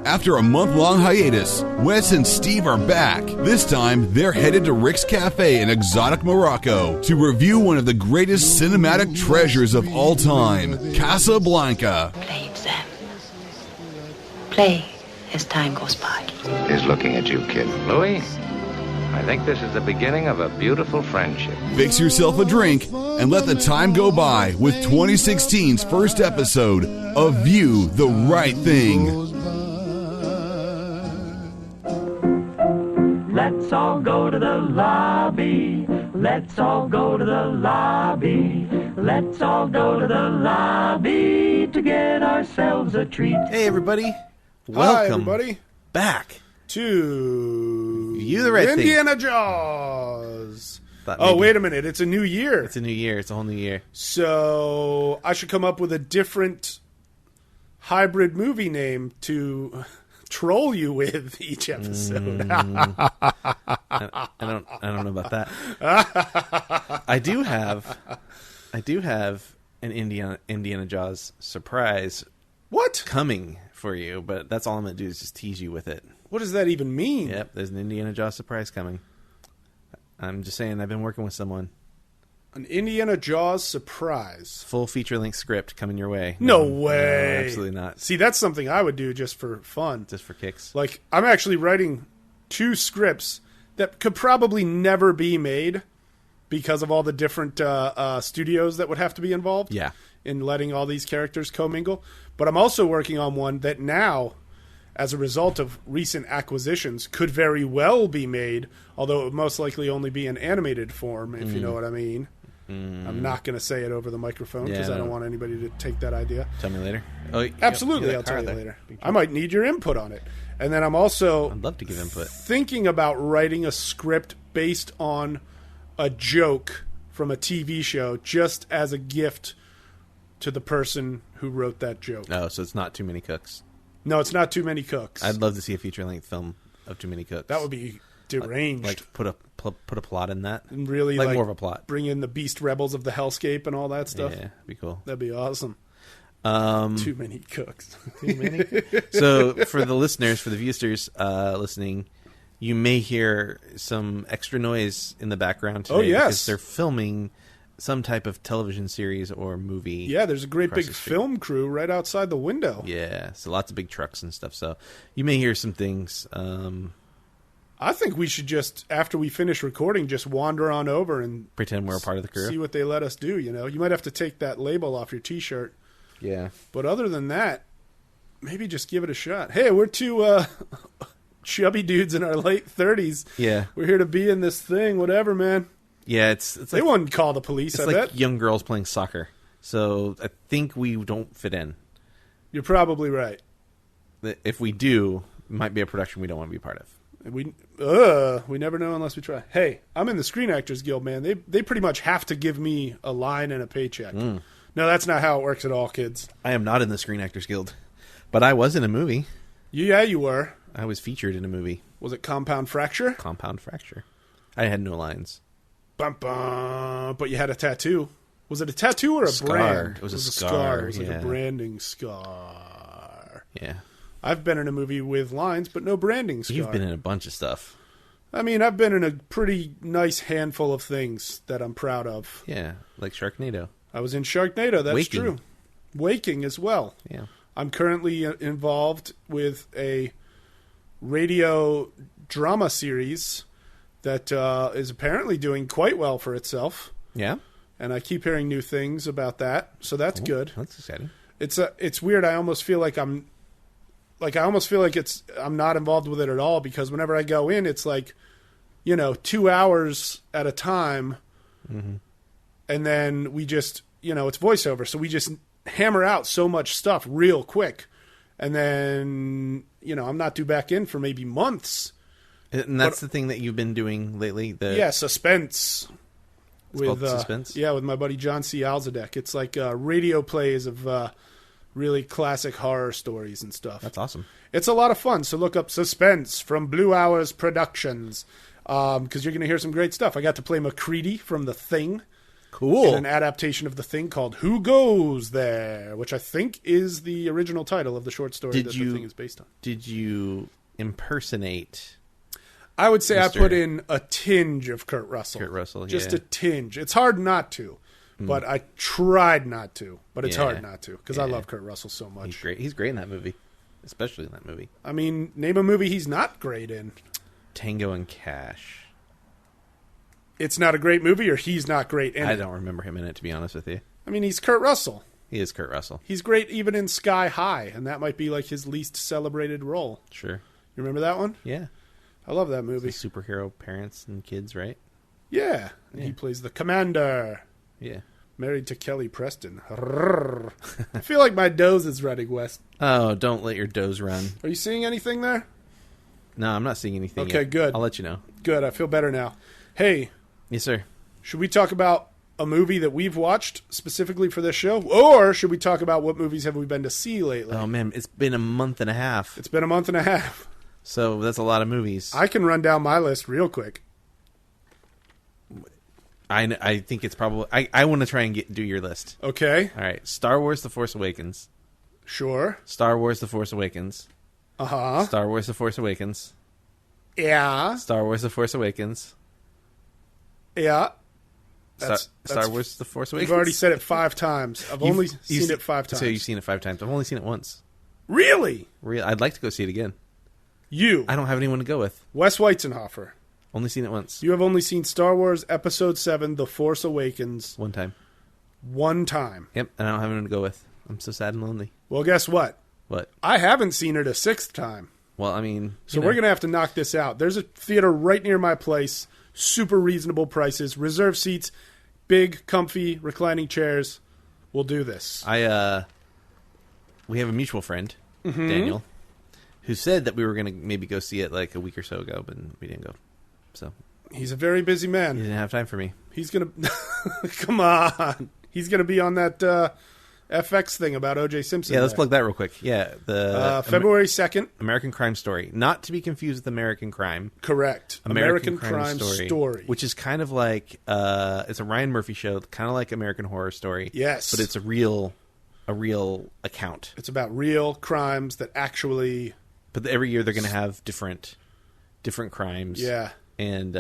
After a month-long hiatus, Wes and Steve are back. This time, they're headed to Rick's Cafe in exotic Morocco to review one of the greatest cinematic treasures of all time, Casablanca. Play it, Sam. Play as time goes by. Is looking at you, kid. Louis, I think this is the beginning of a beautiful friendship. Fix yourself a drink and let the time go by with 2016's first episode of View the Right Thing. Let's all go to the lobby. Let's all go to the lobby. Let's all go to the lobby to get ourselves a treat. Hey, everybody. Hi, Welcome everybody. back To You the Right Thing. Indiana Jaws. Thought Oh, maybe- wait a minute. It's a new year. It's a new year. It's a whole new year. So I should come up with a different hybrid movie name to troll you with each episode. I don't know about that. I do have an Indiana Jaws surprise What? coming for you, but that's all I'm going to do is just tease you with it. What does that even mean? Yep, there's an Indiana Jaws surprise coming. I'm just saying, I've been working with someone. An Indiana Jaws surprise. Full feature-length script coming your way. No way. No, absolutely not. See, that's something I would do just for fun. Just for kicks. Like, I'm actually writing 2 scripts that could probably never be made because of all the different studios that would have to be involved Yeah. in letting all these characters commingle. But I'm also working on one that now, as a result of recent acquisitions, could very well be made, although it would most likely only be in animated form, if you know what I mean. I'm not going to say it over the microphone because Yeah, I don't no. want anybody to take that idea. Tell me later. Oh, Absolutely, I'll tell you later. I might need your input on it. And then I'm also I'd love to give input. thinking about writing a script based on a joke from a TV show just as a gift to the person who wrote that joke. Oh, so it's not Too Many Cooks. No, it's not Too Many Cooks. I'd love to see a feature-length film of Too Many Cooks. That would be deranged. Like put a plot in that. And really like more of a plot. Bring in the Beast Rebels of the Hellscape and all that stuff. Yeah, be cool. That'd be awesome. Too many cooks. Too many. So for the listeners, for the viewsters listening, you may hear some extra noise in the background today. Oh, yes. Because they're filming some type of television series or movie. Yeah, there's a great across big the street. film crew right outside the window. Yeah, so lots of big trucks and stuff. So you may hear some things. I think we should just, after we finish recording, just wander on over and Pretend we're a part of the crew. see what they let us do, you know? You might have to take that label off your T-shirt. Yeah. But other than that, maybe just give it a shot. Hey, we're 2 chubby dudes in our late 30s. Yeah. We're here to be in this thing, whatever, man. Yeah, it's They like, wouldn't call the police, it's I like bet. young girls playing soccer. So I think we don't fit in. You're probably right. If we do, it might be a production we don't want to be part of. We never know unless we try. Hey, I'm in the Screen Actors Guild, man. They pretty much have to give me a line and a paycheck. No, that's not how it works at all, kids. I am not in the Screen Actors Guild, but I was in a movie. Yeah, you were. I was featured in a movie, Was it Compound Fracture? Compound Fracture. I had no lines. Bum, bum. But you had a tattoo. Was it a tattoo or a Scar. brand? It was a scar. scar, It was like yeah. a branding scar. Yeah. I've been in a movie with lines, but no branding scar. You've been in a bunch of stuff. I mean, I've been in a pretty nice handful of things that I'm proud of. Yeah, like Sharknado. I was in Sharknado, that's Waking. true. Waking as well. Yeah. I'm currently involved with a radio drama series that is apparently doing quite well for itself. Yeah? And I keep hearing new things about that, so that's good. That's exciting. It's weird. I almost feel like I'm not involved with it at all, because whenever I go in, it's like, 2 hours at a time, and then we just, it's voiceover, so we just hammer out so much stuff real quick, and then I'm not due back in for maybe months. And that's the thing that you've been doing lately? Suspense. It's called Suspense? Yeah, with my buddy John C. Alzadek. It's like radio plays of really classic horror stories and stuff. That's awesome. It's a lot of fun, so look up Suspense from Blue Hours Productions, because you're going to hear some great stuff. I got to play MacReady from The Thing. Cool. in an adaptation of The Thing called Who Goes There, which I think is the original title of the short story The Thing is based on. Did you impersonate? I would say Mr. I put in a tinge of Kurt Russell. Kurt Russell, Just yeah. a tinge. It's hard not to, but I tried not to. But it's Yeah. hard not to because I Yeah. love Kurt Russell so much. He's great. He's great in that movie, especially in that movie. I mean, name a movie he's not great in. Tango and Cash. It's not a great movie, or he's not great in I it. don't remember him in it, to be honest with you. I mean, he's Kurt Russell. He is Kurt Russell. He's great even in Sky High, and that might be like his least celebrated role. Sure. You remember that one? Yeah. I love that movie. The superhero parents and kids, right? Yeah. And he plays the commander, Yeah. married to Kelly Preston. I feel like my doze is running, Wes. Oh, don't let your doze run. Are you seeing anything there? No, I'm not seeing anything Okay, yet. good. I'll let you know. Good. I feel better now. Hey, Yes, sir. should we talk about a movie that we've watched specifically for this show? Or should we talk about what movies have we been to see lately? Oh, man, it's been a month and a half. It's been a month and a half. So that's a lot of movies. I can run down my list real quick. I think it's probably... I want to try and do your list. Okay. All right. Star Wars The Force Awakens. Sure. Star Wars The Force Awakens. Uh-huh. Star Wars The Force Awakens. Yeah. Star Wars The Force Awakens. Yeah. Star Wars The Force Awakens. You've already said it 5 times. I've only seen it 5 times. So you've seen it 5 times. I've only seen it once. Really? I'd like to go see it again. You, I don't have anyone to go with. Wes Weizenhofer. Only seen it once. You have only seen Star Wars Episode 7, The Force Awakens, One time. 1 time. Yep, and I don't have anyone to go with. I'm so sad and lonely. Well, guess what? What? I haven't seen it a 6th time. Well, I mean... So we're going to have to knock this out. There's a theater right near my place. Super reasonable prices. Reserve seats. Big, comfy, reclining chairs. We'll do this. We have a mutual friend, Daniel, who said that we were going to maybe go see it like a week or so ago, but we didn't go. So He's a very busy he man. didn't have time for me. He's going to... Come on. He's going to be on that FX thing about O.J. Simpson. Yeah, let's there. plug that real quick. Yeah, the February 2nd. American Crime Story. Not to be confused with American Crime. Correct. American Crime Story. Which is kind of like... it's a Ryan Murphy show, kind of like American Horror Story. Yes. But it's a real account. It's about real crimes that actually... But every year they're going to have different crimes. Yeah. And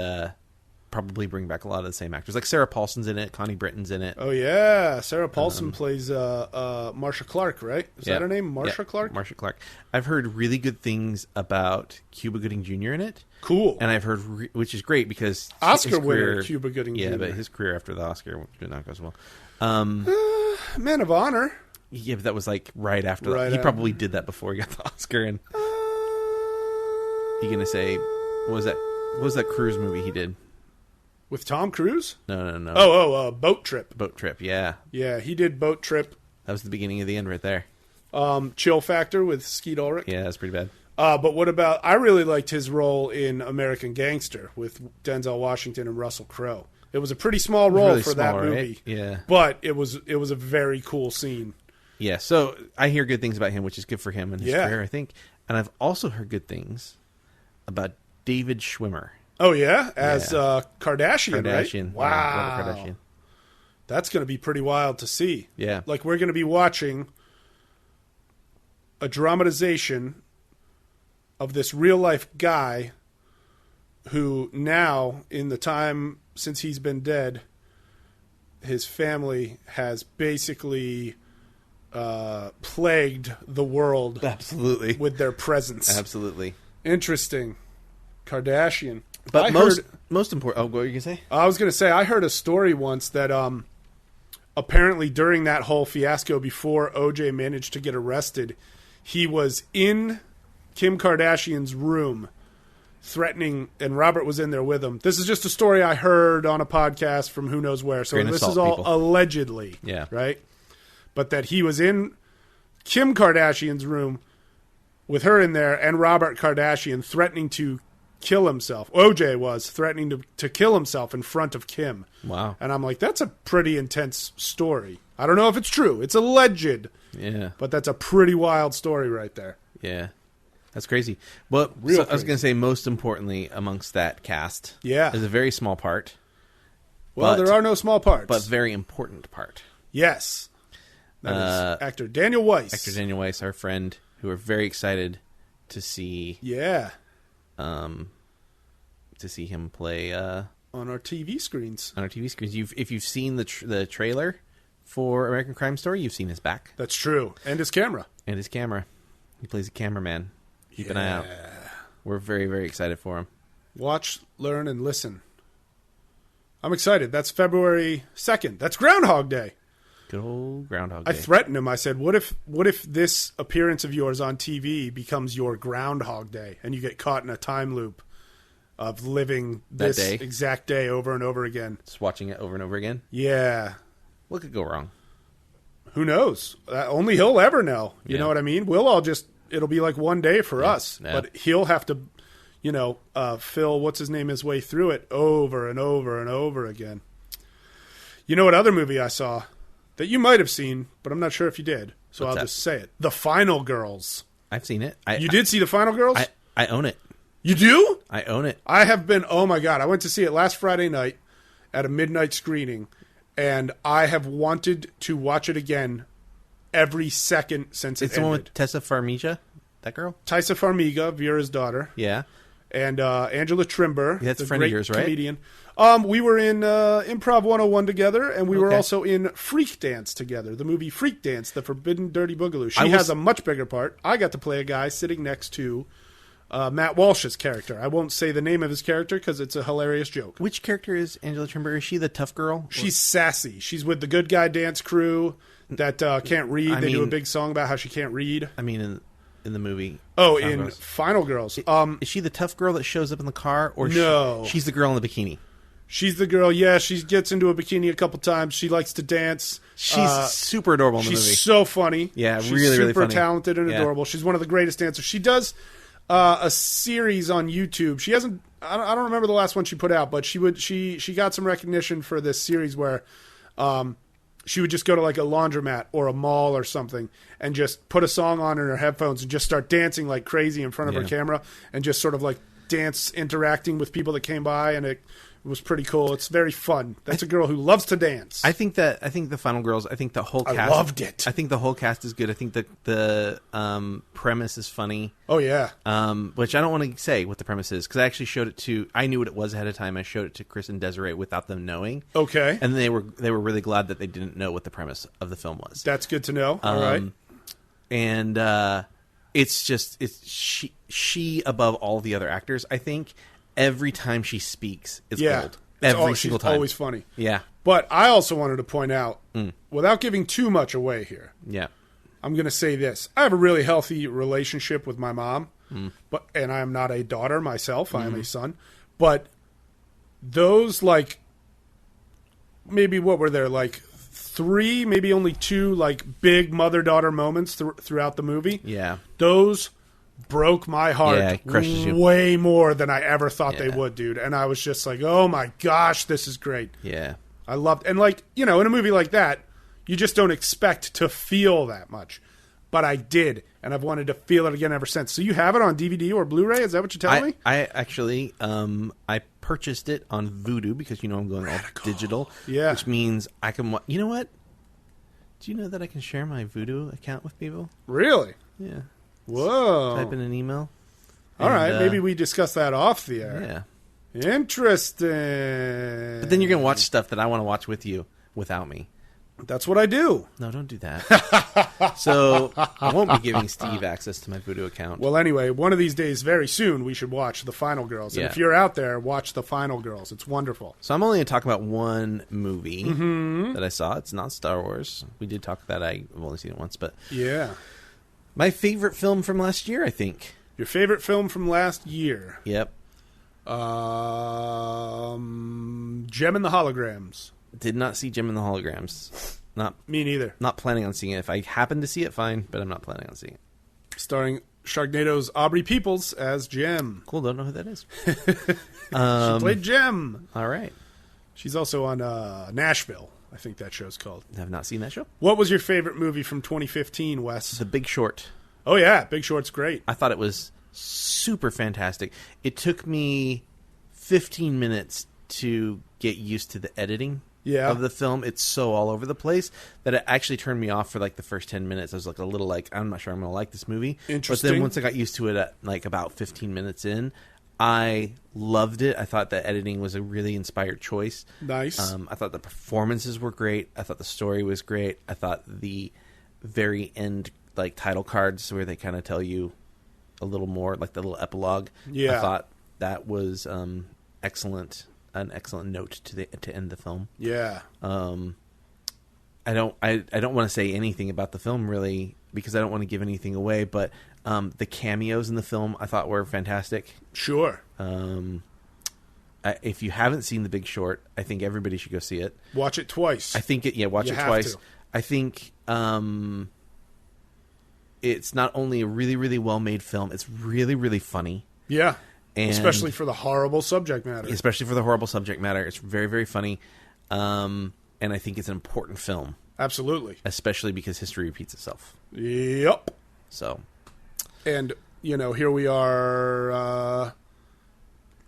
probably bring back a lot of the same actors. Like Sarah Paulson's in it, Connie Britton's in it. Oh, yeah. Sarah Paulson plays Marcia Clark, right? Is that her name? Marcia Clark? Marcia Clark. I've heard really good things about Cuba Gooding Jr. in it. Cool. And I've heard, which is great because... Oscar his winner, career, Cuba Gooding Jr. Yeah, but his career after the Oscar did not go so well. Man of Honor. Yeah, but that was like right after Right that. He after. probably did that before he got the Oscar. And you going to say, what was that cruise movie he did? With Tom Cruise? No. Boat Trip. Boat Trip, yeah. Yeah, he did Boat Trip. That was the beginning of the end right there. Chill Factor with Skeet Ulrich. Yeah, that's pretty bad. But what about... I really liked his role in American Gangster with Denzel Washington and Russell Crowe. It was a pretty small role Really for small, that right? movie. Yeah. But it was a very cool scene. Yeah, so I hear good things about him, which is good for him and his career, I think. And I've also heard good things about David Schwimmer. Oh, yeah? As Kardashian, right? Wow. Yeah, Robert Kardashian. That's going to be pretty wild to see. Yeah. Like, we're going to be watching a dramatization of this real-life guy who now, in the time since he's been dead, his family has basically plagued the world Absolutely. with their presence. Absolutely. Interesting. Kardashian. But most important... Oh, what were you going to say? I was going to say, I heard a story once that apparently during that whole fiasco before OJ managed to get arrested, he was in Kim Kardashian's room threatening, and Robert was in there with him. This is just a story I heard on a podcast from who knows where. So this is all people. allegedly, Yeah. right? But that he was in Kim Kardashian's room with her in there and Robert Kardashian threatening to kill himself. OJ was threatening to kill himself in front of Kim. Wow. And I'm like, that's a pretty intense story. I don't know if it's true. It's alleged. Yeah. But that's a pretty wild story right there. Yeah. That's crazy. But Real so I was crazy. going to say, most importantly amongst that cast Yeah. is a very small part. Well, there are no small parts. But very important part. Yes. That is actor Daniel Wes. Actor Daniel Wes, our friend, who we're very excited to see. Yeah. To see him play on our TV screens. On our TV screens. If you've seen the trailer for American Crime Story, you've seen his back. That's true. And his camera. He plays a cameraman. Keep an eye out. We're very, very excited for him. Watch, learn, and listen. I'm excited. That's February 2nd. That's Groundhog Day. Good old Groundhog Day. I threatened him. I said, what if this appearance of yours on TV becomes your Groundhog Day and you get caught in a time loop of living this exact day over and over again? Just watching it over and over again? Yeah. What could go wrong? Who knows? Only he'll ever know. You know what I mean? We'll all it'll be like one day for us. Yeah. But he'll have to, Phil, what's his name, his way through it over and over and over again. You know what other movie I saw that you might have seen, but I'm not sure if you did. So I'll just say it. The Final Girls. I've seen it. You did see The Final Girls? I own it. You do? I own it. I have been, oh my God. I went to see it last Friday night at a midnight screening, and I have wanted to watch it again every second since it's it ended. The one with Tessa Farmiga? That girl? Tessa Farmiga, Vera's daughter. Yeah. And Angela Trimber. That's a friend of yours, right? Comedian. We were in Improv 101 together, and we were also in Freak Dance together, the movie Freak Dance, The Forbidden Dirty Boogaloo. She has a much bigger part. I got to play a guy sitting next to Matt Walsh's character. I won't say the name of his character because it's a hilarious joke. Which character is Angela Trimber? Is she the tough girl? She's sassy. She's with the Good Guy Dance crew that can't read. They do a big song about how she can't read. I mean, in the movie. Oh, in Girls. Final Girls. Is she the tough girl that shows up in the car? Or no. She's the girl in the bikini. She's the girl, yeah. She gets into a bikini a couple times. She likes to dance. She's super adorable in the movie. She's so funny. Yeah, she's really, really funny. Super talented and adorable. She's one of the greatest dancers. She does a series on YouTube. She hasn't. I don't remember the last one she put out, but she got some recognition for this series where she would just go to like a laundromat or a mall or something and just put a song on in her headphones and just start dancing like crazy in front of her camera and just sort of like dance interacting with people that came by, and it was pretty cool. It's very fun. That's a girl who loves to dance. I think the Final Girls, I think the whole cast. I loved it. I think the whole cast is good. I think the premise is funny. Oh yeah. Which I don't want to say what the premise is because I actually showed it to. I knew what it was ahead of time. I showed it to Chris and Desiree without them knowing. Okay. And they were really glad that they didn't know what the premise of the film was. That's good to know. All right. And it's she above all the other actors. I think. Every time she speaks, it's gold. Every single time. She's always funny. Yeah. But I also wanted to point out, without giving too much away here, I'm going to say this. I have a really healthy relationship with my mom, and I am not a daughter myself. I am a son. But those, like, maybe what were there, like 3, maybe only 2, like, big mother-daughter moments throughout the movie. Yeah. Those broke my heart way more than I ever thought they would, dude. And I was just like, oh my gosh, this is great. Yeah. I loved and like, in a movie like that, you just don't expect to feel that much. But I did, and I've wanted to feel it again ever since. So you have it on DVD or Blu-ray? Is that what you're telling me? I actually I purchased it on Vudu because I'm going all digital. Yeah. Which means I can you know what? Do you know that I can share my Vudu account with people? Really? Yeah. Whoa. Type in an email. All right. Maybe we discuss that off the air. Yeah. Interesting. But then you're going to watch stuff that I want to watch with you without me. That's what I do. No, don't do that. So I won't be giving Steve access to my Vudu account. Well, anyway, one of these days, very soon, we should watch The Final Girls. And if you're out there, watch The Final Girls. It's wonderful. So I'm only going to talk about one movie that I saw. It's not Star Wars. We did talk about it. I've only seen it once, but yeah. My favorite film from last year, I think. Your favorite film from last year? Yep. Gem and the Holograms. Did not see Gem and the Holograms. Not me neither. Not planning on seeing it. If I happen to see it, fine, but I'm not planning on seeing it. Starring Sharknado's Aubrey Peoples as Gem. Cool, don't know who that is. She played Gem. All right. She's also on Nashville. I think that show's called. I have not seen that show. What was your favorite movie from 2015, Wes? The Big Short. Oh, yeah. Big Short's great. I thought it was super fantastic. It took me 15 minutes to get used to the editing Yeah. of the film. It's so all over the place that it actually turned me off for like the first 10 minutes. I was like a little like, I'm not sure I'm going to like this movie. Interesting. But then once I got used to it at like about 15 minutes in, I loved it. I thought the editing was a really inspired choice. Nice. I thought the performances were great. I thought the story was great. I thought the very end like title cards where they kind of tell you a little more, like the little epilogue. Yeah. I thought that was excellent. An excellent note to end the film. Yeah. I don't want to say anything about the film really because I don't want to give anything away, but the cameos in the film I thought were fantastic. Sure. If you haven't seen The Big Short, I think everybody should go see it. Watch it twice. I think watch You it have twice. to. I think it's not only a really, really well-made film, it's really, really funny. Yeah. And especially for the horrible subject matter. Especially for the horrible subject matter. It's very, very funny. And I think it's an important film. Absolutely. Especially because history repeats itself. Yep. So. And, here we are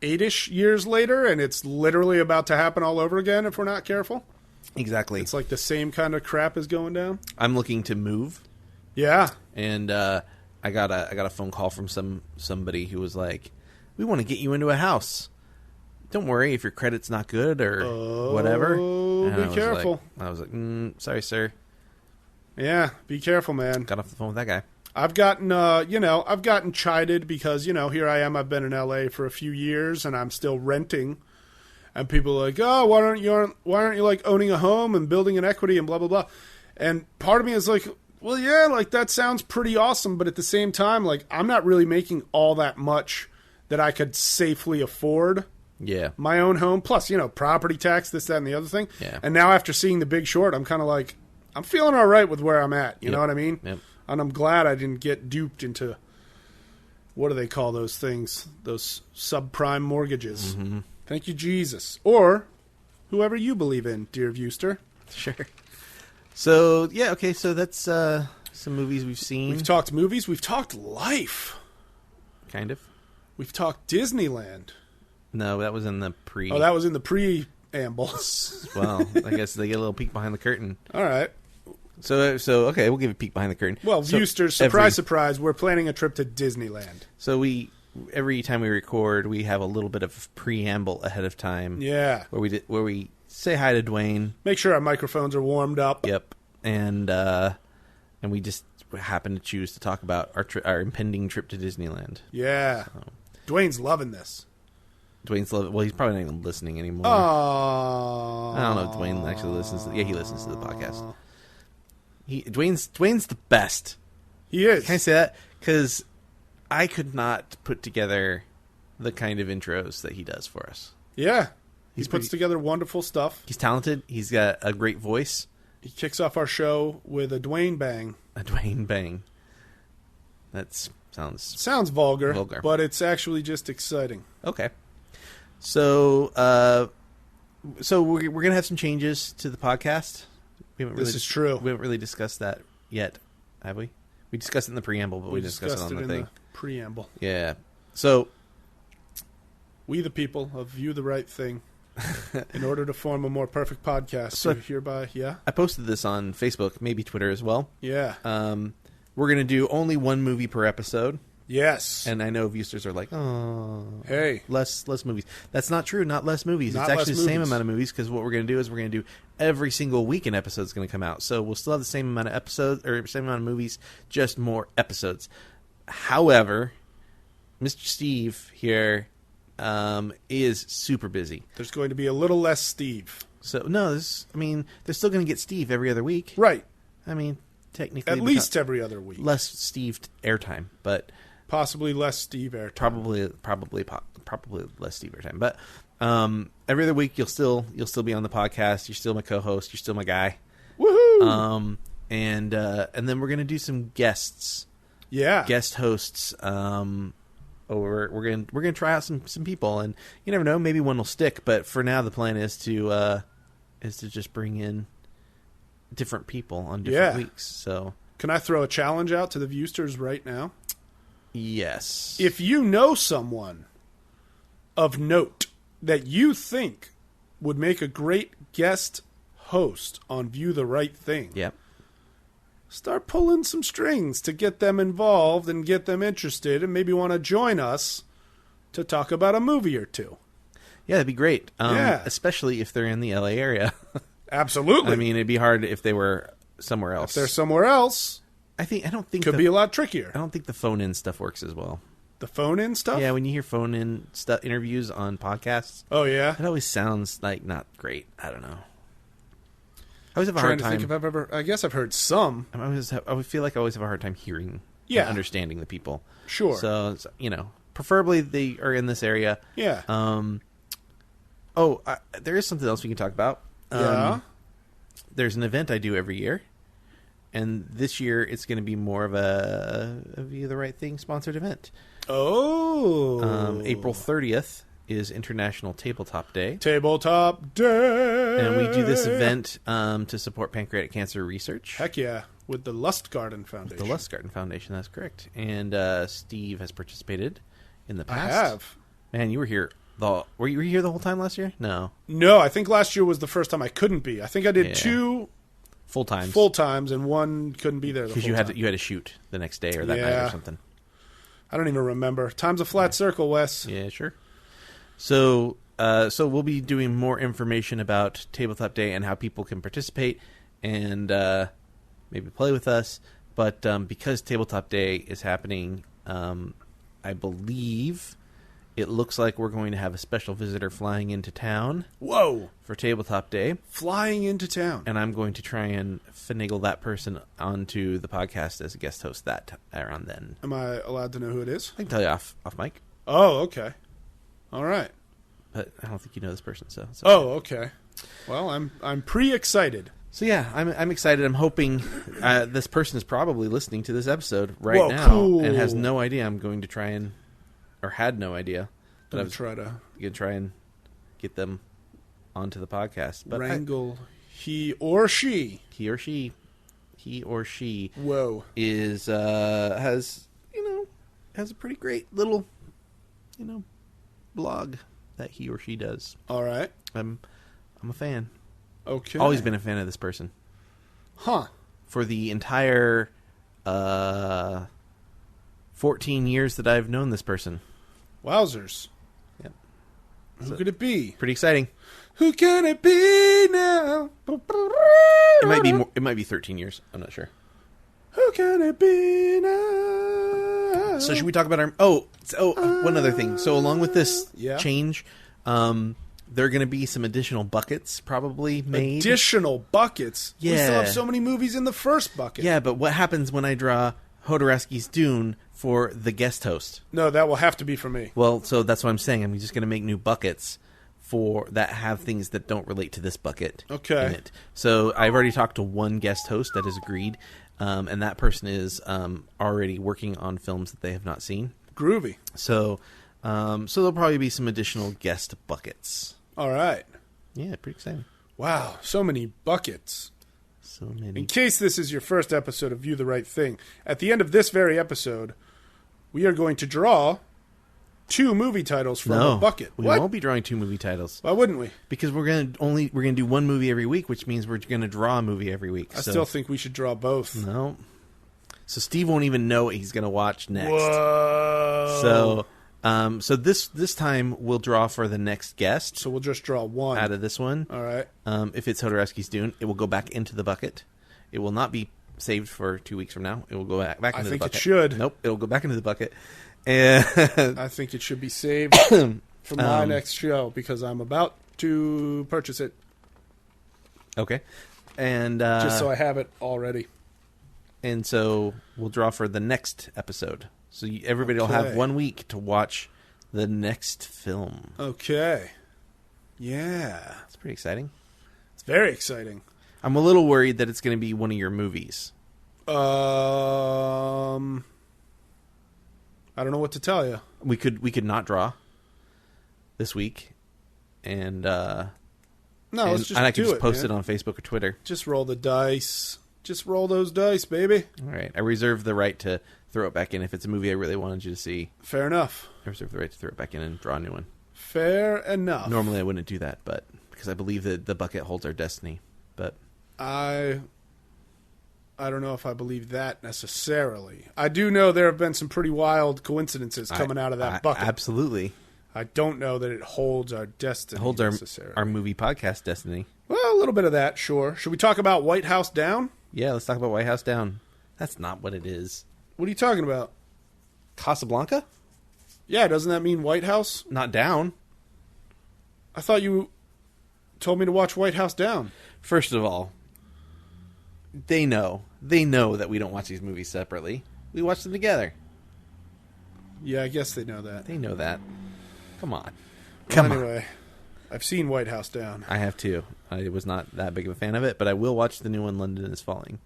8-ish years later, and it's literally about to happen all over again if we're not careful. Exactly. It's like the same kind of crap is going down. I'm looking to move. Yeah. And I got a phone call from somebody who was like, we want to get you into a house. Don't worry if your credit's not good or whatever. And be careful. I was like, sorry, sir. Yeah, be careful, man. Got off the phone with that guy. I've gotten chided because, here I am. I've been in LA for a few years and I'm still renting. And people are like, oh, why aren't you like owning a home and building an equity and blah, blah, blah. And part of me is like, well, yeah, like that sounds pretty awesome. But at the same time, like I'm not really making all that much that I could safely afford my own home. Plus, property tax, this, that, and the other thing. Yeah. And now after seeing The Big Short, I'm kind of like, I'm feeling all right with where I'm at. You know what I mean? Yep. And I'm glad I didn't get duped into, what do they call those things? Those subprime mortgages. Mm-hmm. Thank you, Jesus. Or whoever you believe in, dear Viewster. Sure. So, yeah, okay, so that's some movies we've seen. We've talked movies. We've talked life. Kind of. We've talked Disneyland. No, that was in the pre... Oh, that was in the preamble. Well, I guess they get a little peek behind the curtain. All right. So okay, we'll give a peek behind the curtain. Well, Viewster, surprise, we're planning a trip to Disneyland. So every time we record, we have a little bit of preamble ahead of time. Yeah. Where we say hi to Dwayne. Make sure our microphones are warmed up. Yep. And we just happen to choose to talk about our impending trip to Disneyland. Yeah. So. Dwayne's loving this. Dwayne's loving. Well, he's probably not even listening anymore. Oh. I don't know if Dwayne actually listens. He listens to the podcast. Dwayne's the best. He is. Can I say that? Because I could not put together the kind of intros that he does for us. Yeah. He puts together wonderful stuff. He's talented. He's got a great voice. He kicks off our show with a Dwayne bang. A Dwayne bang. That sounds vulgar, but it's actually just exciting. Okay. So we're going to have some changes to the podcast. This is true. We haven't really discussed that yet, have we? We discussed it in the preamble, but we discussed it on the thing. The preamble. Yeah. So we the people of View the Right Thing, in order to form a more perfect podcast, so hereby, I posted this on Facebook, maybe Twitter as well. Yeah. We're going to do only one movie per episode. Yes. And I know viewsters are like, oh, hey, less movies. That's not true. Not less movies. It's actually the same amount of movies, because what we're going to do is we're going to do every single week an episode is going to come out. So we'll still have the same amount of episodes or same amount of movies, just more episodes. However, Mr. Steve here is super busy. There's going to be a little less Steve. So no, they're still going to get Steve every other week. Right. I mean, technically, at least every other week. Less Steve airtime, but possibly less Steve airtime. Probably less Steve airtime. But every other week you'll still be on the podcast. You're still my co-host. You're still my guy. Woohoo! And then we're gonna do some guests. Yeah. Guest hosts. We're gonna try out some people, and you never know, maybe one will stick. But for now, the plan is to just bring in different people on different weeks. So can I throw a challenge out to the viewsters right now? Yes. If you know someone of note that you think would make a great guest host on View the Right Thing. Yep. Start pulling some strings to get them involved and get them interested and maybe want to join us to talk about a movie or two. Yeah, that'd be great. Yeah. Especially if they're in the LA area. Absolutely. I mean, it'd be hard if they were somewhere else. If they're somewhere else, could be a lot trickier. I don't think the phone-in stuff works as well. The phone-in stuff? Yeah, when you hear phone-in interviews on podcasts. Oh, yeah? It always sounds like not great. I don't know. I always have a hard time. Think if I've ever. I guess I've heard some. I would feel like I always have a hard time hearing and understanding the people. Sure. So, preferably they are in this area. Yeah. There is something else we can talk about. Yeah. There's an event I do every year. And this year it's going to be more of a View the Right Thing sponsored event. Oh. April 30th is International Tabletop Day. Tabletop Day! And we do this event to support pancreatic cancer research. Heck yeah. With the Lustgarten Foundation. The Lustgarten Foundation, that's correct. And Steve has participated in the past. I have. Man, you were here. Were you here the whole time last year? No. No, I think last year was the first time I couldn't be. I think I did 2 full times, and one couldn't be there the full because time. you had to shoot the next day or that night or something. I don't even remember. Time's a flat circle, Wes. Yeah, sure. So we'll be doing more information about Tabletop Day and how people can participate and maybe play with us. But because Tabletop Day is happening, I believe it looks like we're going to have a special visitor flying into town. Whoa! For Tabletop Day. Flying into town. And I'm going to try and finagle that person onto the podcast as a guest host around then. Am I allowed to know who it is? I can tell you off mic. Oh, okay. All right. But I don't think you know this person, so. Okay. Oh, okay. Well, I'm pre-excited. So yeah, I'm excited. I'm hoping this person is probably listening to this episode right now cool. and has no idea I'm going to try and, or had no idea that I was going to try and get them onto the podcast. But wrangle he or she. Whoa. Is has a pretty great little blog that he or she does. All right. I'm a fan. Okay. Always been a fan of this person. Huh. For the entire 14 years that I've known this person. Wowzers. Yep. Who could it be? Pretty exciting. Who can it be now? It might be 13 years. I'm not sure. Who can it be now? So should we talk about our... one other thing. So along with this change, there are going to be some additional buckets probably made. Additional buckets? Yeah. We still have so many movies in the first bucket. Yeah, but what happens when I draw Jodorowsky's Dune for the guest host? No, that will have to be for me. Well, so that's what I'm saying. I'm just going to make new buckets that have things that don't relate to this bucket in it. So I've already talked to one guest host that has agreed, and that person is already working on films that they have not seen. Groovy. So there'll probably be some additional guest buckets. All right. Yeah, pretty exciting. Wow, so many buckets. So many. In case this is your first episode of View the Right Thing, at the end of this very episode, we are going to draw 2 movie titles from a bucket. We won't be drawing 2 movie titles. Why wouldn't we? Because we're gonna do one movie every week, which means we're gonna draw a movie every week. I still think we should draw both. No. So Steve won't even know what he's gonna watch next. Whoa. So this time we'll draw for the next guest. So we'll just draw one out of this one. All right. If it's Jodorowsky's Dune, it will go back into the bucket. It will not be saved for 2 weeks from now. It will go back into the bucket. I think it should. Nope. It'll go back into the bucket. And I think it should be saved for my next show because I'm about to purchase it. Okay. And just so I have it already. And so we'll draw for the next episode. So everybody will have 1 week to watch the next film. Okay. Yeah. It's pretty exciting. It's very exciting. I'm a little worried that it's going to be one of your movies. I don't know what to tell you. We could not draw this week, and let's just I could just post it on Facebook or Twitter. Just roll the dice. Just roll those dice, baby. All right. I reserve the right to throw it back in if it's a movie I really wanted you to see. Fair enough. I reserve the right to throw it back in and draw a new one. Fair enough. Normally I wouldn't do that, but because I believe that the bucket holds our destiny. But I don't know if I believe that necessarily. I do know there have been some pretty wild coincidences coming out of that bucket. Absolutely. I don't know that it holds our destiny. It holds our movie podcast destiny. Well, a little bit of that, sure. Should we talk about White House Down? Yeah, let's talk about White House Down. That's not what it is. What are you talking about? Casablanca? Yeah, doesn't that mean White House? Not down. I thought you told me to watch White House Down. First of all, they know that we don't watch these movies separately. We watch them together. Yeah, I guess they know that. They know that. Come on. Anyway, I've seen White House Down. I have too. I was not that big of a fan of it, but I will watch the new one, London is Falling.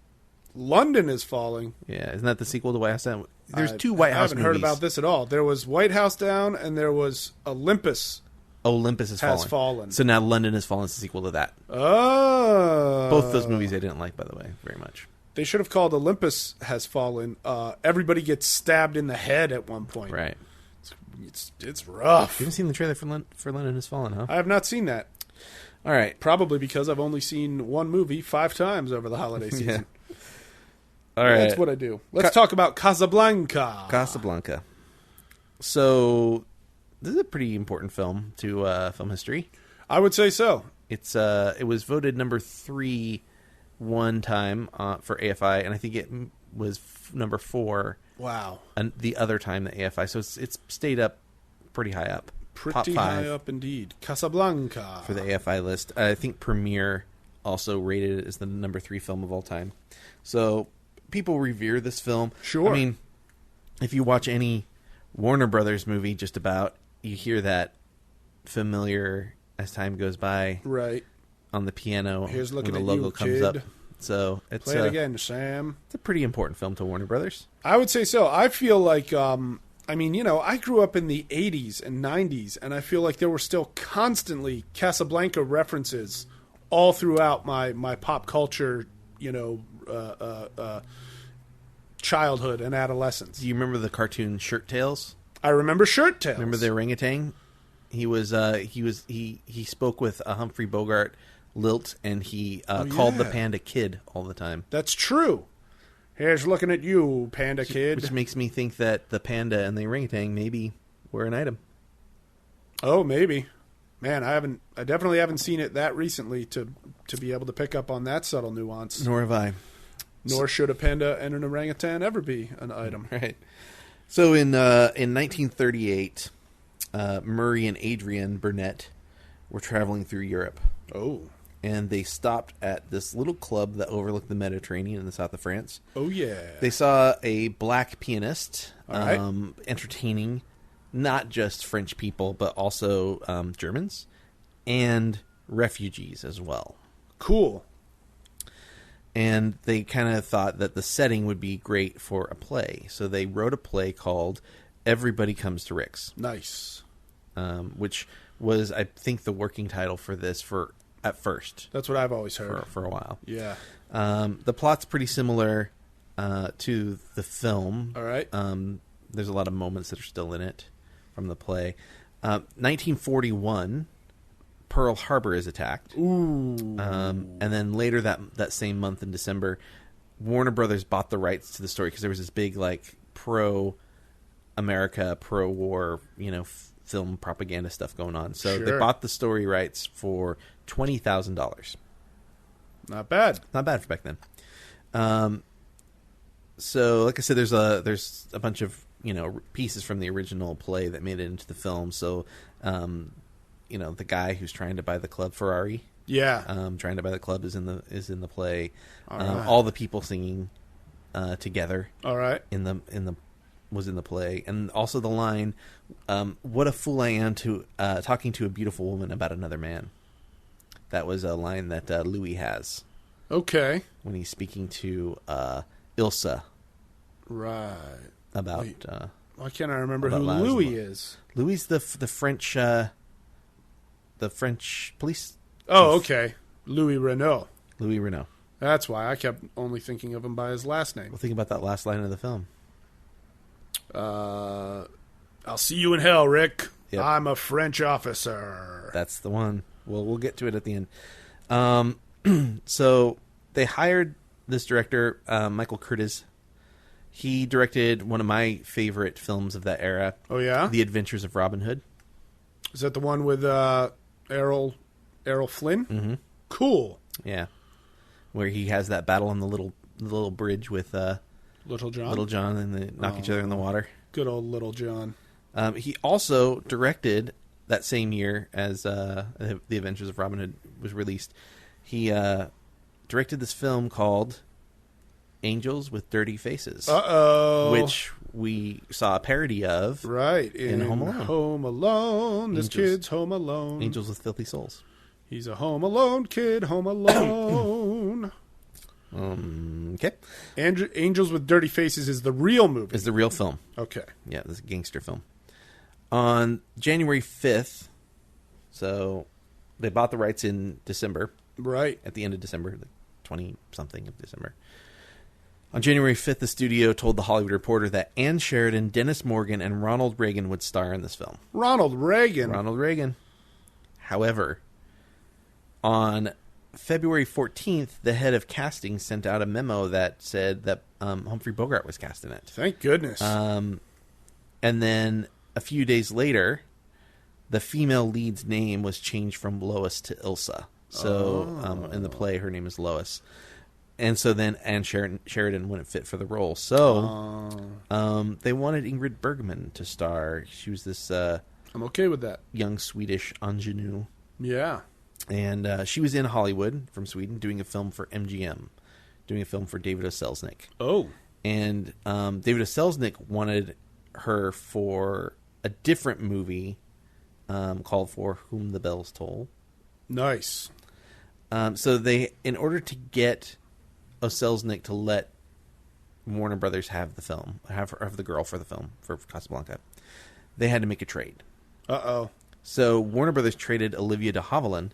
London is Falling? Yeah, isn't that the sequel to White House Down? There's two White House movies. I haven't heard about this at all. There was White House Down and there was Olympus. Olympus has fallen. So now London is Fallen is the sequel to that. Oh. Both those movies I didn't like, by the way, very much. They should have called Olympus Has Fallen. Everybody gets stabbed in the head at one point. Right. It's rough. You haven't seen the trailer for London Has Fallen, huh? I have not seen that. All right. Probably because I've only seen one movie 5 times over the holiday season. Yeah. All right. That's what I do. Let's talk about Casablanca. Casablanca. So, this is a pretty important film to film history. I would say so. It was voted number 3 one time for AFI, and I think it was number 4. Wow. And the other time the AFI, so it's stayed up pretty high up. Pretty high up indeed. Casablanca. For the AFI list. I think Premiere also rated it as the number 3 film of all time. So people revere this film. Sure. I mean, if you watch any Warner Brothers movie, just about, you hear that familiar as time goes by. Right. On the piano. Here's looking when the at logo you, comes kid. up. So it's play it again, Sam. It's a pretty important film to Warner Brothers. I would say so. I feel like, I mean, you know, I grew up in the 80s and 90s, and I feel like there were still constantly Casablanca references all throughout my pop culture, you know, childhood and adolescence. Do you remember the cartoon Shirt Tales? I remember Shirt Tales. Remember the orangutan? He spoke with Humphrey Bogart lilt, and he called the panda kid all the time. That's true. Here's looking at you, panda kid. Which makes me think that the panda and the orangutan maybe were an item. Oh, maybe. Man, I definitely haven't seen it that recently to be able to pick up on that subtle nuance. Nor have I. Nor should a panda and an orangutan ever be an item. Right. So in 1938, Murray and Adrian Burnett were traveling through Europe. Oh. And they stopped at this little club that overlooked the Mediterranean in the south of France. Oh, yeah. They saw a black pianist right. entertaining not just French people, but also Germans and refugees as well. Cool. And they kind of thought that the setting would be great for a play. So they wrote a play called Everybody Comes to Rick's. Nice. Which was, I think, the working title for this at first. That's what I've always heard. For a while. Yeah. The plot's pretty similar to the film. All right. There's a lot of moments that are still in it from the play. 1941, Pearl Harbor is attacked. Ooh. And then later that same month in December, Warner Brothers bought the rights to the story because there was this big like pro-America, pro-war, you know, film propaganda stuff going on. So Sure. they bought the story rights for $20,000. Not bad. Not bad for back then. So, like I said, there's a bunch of, you know, pieces from the original play that made it into the film. So, you know, the guy who's trying to buy the club Ferrari, trying to buy the club is in the play. All the people singing together, all right, was in the play, and also the line, "What a fool I am to talking to a beautiful woman about another man." That was a line that Louis has. Okay. When he's speaking to Ilsa. Right. About. Wait, why can't I remember who Louis is? Louis the French police. Oh, chief. okay. Louis Renault. Louis Renault. That's why I kept only thinking of him by his last name. Well, think about that last line of the film. I'll see you in hell, Rick. Yep. I'm a French officer. That's the one. Well, we'll get to it at the end. So they hired this director, Michael Curtiz. He directed one of my favorite films of that era. Oh, yeah? The Adventures of Robin Hood. Is that the one with Errol Flynn? Mm-hmm. Cool. Yeah. Where he has that battle on the little bridge with Little John, and they knock each other in the water. Good old Little John. He also directed that same year as The Adventures of Robin Hood was released. He directed this film called Angels with Dirty Faces. Uh-oh. Which we saw a parody of. Right. In Home Alone. Home Alone. This kid's home alone. Angels with Filthy Souls. He's a home alone kid, home alone. Okay. Angels with Dirty Faces is the real movie. Is the real film. Okay. Yeah, this is a gangster film. On January 5th, so they bought the rights in December. Right. At the end of December, the 20-something of December. On January 5th, the studio told the Hollywood Reporter that Ann Sheridan, Dennis Morgan, and Ronald Reagan would star in this film. Ronald Reagan. However, on February 14th, the head of casting sent out a memo that said that Humphrey Bogart was cast in it. Thank goodness. And then a few days later, the female lead's name was changed from Lois to Ilsa. So in the play, her name is Lois. And so then Ann Sheridan wouldn't fit for the role. So they wanted Ingrid Bergman to star. She was this I'm okay with that. Young Swedish ingenue. Yeah. And she was in Hollywood from Sweden doing a film for MGM, doing a film for David O. Selznick. Oh. And David O. Selznick wanted her for a different movie called For Whom the Bells Toll. Nice. So they, in order to get O. Selznick to let Warner Brothers have the film, have the girl for the film, for Casablanca, they had to make a trade. Uh-oh. So Warner Brothers traded Olivia de Havilland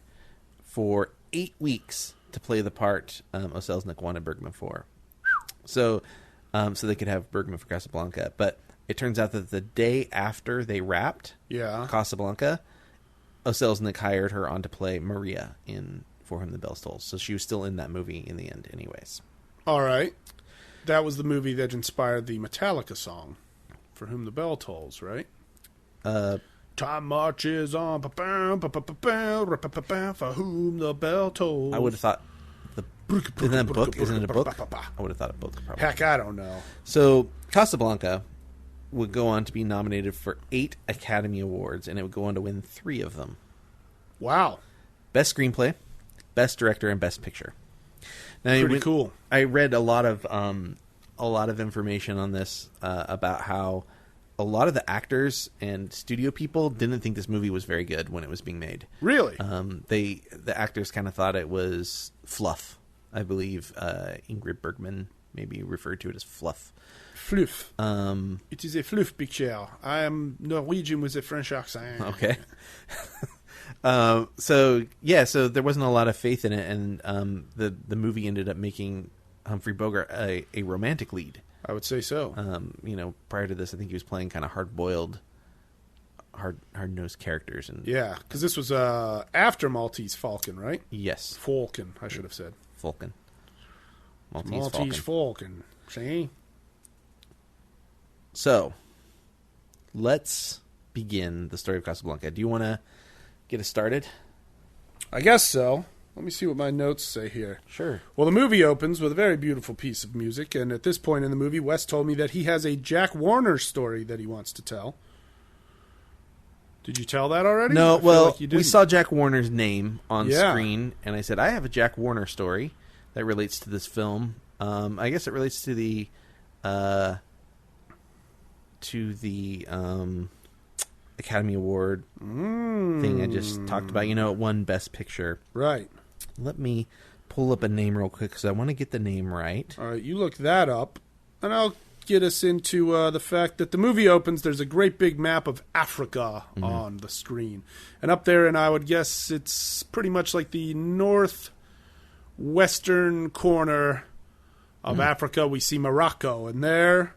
for 8 weeks to play the part O. Selznick wanted Bergman for. So they could have Bergman for Casablanca. But it turns out that the day after they wrapped Casablanca, O. Selznick hired her on to play Maria in For Whom the Bells Toll. So she was still in that movie in the end anyways. All right. That was the movie that inspired the Metallica song, For Whom the Bell Tolls, right? Time marches on, for whom the bell tolls. I would have thought, isn't that a book? Isn't it a book? I would have thought a book. Probably. Heck, I don't know. So Casablanca would go on to be nominated for 8 Academy Awards, and it would go on to win 3 of them. Wow. Best Screenplay, Best Director, and Best Picture. Now, pretty cool. I read a lot of information on this about how a lot of the actors and studio people didn't think this movie was very good when it was being made. Really? The actors kind of thought it was fluff. I believe Ingrid Bergman maybe referred to it as fluff. Fluff. It is a fluff picture. I am Norwegian with a French accent. Okay. So there wasn't a lot of faith in it, and the movie ended up making Humphrey Bogart a romantic lead. I would say so. Prior to this, I think he was playing kind of hard-boiled, hard-nosed characters. And yeah, because this was after Maltese Falcon, right? Yes. Falcon, I should have said. Falcon. Maltese Falcon. See? So, let's begin the story of Casablanca. Do you want to get us started? I guess so. Let me see what my notes say here. Sure. Well, the movie opens with a very beautiful piece of music, and at this point in the movie, Wes told me that he has a Jack Warner story that he wants to tell. Did you tell that already? No, well, we saw Jack Warner's name on screen, and I said, I have a Jack Warner story that relates to this film. I guess it relates to the Academy Award thing I just talked about. It won Best Picture. Right. Let me pull up a name real quick because I want to get the name right. All right, you look that up, and I'll get us into the fact that the movie opens. There's a great big map of Africa on the screen. And up there, and I would guess it's pretty much like the northwestern corner of Africa, we see Morocco. And there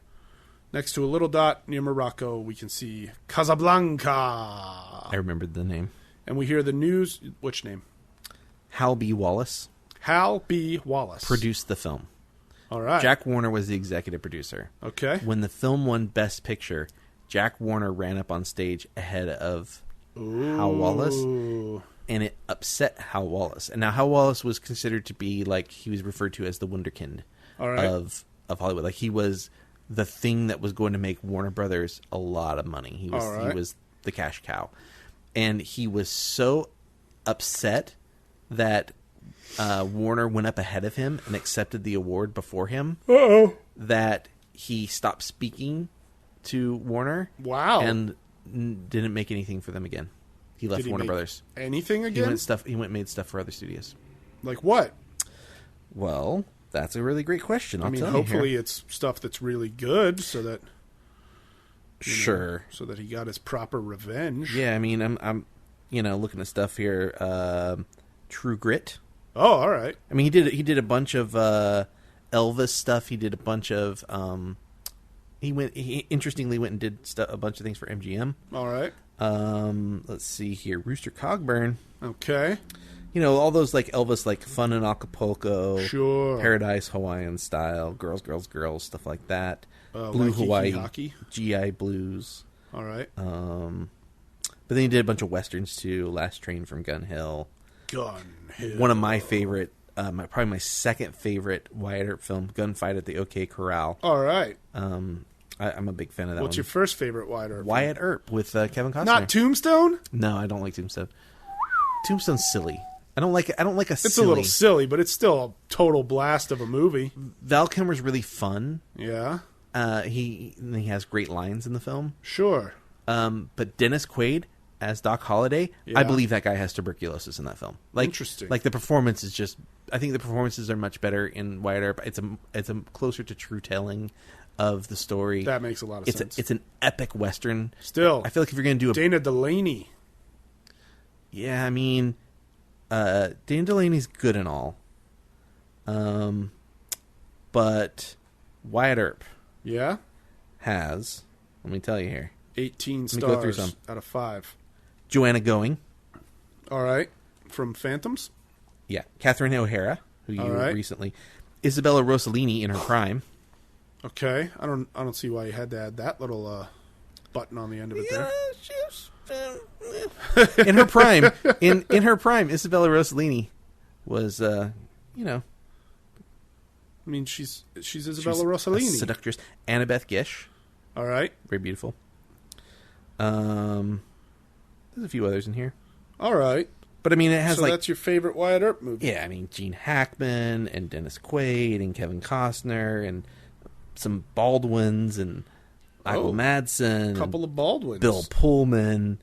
Next to a little dot near Morocco, we can see Casablanca. I remembered the name. And we hear the news. Which name? Hal B. Wallace. Hal B. Wallace. Produced the film. All right. Jack Warner was the executive producer. Okay. When the film won Best Picture, Jack Warner ran up on stage ahead of Hal Wallace, and it upset Hal Wallace. And now Hal Wallace was considered to be, like, he was referred to as the wunderkind of Hollywood. Like, he was the thing that was going to make Warner Brothers a lot of money. He was the cash cow. And he was so upset that Warner went up ahead of him and accepted the award before him that he stopped speaking to Warner. Wow. And didn't make anything for them again. He left Warner Brothers. Anything again? He went and made stuff for other studios. Like what? Well, that's a really great question. Hopefully it's stuff that's really good so that sure. So that he got his proper revenge. Yeah, I mean, I'm looking at stuff here. True Grit. Oh, all right. I mean, he did a bunch of Elvis stuff. He did a bunch of he interestingly went and did a bunch of things for MGM. All right. Let's see here. Rooster Cogburn. Okay. All those like Elvis, like Fun in Acapulco, sure, Paradise Hawaiian Style, Girls, Girls, Girls, stuff like that. Blue like Hawaii, hockey. GI Blues. All right. But then he did a bunch of westerns too. Last Train from Gun Hill. One of my favorite, probably my second favorite Wyatt Earp film, Gunfight at the OK Corral. All right. I'm a big fan of that. What's your first favorite Wyatt Earp? Wyatt Earp with Kevin Costner. Not Tombstone? No, I don't like Tombstone. Tombstone's silly. I don't like a It's a little silly, but it's still a total blast of a movie. Val Kilmer's really fun. Yeah. He has great lines in the film. Sure. But Dennis Quaid as Doc Holliday, yeah. I believe that guy has tuberculosis in that film. Like, interesting. Like the performance is just. I think the performances are much better in Wyatt Earp. It's a closer to true telling of the story. That makes a lot of sense. It's an epic western. Still, I feel like if you're going to do a Dana Delaney. Yeah, I mean, Dana Delaney's good and all, but Wyatt Earp, yeah, has. Let me tell you here. 18 stars out of 5. Joanna Going. All right. From Phantoms? Yeah. Catherine O'Hara, who you recently. Isabella Rossellini in her prime. Okay. I don't see why you had to add that little button on the end of it there. In her prime. In her prime, Isabella Rossellini was I mean, she's Isabella Rossellini. A seductress. Annabeth Gish. All right. Very beautiful. There's a few others in here. All right. But I mean, it has so that's your favorite Wyatt Earp movie. Yeah, I mean, Gene Hackman and Dennis Quaid and Kevin Costner and some Baldwins and Michael Madsen. A couple of Baldwins. Bill Pullman,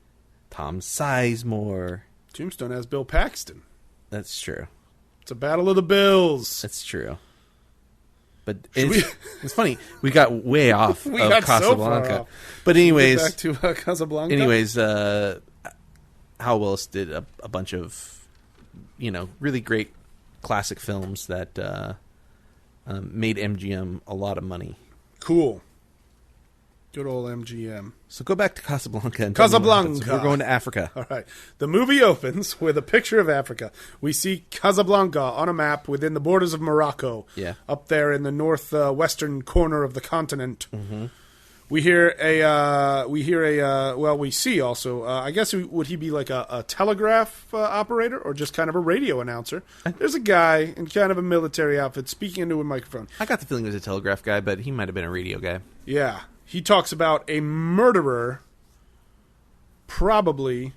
Tom Sizemore. Tombstone has Bill Paxton. That's true. It's a battle of the Bills. That's true. But it's funny. We got way off of Casablanca. So but anyways, back to Casablanca. Anyways, Hal Willis did a bunch of, really great classic films that made MGM a lot of money. Cool. Good old MGM. So go back to Casablanca. And Casablanca. We're going to Africa. All right. The movie opens with a picture of Africa. We see Casablanca on a map within the borders of Morocco. Yeah. Up there in the northwestern corner of the continent. Mm-hmm. We see also, I guess, would he be like a telegraph operator or just kind of a radio announcer? There's a guy in kind of a military outfit speaking into a microphone. I got the feeling he was a telegraph guy, but he might have been a radio guy. Yeah. He talks about a murderer probably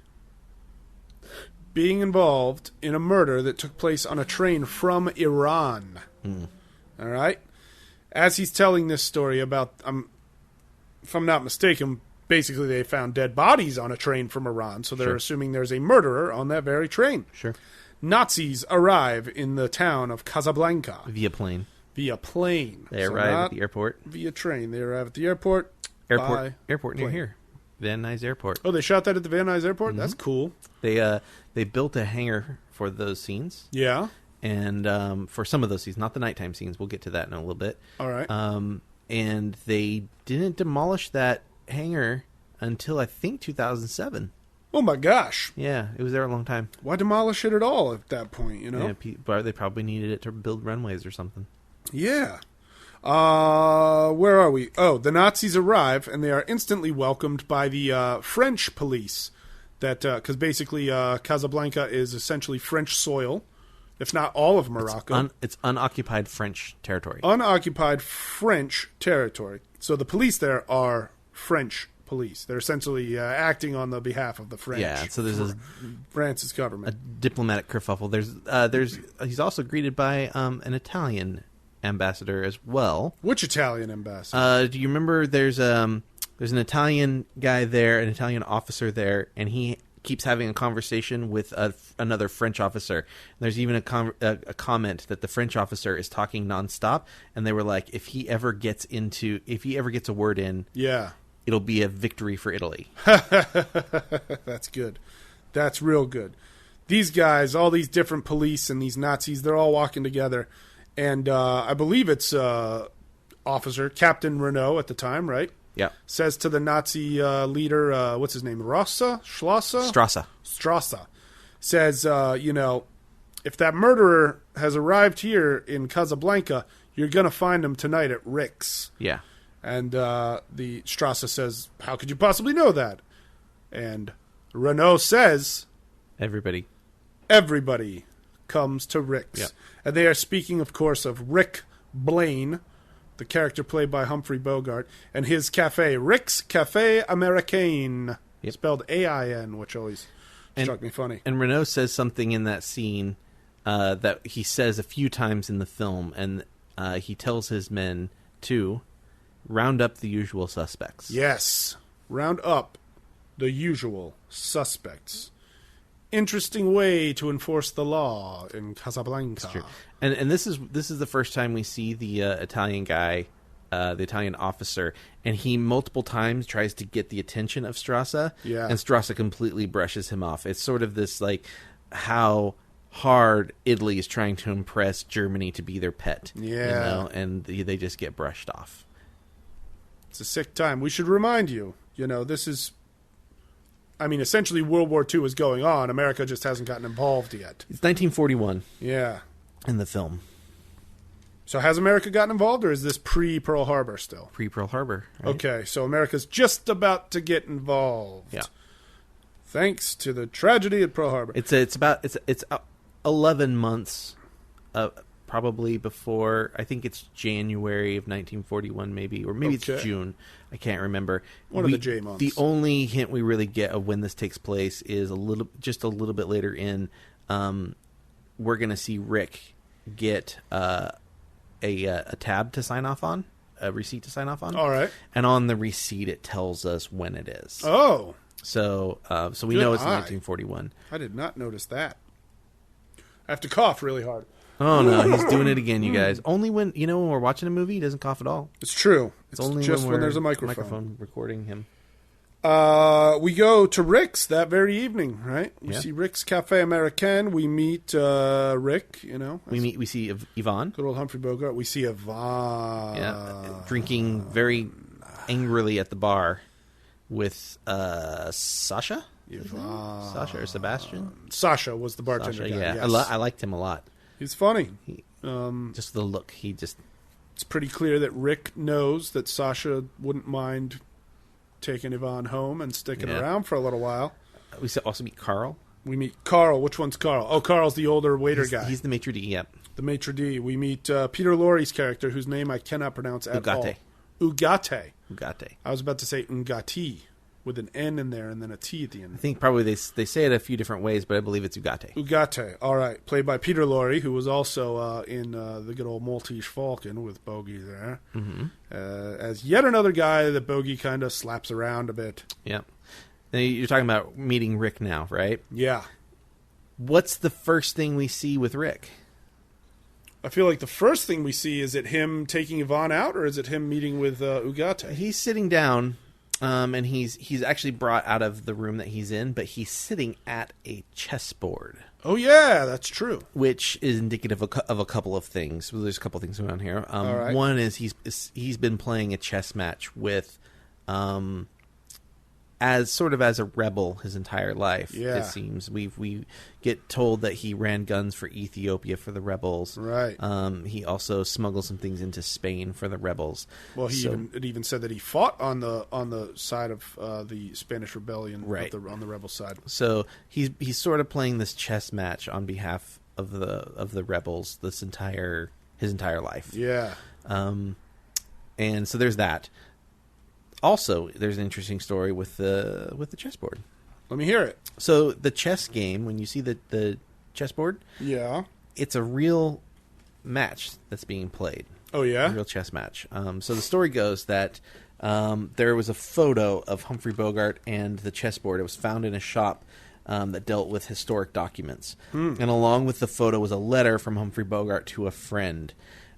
being involved in a murder that took place on a train from Iran. All right? As he's telling this story about, if I'm not mistaken, basically they found dead bodies on a train from Iran, so they're assuming there's a murderer on that very train. Sure. Nazis arrive in the town of Casablanca. Via plane. They arrive at the airport. Via train. They arrive at the airport. Airport near here. Van Nuys Airport. Oh, they shot that at the Van Nuys Airport? Mm-hmm. That's cool. They built a hangar for those scenes. Yeah. And for some of those scenes, not the nighttime scenes. We'll get to that in a little bit. All right. And they didn't demolish that hangar until, I think, 2007. Oh, my gosh. Yeah, it was there a long time. Why demolish it at all at that point, you know? Yeah, they probably needed it to build runways or something. Yeah. Where are we? Oh, the Nazis arrive, and they are instantly welcomed by the French police. Because basically Casablanca is essentially French soil, if not all of Morocco. It's unoccupied French territory. Unoccupied French territory. So the police there are French police. They're essentially acting on the behalf of the French. Yeah, so there's France's government. A diplomatic kerfuffle. He's also greeted by an Italian ambassador as well. Which Italian ambassador? Do you remember there's an Italian guy there, an Italian officer there, and he keeps having a conversation with another French officer. There's even a comment that the French officer is talking nonstop, and they were like, if he ever gets a word in, yeah, it'll be a victory for Italy. That's good. That's real good. These guys, all these different police and these Nazis, they're all walking together, and I believe it's officer Captain Renault at the time, right? Yeah. Says to the Nazi leader, what's his name? Strasser? Says, if that murderer has arrived here in Casablanca, you're going to find him tonight at Rick's. Yeah. And the Strasser says, how could you possibly know that? And Renault says, Everybody comes to Rick's. Yeah. And they are speaking, of course, of Rick Blaine, the character played by Humphrey Bogart, and his cafe, Rick's Cafe Américain, spelled A-I-N, which always struck me funny. And Renault says something in that scene that he says a few times in the film, and he tells his men to round up the usual suspects. Yes, round up the usual suspects. Interesting way to enforce the law in Casablanca. That's true. And this is the first time we see the Italian guy, the Italian officer, and he multiple times tries to get the attention of Strasser, and Strasser completely brushes him off. It's sort of this like how hard Italy is trying to impress Germany to be their pet, and they just get brushed off. It's a sick time. We should remind you, this is. I mean, essentially, World War II is going on. America just hasn't gotten involved yet. It's 1941. Yeah. In the film. So has America gotten involved, or is this pre-Pearl Harbor still? Pre-Pearl Harbor. Right? Okay, so America's just about to get involved. Yeah. Thanks to the tragedy at Pearl Harbor. It's 11 months, probably before. I think it's January of 1941, maybe, or maybe it's June. I can't remember. One of the J months. The only hint we really get of when this takes place is just a little bit later in. We're going to see Rick get a tab to sign off on, a receipt to sign off on. All right. And on the receipt, it tells us when it is. Oh. So we know it's 1941. I did not notice that. I have to cough really hard. Oh, no, he's doing it again, you guys. Only when we're watching a movie, he doesn't cough at all. It's true. It's only just when there's a microphone recording him. We go to Rick's that very evening, right? We see Rick's Cafe Américain. We meet Rick, We see Yvonne. Good old Humphrey Bogart. We see Yvonne. Yeah, drinking very angrily at the bar with Sasha? Yvonne. Sasha or Sebastian? Sasha was the bartender guy. Yeah, yes. I liked him a lot. He's funny. Just the look. It's pretty clear that Rick knows that Sasha wouldn't mind taking Yvonne home and sticking around for a little while. We also meet Carl. We meet Carl. Which one's Carl? Oh, Carl's the older waiter guy. He's the maitre d', yep. The maitre d'. We meet Peter Lorre's character, whose name I cannot pronounce at all. Ugarte. I was about to say Ungati, with an N in there and then a T at the end. I think probably they say it a few different ways, but I believe it's Ugarte. Ugarte, all right. Played by Peter Lorre, who was also in the good old Maltese Falcon with Bogey there. Mm-hmm. As yet another guy that Bogey kind of slaps around a bit. Yeah. Now you're talking about meeting Rick now, right? Yeah. What's the first thing we see with Rick? I feel like the first thing we see, is it him taking Yvonne out, or is it him meeting with Ugarte? He's sitting down And he's actually brought out of the room that he's in, but he's sitting at a chessboard. Oh yeah, that's true. Which is indicative of a couple of things. Well, there's a couple of things going on here. All right. One is he's been playing a chess match with, as a rebel his entire life. Yeah. It seems we get told that he ran guns for Ethiopia for the rebels. Right. He also smuggled some things into Spain for the rebels. Well, it even said that he fought on the side of the Spanish rebellion, right, on the rebel side. So he's sort of playing this chess match on behalf of the rebels his entire life. Yeah. And so there's that. Also, there's an interesting story with the chessboard. Let me hear it. So the chess game, when you see the chessboard, yeah, it's a real match that's being played. Oh yeah, a real chess match. So the story goes that there was a photo of Humphrey Bogart and the chessboard. It was found in a shop that dealt with historic documents, and along with the photo was a letter from Humphrey Bogart to a friend.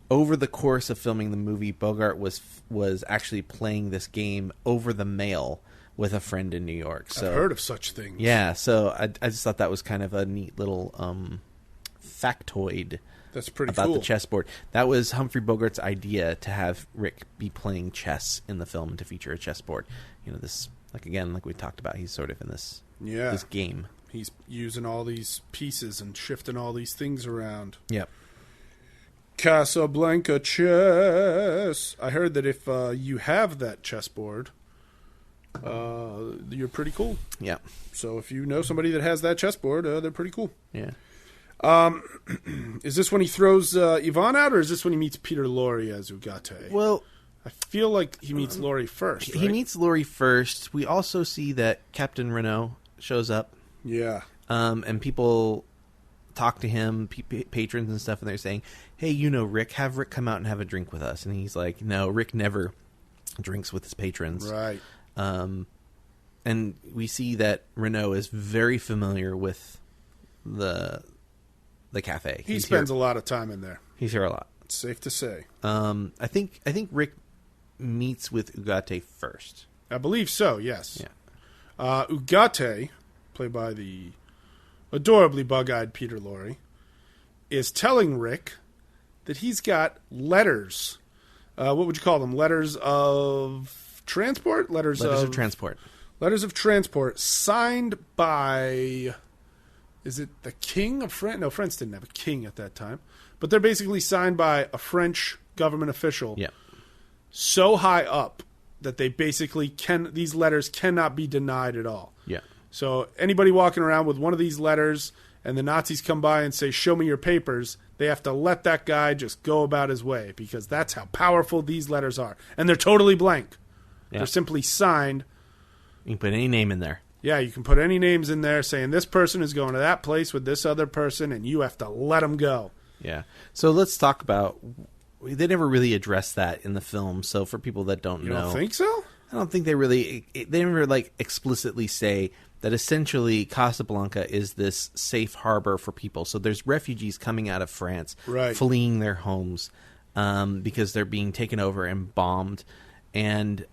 Over the course of filming the movie, Bogart was actually playing this game over the mail with a friend in New York. So, I've heard of such things. Yeah, so I just thought that was kind of a neat little factoid. That's pretty about cool. The chessboard. That was Humphrey Bogart's idea to have Rick be playing chess in the film, to feature a chessboard. You know, this like we talked about, he's sort of in this game. He's using all these pieces and shifting all these things around. Yep. Casablanca chess. I heard that if you have that chessboard, you're pretty cool. Yeah. So if you know somebody that has that chessboard, they're pretty cool. Yeah. Is this when he throws Yvonne out, or is this when he meets Peter Lorre as Ugarte? Well, I feel like he meets Lorre first. Right? He meets Lorre first. We also see that Captain Renault shows up. Yeah. And people talk to him, patrons and stuff, and they're saying, hey, Rick, have Rick come out and have a drink with us. And he's like, no, Rick never drinks with his patrons. Right. And we see that Renault is very familiar with the cafe. He spends a lot of time in there. He's here a lot. It's safe to say. I think Rick meets with Ugarte first. I believe so, yes. Yeah. Ugarte, played by the adorably bug-eyed Peter Lorre, is telling Rick that he's got letters. What would you call them? Letters of transport? Letters of transport. Letters of transport signed by... Is it the king of France? No, France didn't have a king at that time. But they're basically signed by a French government official. Yeah. So high up that they basically these letters cannot be denied at all. Yeah. So anybody walking around with one of these letters and the Nazis come by and say, show me your papers, they have to let that guy just go about his way, because that's how powerful these letters are. And they're totally blank. Yeah. They're simply signed. You can put any name in there. Yeah, you can put any names in there saying this person is going to that place with this other person, and you have to let them go. Yeah. So let's talk about... They never really addressed that in the film, so for people that don't know... You don't think so? I don't think they really... They never explicitly say that essentially Casablanca is this safe harbor for people. So there's refugees coming out of France, right, fleeing their homes because they're being taken over and bombed. And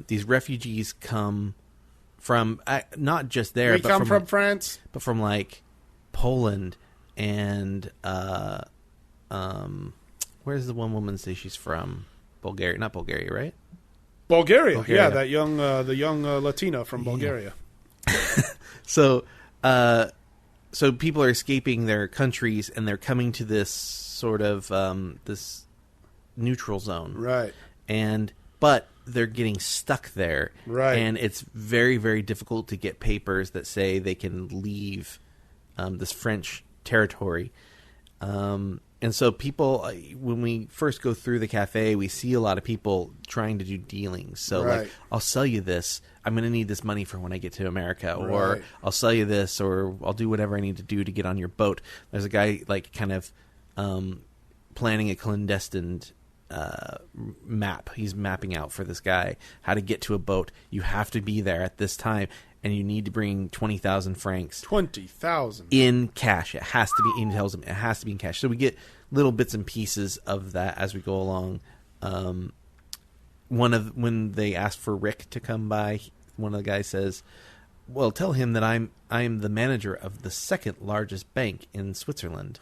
these refugees come from not just there. They come from France, but from Poland and where's the one woman say she's from? Bulgaria, not Bulgaria, right? Bulgaria. Yeah, that young the young Latina from Bulgaria. So people are escaping their countries and they're coming to this sort of this neutral zone, right? But they're getting stuck there, right? And it's very, very difficult to get papers that say they can leave this French territory. And so people, when we first go through the cafe, we see a lot of people trying to do dealings. So right, I'll sell you this. I'm going to need this money for when I get to America. Right. Or I'll sell you this, or I'll do whatever I need to do to get on your boat. There's a guy planning a clandestine map. He's mapping out for this guy how to get to a boat. You have to be there at this time, and you need to bring 20,000 francs. 20,000 in cash. It has to be. He tells him it has to be in cash. So we get little bits and pieces of that as we go along. when they ask for Rick to come by, one of the guys says, "Well, tell him that I'm the manager of the second largest bank in Switzerland."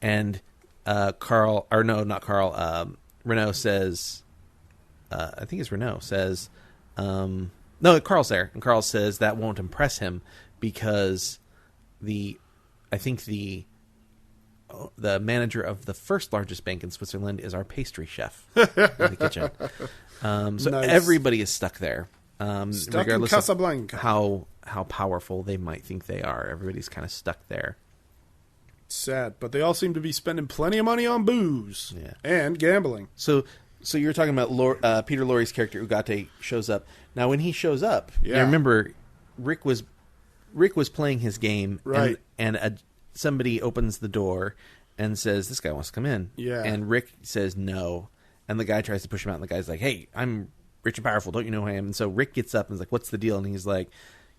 And Renault says, I think it's Renault says, no, Carl's there, and Carl says that won't impress him because the manager of the first largest bank in Switzerland is our pastry chef in the kitchen. So nice. Everybody is stuck there. Stuck regardless in Casablanca. of how powerful they might think they are. Everybody's kind of stuck there. Sad, but they all seem to be spending plenty of money on booze and gambling. So you're talking about Peter Lorre's character Ugarte shows up. Now, when he shows up, you remember Rick was playing his game, right? And somebody opens the door and says, "This guy wants to come in." Yeah, and Rick says no, and the guy tries to push him out, and the guy's like, "Hey, I'm rich and powerful. Don't you know who I am?" And so Rick gets up and is like, "What's the deal?" And he's like,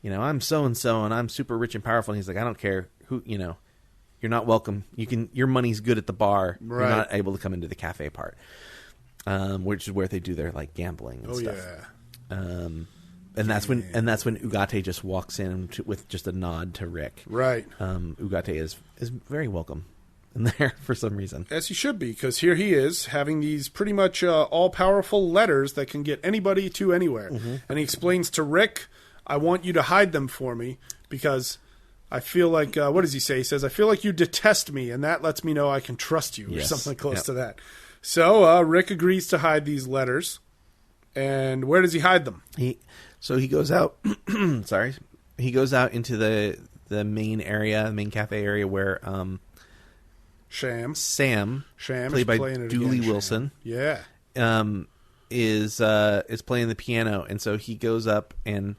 "I'm so and so, and I'm super rich and powerful." And he's like, "I don't care who, you're not welcome. Your money's good at the bar. Right. You're not able to come into the cafe part." Which is where they do their like gambling and stuff. And that's when Ugarte just walks in with just a nod to Rick. Right. Ugarte is very welcome in there for some reason. As he should be, because here he is having these pretty much all-powerful letters that can get anybody to anywhere. Mm-hmm. And he explains to Rick, "I want you to hide them for me because I feel like," what does he say? He says, "I feel like you detest me, and that lets me know I can trust you," or something close to that. So Rick agrees to hide these letters. And where does he hide them? He goes out. Sorry, he goes out into the main area, the main cafe area where Sam, played by Dooley Wilson, is playing the piano, and so he goes up and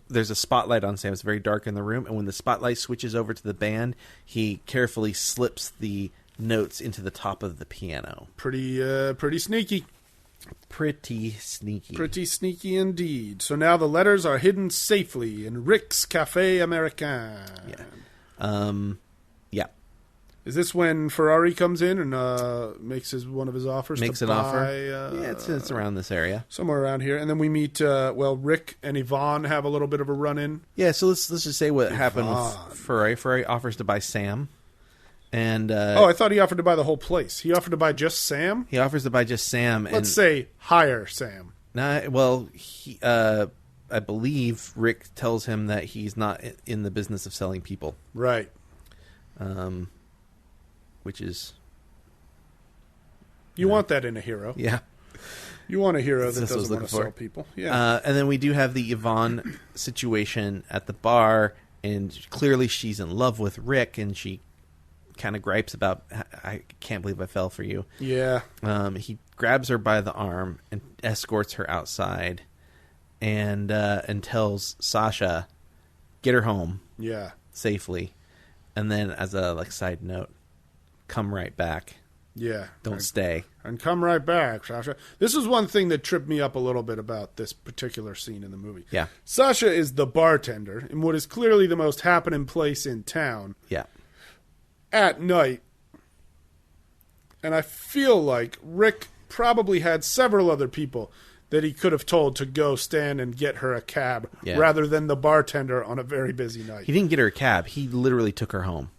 there's a spotlight on Sam. It's very dark in the room, and when the spotlight switches over to the band, he carefully slips the notes into the top of the piano. Pretty sneaky. Pretty sneaky. Pretty sneaky indeed. So now the letters are hidden safely in Rick's Café Américain. Yeah. Is this when Ferrari comes in and makes one of his offers? Makes to an buy, offer. It's around this area. Somewhere around here. And then we meet, Rick and Yvonne have a little bit of a run-in. Yeah, so let's just say what happened with Ferrari. Ferrari offers to buy Sam. And I thought he offered to buy the whole place. He offered to buy just Sam? He offers to buy just Sam. Let's say hire Sam. I believe Rick tells him that he's not in the business of selling people. Right. Which is... You want that in a hero. Yeah. You want a hero that doesn't want to sell people. Yeah. And then we do have the Yvonne situation at the bar, and clearly she's in love with Rick, and she kind of gripes about, "I can't believe I fell for you." Yeah. He grabs her by the arm and escorts her outside, and tells Sasha, "Get her home, safely." And then, as a side note, "Come right back. Yeah, don't stay, and come right back, Sasha." This is one thing that tripped me up a little bit about this particular scene in the movie. Yeah, Sasha is the bartender in what is clearly the most happening place in town. Yeah. At night, and I feel like Rick probably had several other people that he could have told to go stand and get her a cab rather than the bartender on a very busy night. He didn't get her a cab. He literally took her home.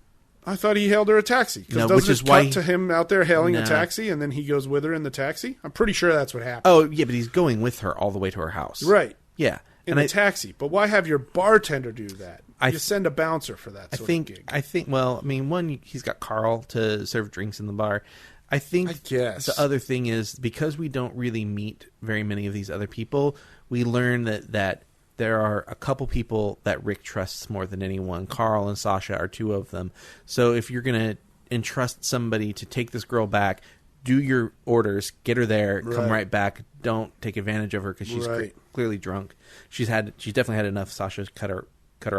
I thought he hailed her a taxi. No, which is why to him out there hailing a taxi, and then he goes with her in the taxi. I'm pretty sure that's what happened. Oh, yeah, but he's going with her all the way to her house. Right. Yeah. In a taxi. But why have your bartender do that? You send a bouncer for that sort of gig. I think, one, he's got Carl to serve drinks in the bar. I guess the other thing is, because we don't really meet very many of these other people, we learn that there are a couple people that Rick trusts more than anyone. Carl and Sasha are two of them. So if you're going to entrust somebody to take this girl back, do your orders, get her there, come right back. Don't take advantage of her because she's clearly drunk. She's definitely had enough. Sasha cut her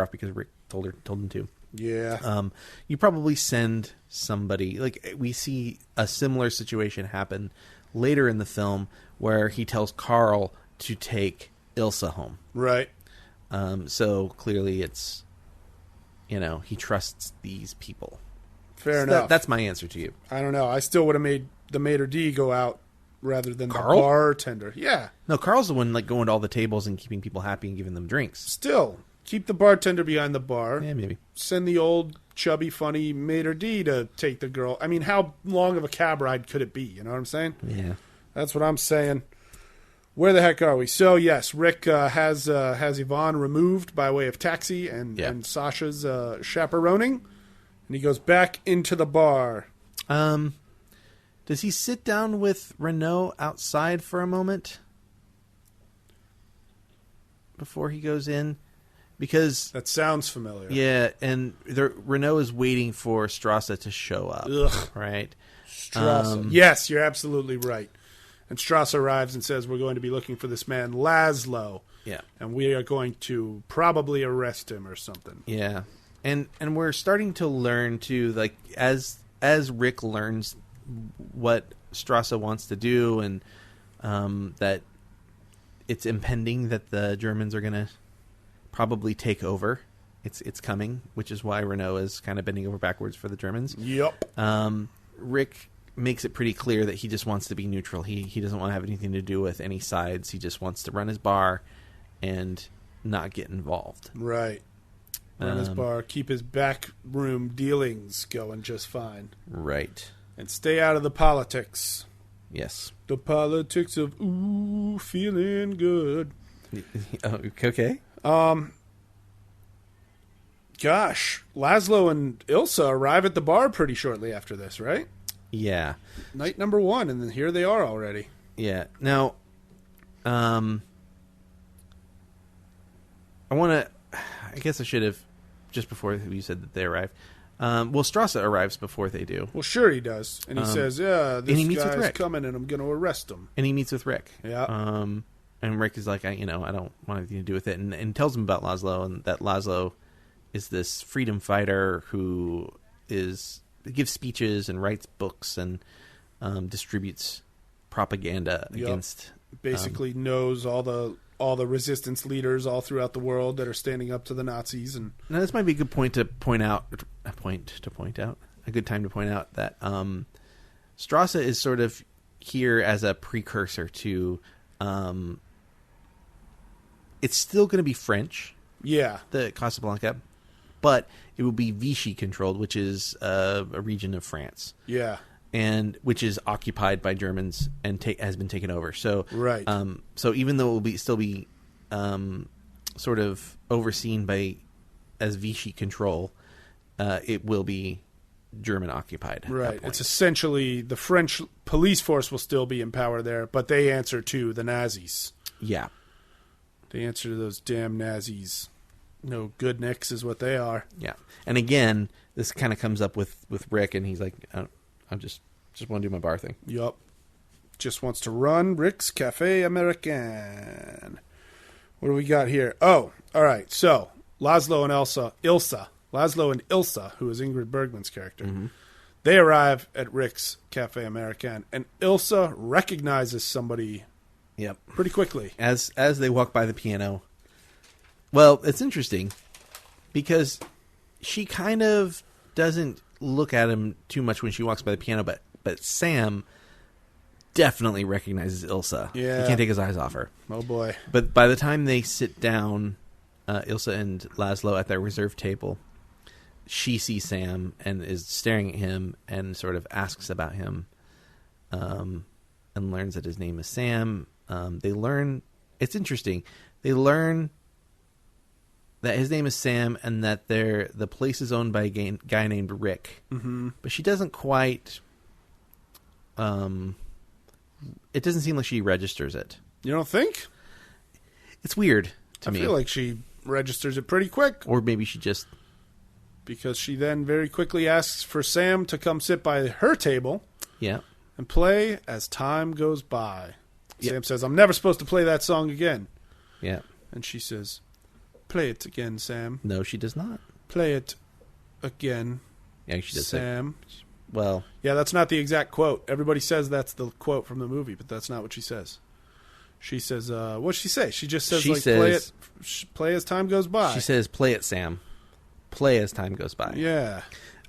off because Rick told him to. Yeah. You probably send somebody, we see a similar situation happen later in the film where he tells Carl to take Ilsa home. Right. So clearly it's, he trusts these people. Fair enough. That's my answer to you. I don't know. I still would have made the maitre d' go out rather than Carl? the bartender. Yeah. No, Carl's the one like going to all the tables and keeping people happy and giving them drinks. Still, keep the bartender behind the bar. Yeah, maybe. Send the old chubby, funny maitre d' to take the girl. I mean, how long of a cab ride could it be? You know what I'm saying? Yeah. That's what I'm saying. Where the heck are we? So, yes, Rick has Yvonne removed by way of taxi and Sasha's chaperoning. And he goes back into the bar. Does he sit down with Renault outside for a moment before he goes in? Because that sounds familiar. Yeah, and Renault is waiting for Strasse to show up. Ugh. Right? Strasse. Yes, you're absolutely right. And Strasse arrives and says, we're going to be looking for this man, Laszlo. Yeah. And we are going to probably arrest him or something. Yeah. And we're starting to learn, too, like, as Rick learns what Strasse wants to do and that it's impending that the Germans are going to probably take over. It's coming, which is why Renault is kind of bending over backwards for the Germans. Yep. Rick makes it pretty clear that he just wants to be neutral. He doesn't want to have anything to do with any sides. He just wants to run his bar and not get involved. Right. Run his bar, keep his back room dealings going just fine. Right. And stay out of the politics. Yes. The politics of, ooh, feeling good. Okay. Gosh, Laszlo and Ilsa arrive at the bar pretty shortly after this, right? Yeah. Night number 1, and then here they are already. Yeah. Now, I want to... I guess I should have, just before you said that they arrived. Well, Strasse arrives before they do. Well, sure he does. And he says, this guy's coming and I'm going to arrest him. And he meets with Rick. Yeah. And Rick is like, I don't want anything to do with it. And tells him about Laszlo, and that Laszlo is this freedom fighter who gives speeches and writes books and distributes propaganda against... Basically knows all the resistance leaders all throughout the world that are standing up to the Nazis. And now this might be a good point to point out. A good time to point out that Strasse is sort of here as a precursor to. It's still going to be French. Yeah, the Casablanca, but it will be Vichy controlled, which is a region of France. Yeah. And which is occupied by Germans and has been taken over. So right. So even though it will still be sort of overseen as Vichy control, it will be German occupied. Right. It's essentially the French police force will still be in power there, but they answer to the Nazis. Yeah. They answer to those damn Nazis. No good nicks is what they are. Yeah. And again, this kind of comes up with Rick, and he's like, I just want to do my bar thing. Yup. Just wants to run Rick's Cafe Americain. What do we got here? Oh, all right. So, Laszlo and Ilsa, who is Ingrid Bergman's character, they arrive at Rick's Cafe Americain, and Ilsa recognizes somebody pretty quickly. As they walk by the piano. Well, it's interesting because she kind of doesn't look at him too much when she walks by the piano, but Sam definitely recognizes Ilsa. Yeah. He can't take his eyes off her. Oh boy. But by the time they sit down, Ilsa and Laszlo at their reserved table, she sees Sam and is staring at him and sort of asks about him, and learns that his name is Sam. They learn, it's interesting, they learn that his name is Sam and that the place is owned by a guy named Rick. Mm-hmm. But she doesn't quite... it doesn't seem like she registers it. You don't think? It's weird to me. I feel like she registers it pretty quick. Or maybe she just... Because she then very quickly asks for Sam to come sit by her table. Yeah. And play As Time Goes By. Yep. Sam says, I'm never supposed to play that song again. Yeah. And she says... Play it again, Sam. No, she does not. Play it again, yeah, she does Sam. Well... Yeah, that's not the exact quote. Everybody says that's the quote from the movie, but that's not what she says. She says, what'd she say? She just says, play as time goes by. She says, play it, Sam. Play as time goes by. Yeah.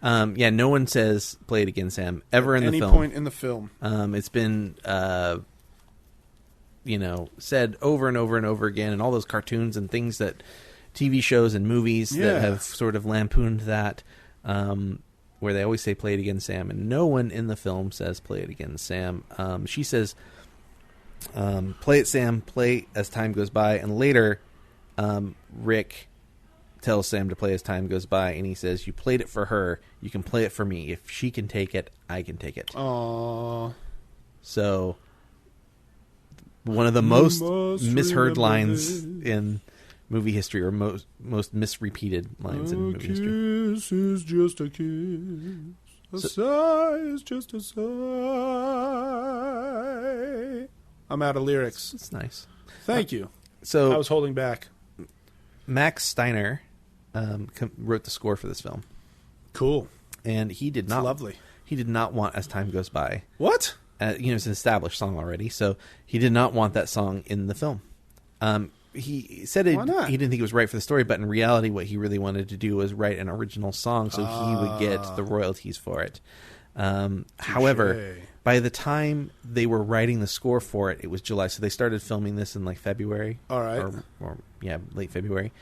Yeah, no one says "Play It Again, Sam" ever in the film. Any point in the film. It's been, said over and over and over again, and all those cartoons and things that TV shows and movies that have sort of lampooned that, where they always say "Play It Again, Sam," and no one in the film says "Play It Again, Sam." She says, "Play it, Sam. Play as time goes by," and later, Rick tells Sam to play as time goes by, and he says, "You played it for her. You can play it for me. If she can take it, I can take it." Aww. So, one of the most misheard lines in movie history, or most misrepeated lines in movie history. A kiss is just a kiss. A sigh is just a sigh. I'm out of lyrics. It's nice. Thank you. So I was holding back. Max Steiner wrote the score for this film. Cool. And he did not. Lovely. He did not want "As Time Goes By." What? It's an established song already, so he did not want that song in the film. He said he didn't think it was right for the story, but in reality, what he really wanted to do was write an original song so he would get the royalties for it. However, by the time they were writing the score for it, it was July, so they started filming this in like February. All right. Late February.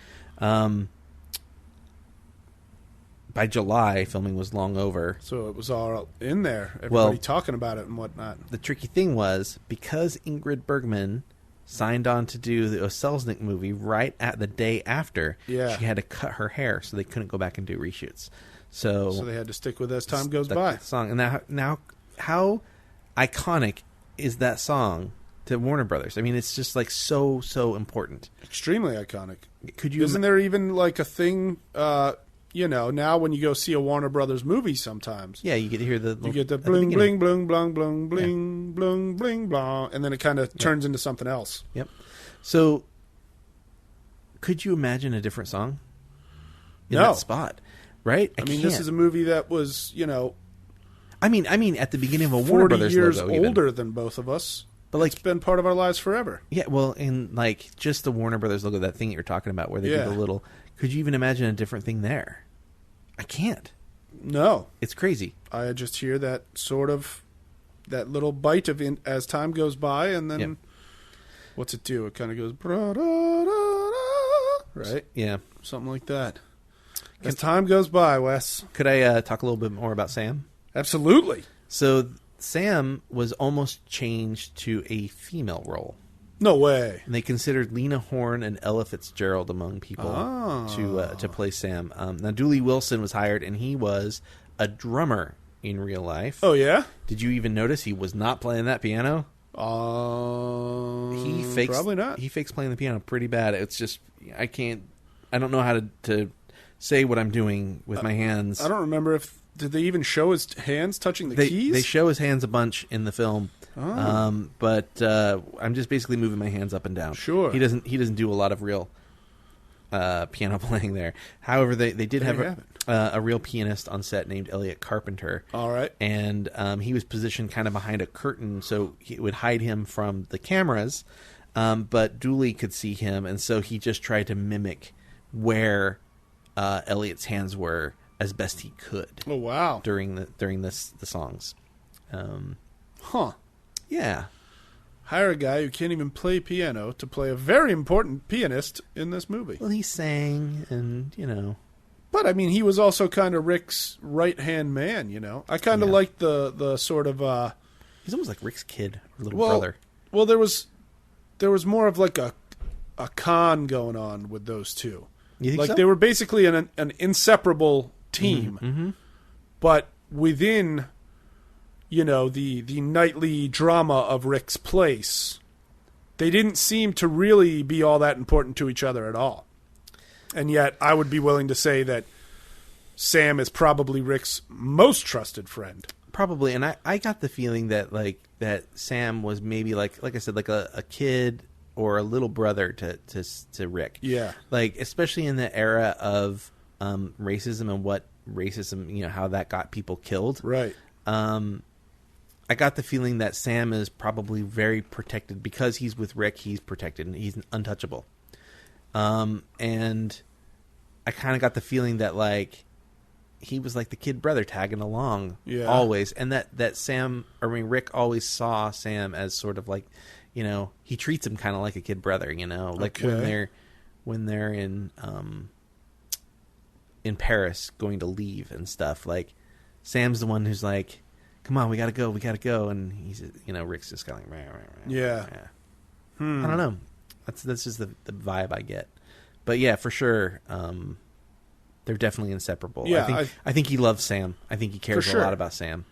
By July, filming was long over. So it was all in there. Everybody talking about it and whatnot. The tricky thing was, because Ingrid Bergman signed on to do the Selznick movie right at the day after, she had to cut her hair, so they couldn't go back and do reshoots. So they had to stick with "As Time Goes By." Song. And now, how iconic is that song to Warner Brothers? I mean, it's just like so important. Extremely iconic. Isn't there even like a thing? Now when you go see a Warner Brothers movie, sometimes you get to hear the bling bling bling bling bling bling bling bling bling, and then it kind of turns into something else. Yep. So, could you imagine a different song in that spot? Right? I mean, this is a movie that was, I mean, at the beginning of a Warner Brothers 40 years logo, older than both of us. But like, it's been part of our lives forever. Yeah, well, in like just the Warner Brothers logo, that thing that you're talking about, where they do the little. Could you even imagine a different thing there? I can't. No, it's crazy. I just hear that little bite of "As Time Goes By," and then what's it do? It kind of goes right. Yeah, something like that. As time goes by, Wes. Could I talk a little bit more about Sam? Absolutely. So Sam was almost changed to a female role. No way. And they considered Lena Horne and Ella Fitzgerald among people to play Sam. Now, Dooley Wilson was hired, and he was a drummer in real life. Oh, yeah? Did you even notice he was not playing that piano? He fakes, probably not. He fakes playing the piano pretty bad. It's just, I don't know how to say what I'm doing with my hands. I don't remember did they even show his hands touching the keys? They show his hands a bunch in the film. But I'm just basically moving my hands up and down. Sure. He doesn't do a lot of real piano playing there. However, they did have a real pianist on set named Elliot Carpenter. All right. And he was positioned kind of behind a curtain, so it would hide him from the cameras. But Dooley could see him, and so he just tried to mimic where Elliot's hands were as best he could. Oh, wow. During the songs. Huh. Yeah. Hire a guy who can't even play piano to play a very important pianist in this movie. Well, he sang, and, But, I mean, he was also kind of Rick's right-hand man, I kind of like the sort of... He's almost like Rick's kid, or little brother. Well, there was more of like a con going on with those two. You think like so? They were basically an inseparable team. Mm-hmm. But within... the nightly drama of Rick's place, they didn't seem to really be all that important to each other at all. And yet, I would be willing to say that Sam is probably Rick's most trusted friend. Probably, and I got the feeling that that Sam was maybe like I said, like a kid or a little brother to Rick. Yeah. Like, especially in the era of racism and what racism, how that got people killed. Right. I got the feeling that Sam is probably very protected because he's with Rick. He's protected and he's untouchable. And I kind of got the feeling that he was like the kid brother tagging along Yeah. always, and that Rick always saw Sam as sort of like, you know, he treats him kind of like a kid brother, you know, like when they're in Paris going to leave and stuff. Like Sam's the one who's like, "Come on, we gotta go," and he's, you know, Rick's just kind of like, rah, rah, rah, Yeah. I don't know. That's just the vibe I get. But yeah, for sure, they're definitely inseparable. Yeah, I think he loves Sam. I think he cares a lot about Sam.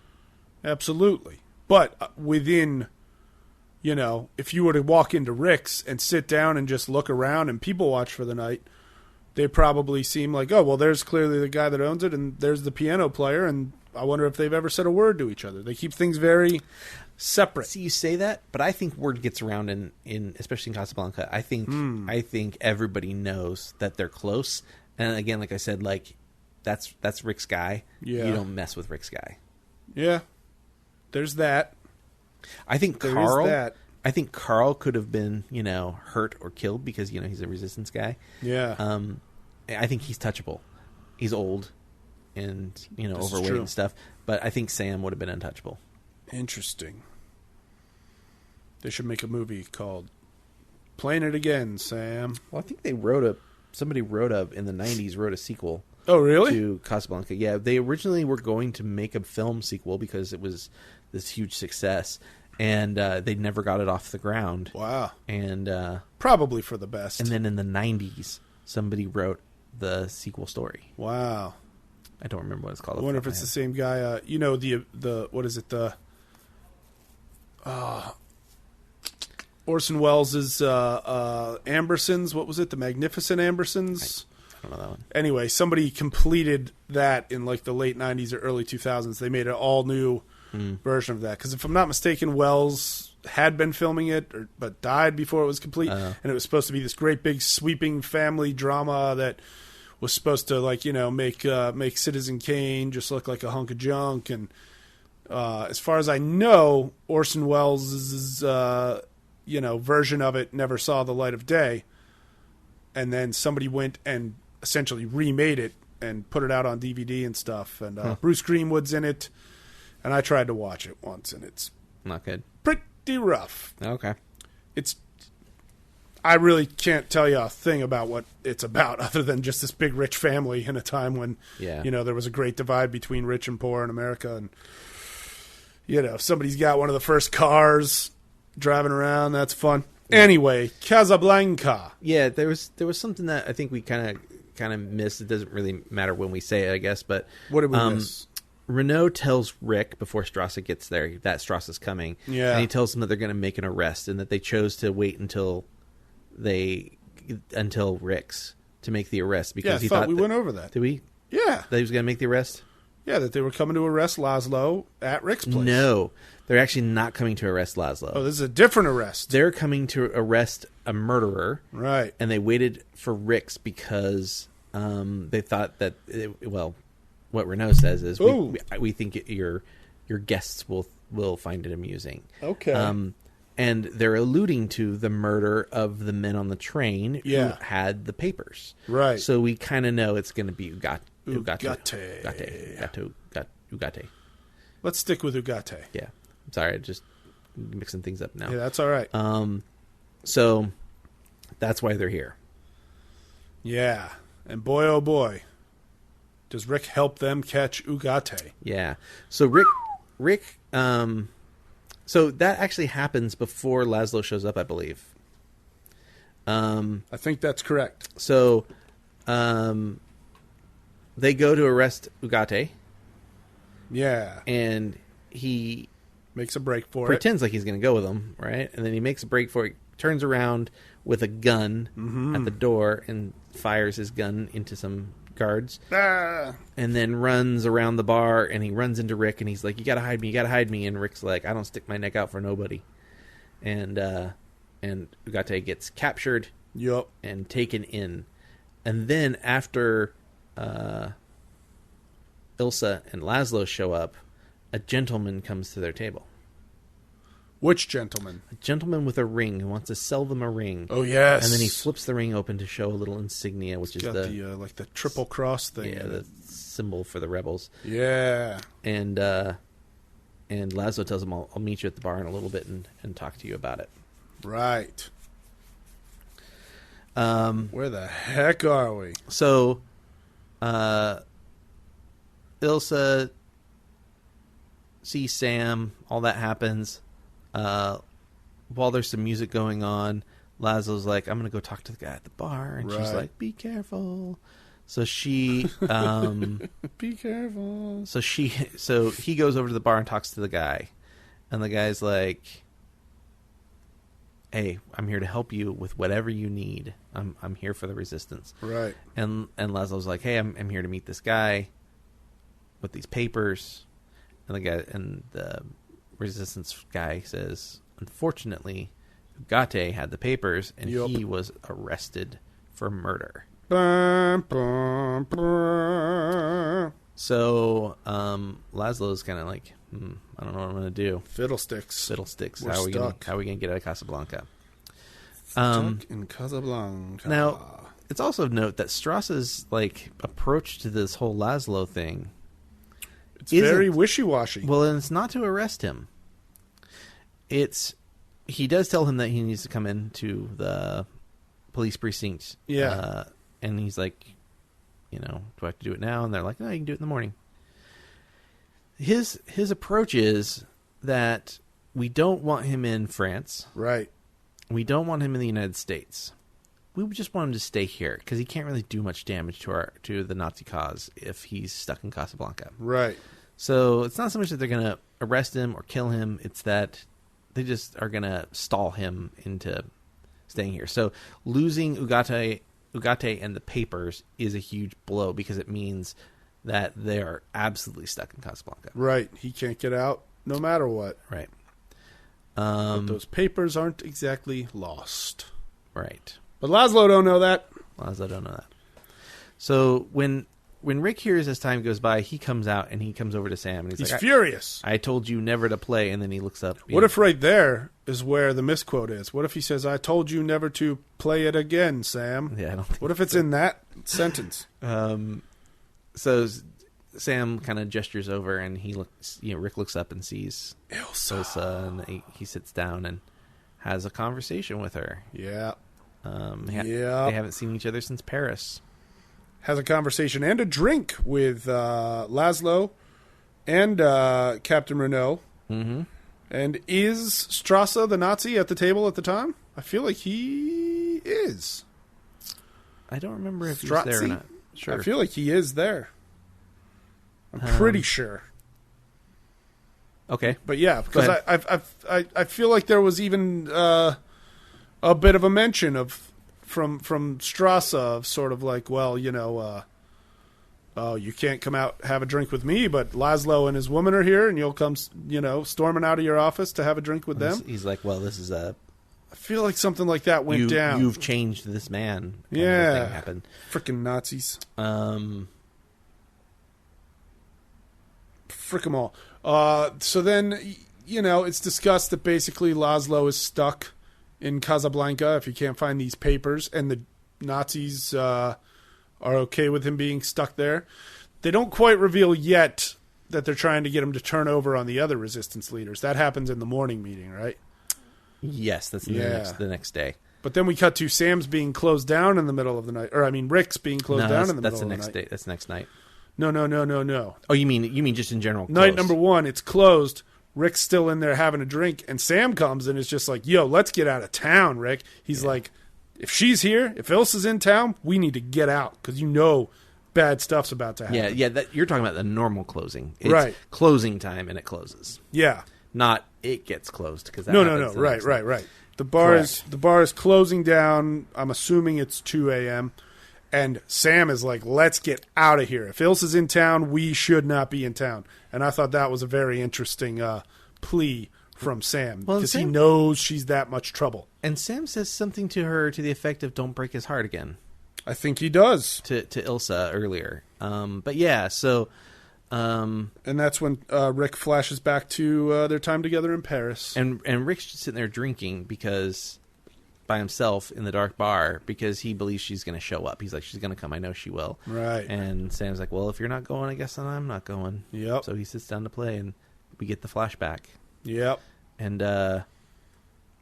Absolutely. But within, you know, if you were to walk into Rick's and sit down and just look around and people watch for the night, they probably seem like, oh, well, there's clearly the guy that owns it, and there's the piano player, and I wonder if they've ever said a word to each other. They keep things very separate. See, you say that, but I think word gets around in especially in Casablanca. I think everybody knows that they're close. And again, like I said, like that's Rick's guy. Yeah. You don't mess with Rick's guy. Yeah. There's that. I think There Carl. is that. I think Carl could have been, you know, hurt or killed because, you know, he's a resistance guy. Yeah. I think he's touchable. He's old and, you know, This is overweight true. and stuff. But I think Sam would have been untouchable. Interesting. They should make a movie called Playing It Again, Sam. Well, I think somebody wrote in the 90s wrote a sequel. Oh, really? To Casablanca. Yeah, they originally were going to make a film sequel because it was this huge success, and they never got it off the ground. Wow. And probably for the best. And then in the 90s, somebody wrote the sequel story. Wow. I don't remember what it's called. I wonder if it's the same guy. You know, the what is it? The Orson Welles' Ambersons. What was it? The Magnificent Ambersons? I don't know that one. Anyway, somebody completed that in like the late 90s or early 2000s. They made an all-new version of that. Because if I'm not mistaken, Welles had been filming it, but died before it was complete. And it was supposed to be this great big sweeping family drama that was supposed to, like, you know, make Citizen Kane just look like a hunk of junk. And as far as I know, Orson Welles' you know, version of it never saw the light of day. And then somebody went and essentially remade it and put it out on DVD and stuff. And Bruce Greenwood's in it. And I tried to watch it once, and it's not good. Pretty rough. Okay. I really can't tell you a thing about what it's about other than just this big rich family in a time when, you know, there was a great divide between rich and poor in America. And, you know, if somebody's got one of the first cars driving around, that's fun. Anyway, Casablanca. Yeah, there was something that I think we kind of missed. It doesn't really matter when we say it, I guess. But what did we miss? Renault tells Rick before Strasse gets there that Strasse is coming. Yeah, and he tells them that they're going to make an arrest and that they chose to wait until Rick's to make the arrest because he thought we went over that. Did we? Yeah, that he was going to make the arrest. Yeah, that they were coming to arrest Laszlo at Rick's place. No, they're actually not coming to arrest Laszlo. Oh, this is a different arrest. They're coming to arrest a murderer. Right. And they waited for Rick's because they thought that, what Renault says is, we think your guests will find it amusing. Okay. And they're alluding to the murder of the men on the train who had the papers. Right. So we kind of know it's going to be Ugate. Let's stick with Ugate. Yeah. I'm sorry, I'm just mixing things up now. Yeah, that's all right. So that's why they're here. Yeah. And boy, oh boy, does Rick help them catch Ugate. Yeah. So Rick, so that actually happens before Laszlo shows up, I believe. I think that's correct. So, they go to arrest Ugate. Yeah. And he makes a break for pretends like he's going to go with them, right? And then he makes a break for it, turns around with a gun at the door and fires his gun into some guards. And then runs around the bar and he runs into Rick and he's like, you got to hide me, you got to hide me. And Rick's like, I don't stick my neck out for nobody. And Ugate gets captured and taken in. And then after Ilsa and Laszlo show up, a gentleman comes to their table. Which gentleman? A gentleman with a ring who wants to sell them a ring. Oh, yes. And then he flips the ring open to show a little insignia, which is the like the triple cross thing. Yeah, the symbol for the rebels. Yeah. And Laszlo tells him, I'll meet you at the bar in a little bit and talk to you about it. Right. Where the heck are we? So, Ilsa sees Sam. All that happens. While there's some music going on, Laszlo's like, I'm going to go talk to the guy at the bar. And she's like, be careful. So she... be careful. So he goes over to the bar and talks to the guy. And the guy's like, hey, I'm here to help you with whatever you need. I'm here for the resistance. Right. And Laszlo's like, hey, I'm here to meet this guy with these papers. And the resistance guy says, unfortunately, Ugarte had the papers and he was arrested for murder. So Laszlo's kind of like, I don't know what I'm going to do. Fiddlesticks. How are we going to get out of Casablanca? Stuck in Casablanca. Now, it's also of note that Strasse's approach to this whole Laszlo thing. It's very wishy-washy. Well, and it's not to arrest him. He does tell him that he needs to come into the police precinct. Yeah. And he's like, do I have to do it now? And they're like, no, you can do it in the morning. His approach is that we don't want him in France. Right. We don't want him in the United States. We just want him to stay here because he can't really do much damage to the Nazi cause if he's stuck in Casablanca. Right. So it's not so much that they're going to arrest him or kill him. It's that they just are going to stall him into staying here. So losing Ugarte and the papers is a huge blow because it means that they are absolutely stuck in Casablanca. Right. He can't get out no matter what. Right. But those papers aren't exactly lost. Right. But Laszlo don't know that. So when Rick hears as time goes by, he comes out and he comes over to Sam and he's like, furious. I told you never to play, and then he looks up. What if right there is where the misquote is? What if he says, I told you never to play it again, Sam? Yeah, I don't think what if it's in that sentence? So Sam kind of gestures over and Rick looks up and sees Ilsa and he sits down and has a conversation with her. Yeah. They haven't seen each other since Paris. Has a conversation and a drink with Laszlo and Captain Renault. Mm-hmm. And is Strasse the Nazi at the table at the time? I feel like he is. I don't remember if he's there or not. Sure. I feel like he is there. I'm pretty sure. Okay. But yeah, because I feel like there was even a bit of a mention of from Strasse of sort of like, well, oh, you can't come out have a drink with me, but Laszlo and his woman are here, and you'll come, storming out of your office to have a drink with them. He's like, well, this is a. I feel like something like that went down. You've changed this man. Yeah, thing happened. Frickin' Nazis. Frick them all. So then, it's discussed that basically Laszlo is stuck in Casablanca if he can't find these papers, and the Nazis are okay with him being stuck there. They don't quite reveal yet that they're trying to get him to turn over on the other resistance leaders. That happens in the morning meeting, right? Yes, that's the next day. But then we cut to Sam's being closed down in the middle of the night. Or, Rick's being closed down in the middle of the night. That's the next day. That's the next night. No. Oh, you mean just in general? Night number 1, it's closed. Rick's still in there having a drink, and Sam comes and is just like, yo, let's get out of town, Rick. He's like, if she's here, if Ilsa's in town, we need to get out because bad stuff's about to happen. Yeah, you're talking about the normal closing. It's right. Closing time, and it closes. Yeah. Not it gets closed. Because No. Right. The bar is closing down. I'm assuming it's 2 a.m., and Sam is like, let's get out of here. If Ilsa's in town, we should not be in town. And I thought that was a very interesting plea from Sam because he knows she's that much trouble. And Sam says something to her to the effect of don't break his heart again. I think he does. To Ilsa earlier. But yeah, so And that's when Rick flashes back to their time together in Paris. And Rick's just sitting there drinking by himself in the dark bar because he believes she's going to show up. He's like, she's going to come. I know she will. Right. And Sam's like, well, if you're not going, I guess then I'm not going. Yep. So he sits down to play, and we get the flashback. Yep. And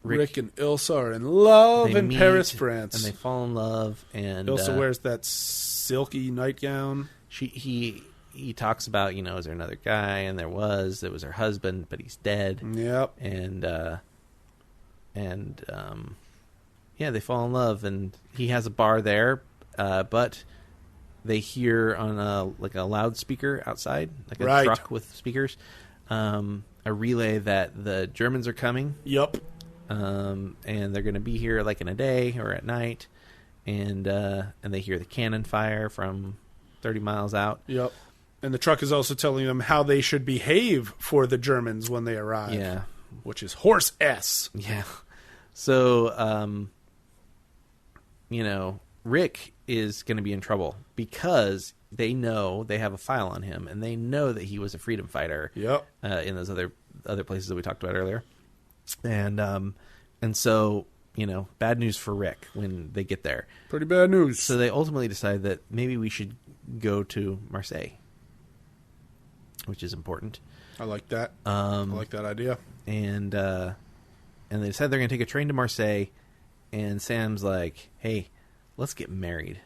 Rick and Ilsa are in love in Paris, France. And they fall in love. And Ilsa wears that silky nightgown. He talks about, is there another guy? And it was her husband, but he's dead. Yep. And they fall in love, and he has a bar there, but they hear on a loudspeaker outside, like a truck with speakers, a relay that the Germans are coming. Yep. And they're going to be here like in a day or at night, and they hear the cannon fire from 30 miles out. Yep. And the truck is also telling them how they should behave for the Germans when they arrive. Yeah. Which is horse S. Yeah. So, Rick is going to be in trouble because they know they have a file on him, and they know that he was a freedom fighter. Yep. In those other places that we talked about earlier. And so, bad news for Rick when they get there. Pretty bad news. So they ultimately decide that maybe we should go to Marseille, which is important. I like that. I like that idea. And they decide they're going to take a train to Marseille, and Sam's like, hey, let's get married.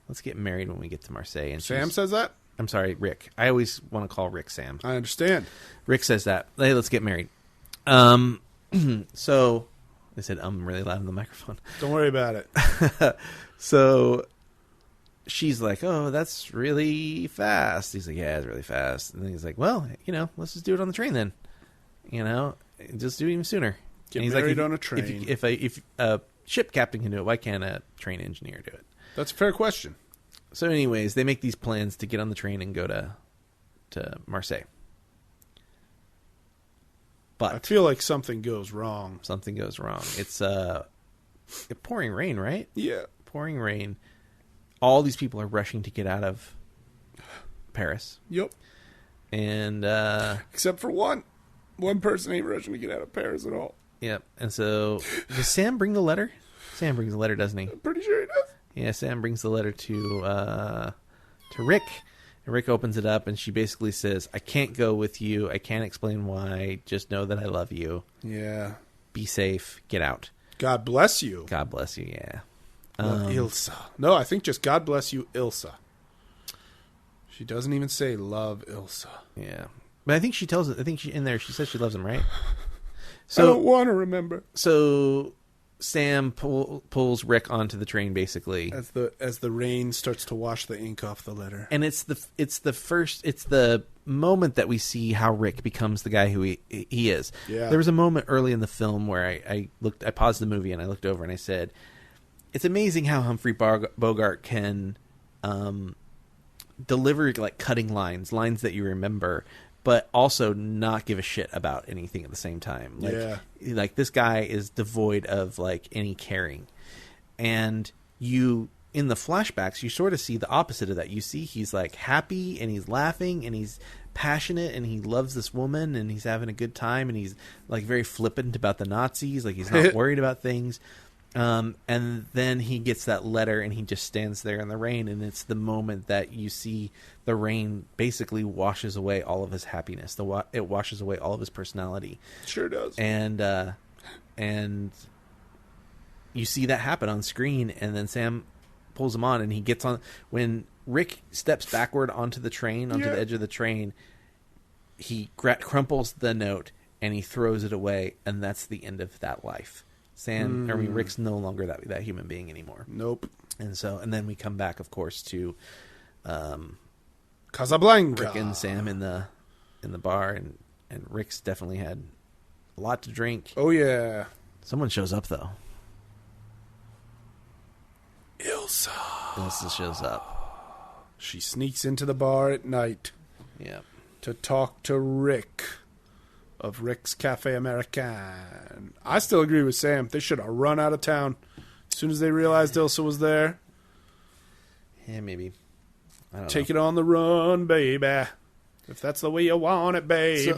Let's get married when we get to Marseille. And Sam says that? I'm sorry, Rick. I always want to call Rick Sam. I understand. Rick says that. Hey, let's get married. So they said really loud in the microphone. Don't worry about it. So she's like, oh, that's really fast. He's like, yeah, it's really fast. And then he's like, well, let's just do it on the train then. Just do it even sooner. Get married on a train. If a ship captain can do it, why can't a train engineer do it? That's a fair question. So anyways, they make these plans to get on the train and go to Marseille. But I feel like something goes wrong. Something goes wrong. It's pouring rain, right? Yeah. Pouring rain. All these people are rushing to get out of Paris. Yep. And except for one. One person ain't rushing to get out of Paris at all. Yep. And so does Sam bring the letter? Sam brings the letter, doesn't he? I'm pretty sure he does. Yeah, Sam brings the letter to Rick. And Rick opens it up, and she basically says, I can't go with you. I can't explain why. Just know that I love you. Yeah. Be safe. Get out. God bless you. God bless you, yeah. Ilsa. No, I think just God bless you, Ilsa. She doesn't even say love Ilsa. Yeah. But I think she tells it. I think in there she says she loves him, right? So, I don't want to remember. So Sam pulls Rick onto the train, basically, as the rain starts to wash the ink off the letter. And it's the moment that we see how Rick becomes the guy who he is. Yeah. There was a moment early in the film where I paused the movie and I looked over and I said, it's amazing how Humphrey Bogart can deliver like cutting lines that you remember, but also not give a shit about anything at the same time. Like this guy is devoid of like any caring. And you, in the flashbacks, you sort of see the opposite of that. You see he's like happy and he's laughing and he's passionate and he loves this woman and he's having a good time and he's like very flippant about the Nazis. Like he's not worried about things. And then he gets that letter and he just stands there in the rain, and it's the moment that you see the rain basically washes away all of his happiness. It washes away all of his personality. Sure does. And you see that happen on screen, and then Sam pulls him on, and he gets on. When Rick steps backward onto the train, onto the edge of the train, he crumples the note and he throws it away, and that's the end of that life. Rick's no longer that human being anymore. Nope. And then we come back, of course, to Casablanca. Rick and Sam in the bar, and Rick's definitely had a lot to drink. Oh yeah. Someone shows up though. Ilsa shows up. She sneaks into the bar at night. Yeah. To talk to Rick of Rick's Cafe American. I still agree with Sam. They should have run out of town as soon as they realized Ilsa was there. Yeah, maybe. I don't Take it on the run, baby. If that's the way you want it, baby.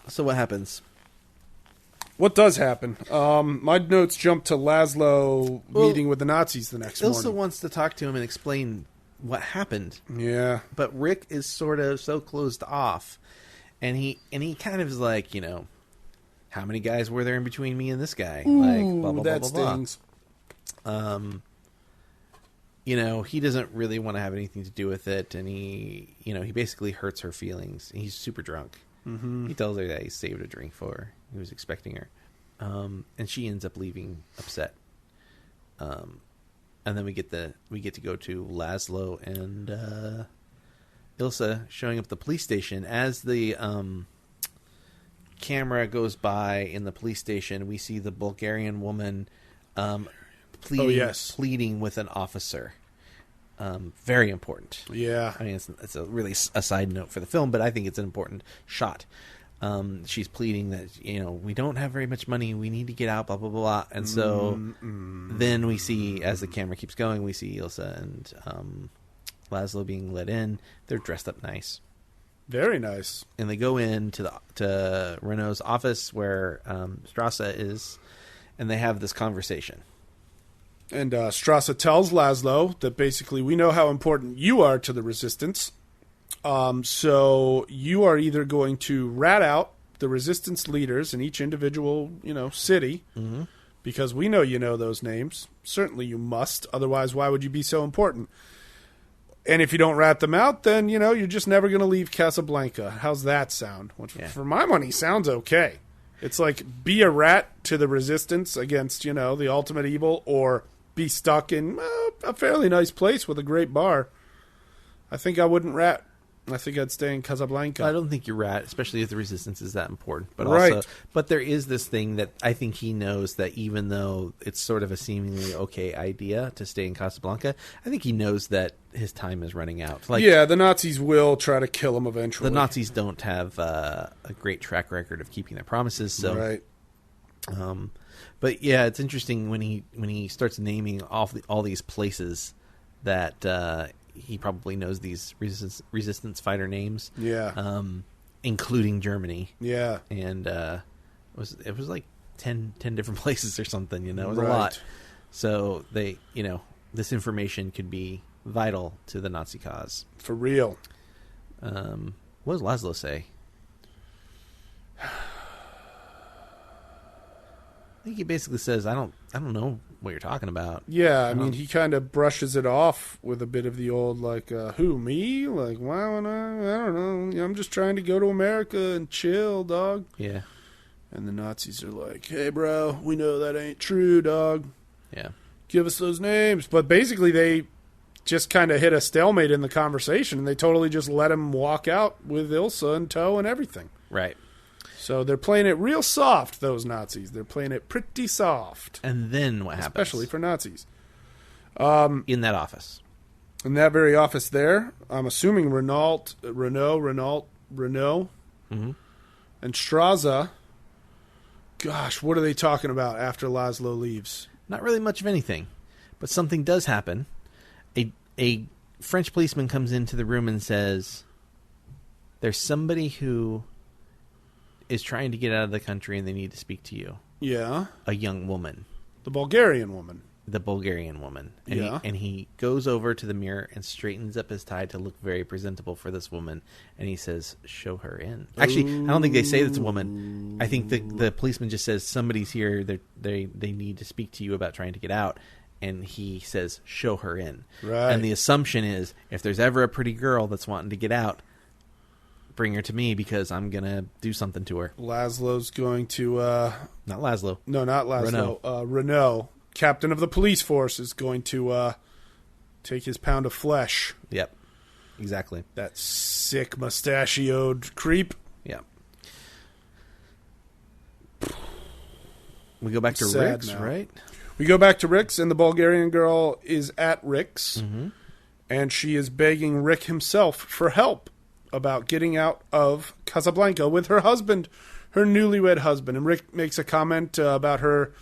So what happens? What does happen? My notes jump to Laszlo meeting with the Nazis the next morning. Ilsa wants to talk to him and explain what happened. Yeah. But Rick is sort of so closed off. And he kind of is like, how many guys were there in between me and this guy? Ooh, like, blah, blah, that blah, blah, stings. blah. He doesn't really want to have anything to do with it. And he basically hurts her feelings. He's super drunk. Mm-hmm. He tells her that he saved a drink for her. He was expecting her. And she ends up leaving upset. And then we get to go to Laszlo and Ilsa showing up at the police station. As the camera goes by in the police station, we see the Bulgarian woman pleading with an officer. Very important. Yeah. I mean, it's a really a side note for the film, but I think it's an important shot. She's pleading that, we don't have very much money. We need to get out, blah, blah, blah. And so then we see, as the camera keeps going, we see Ilsa and Laszlo being let in. They're dressed up nice. Very nice. And they go in to Renault's office where Strasse is, and they have this conversation. And Strasse tells Laszlo that basically we know how important you are to the resistance. So you are either going to rat out the resistance leaders in each individual, city, because we know you know those names. Certainly you must. Otherwise, why would you be so important? And if you don't rat them out, then, you're just never going to leave Casablanca. How's that sound? Which, for my money, sounds okay. It's like be a rat to the resistance against, the ultimate evil, or be stuck in a fairly nice place with a great bar. I think I wouldn't rat. I think I'd stay in Casablanca. I don't think you're rat, especially if the resistance is that important. But right. But there is this thing that I think he knows, that even though it's sort of a seemingly okay idea to stay in Casablanca, I think he knows that his time is running out. The Nazis will try to kill him eventually. The Nazis don't have a great track record of keeping their promises. So, right. But yeah, it's interesting when he starts naming all these places that he probably knows these resistance fighter names. Yeah. Including Germany. Yeah. And it was like 10 different places or something, It was right. a lot. So they, this information could be vital to the Nazi cause. For real. What does Laszlo say? I think he basically says, I don't know what you're talking about. Yeah, I mean, he kind of brushes it off with a bit of the old, who, me? Like, why would I don't know. I'm just trying to go to America and chill, dog. Yeah. And the Nazis are like, hey, bro, we know that ain't true, dog. Yeah. Give us those names. But basically, they just kind of hit a stalemate in the conversation, and they totally just let him walk out with Ilsa in tow and everything. Right. So they're playing it real soft, those Nazis. They're playing it pretty soft. And then what happens? Especially for Nazis. In that office. In that very office there, I'm assuming Renault, Mm-hmm. and Strasse. Gosh, what are they talking about after Laszlo leaves? Not really much of anything. But something does happen. A French policeman comes into the room and says, there's somebody who is trying to get out of the country and they need to speak to you. Yeah. A young woman. The Bulgarian woman. And he goes over to the mirror and straightens up his tie to look very presentable for this woman. And he says, show her in. Actually, I don't think they say it's a woman. I think the policeman just says, somebody's here. They need to speak to you about trying to get out. And he says, show her in. Right. And the assumption is, if there's ever a pretty girl that's wanting to get out, bring her to me because I'm going to do something to her. Laszlo's going to... Not Laszlo. No, not Laszlo. Renault, captain of the police force, is going to take his pound of flesh. Yep. Exactly. That sick mustachioed creep. Yep. We go back to Rick's, now. Right? We go back to Rick's, and the Bulgarian girl is at Rick's, mm-hmm. and she is begging Rick himself for help about getting out of Casablanca with her husband, her newlywed husband. And Rick makes a comment about her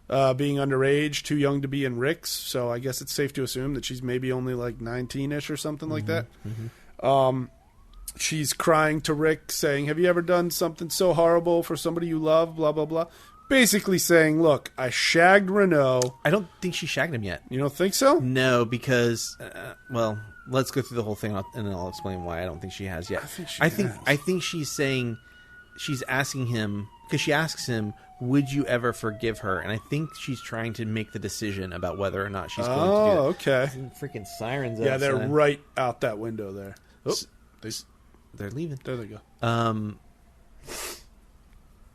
being underage, too young to be in Rick's. So I guess it's safe to assume that she's maybe only like 19-ish or something like that. Mm-hmm. she's crying to Rick, saying, "Have you ever done something so horrible for somebody you love?" Blah, blah, blah. Basically saying, look, I shagged Renault. I don't think she shagged him yet. You don't think so? No, because, well, let's go through the whole thing, and then I'll explain why I don't think she has yet. I think she's saying, she's asking him, because she asks him, would you ever forgive her? And I think she's trying to make the decision about whether or not she's going to do that. Oh, okay. Freaking sirens Yeah, outside. they're right out that window there. Oh, they're leaving. There they go.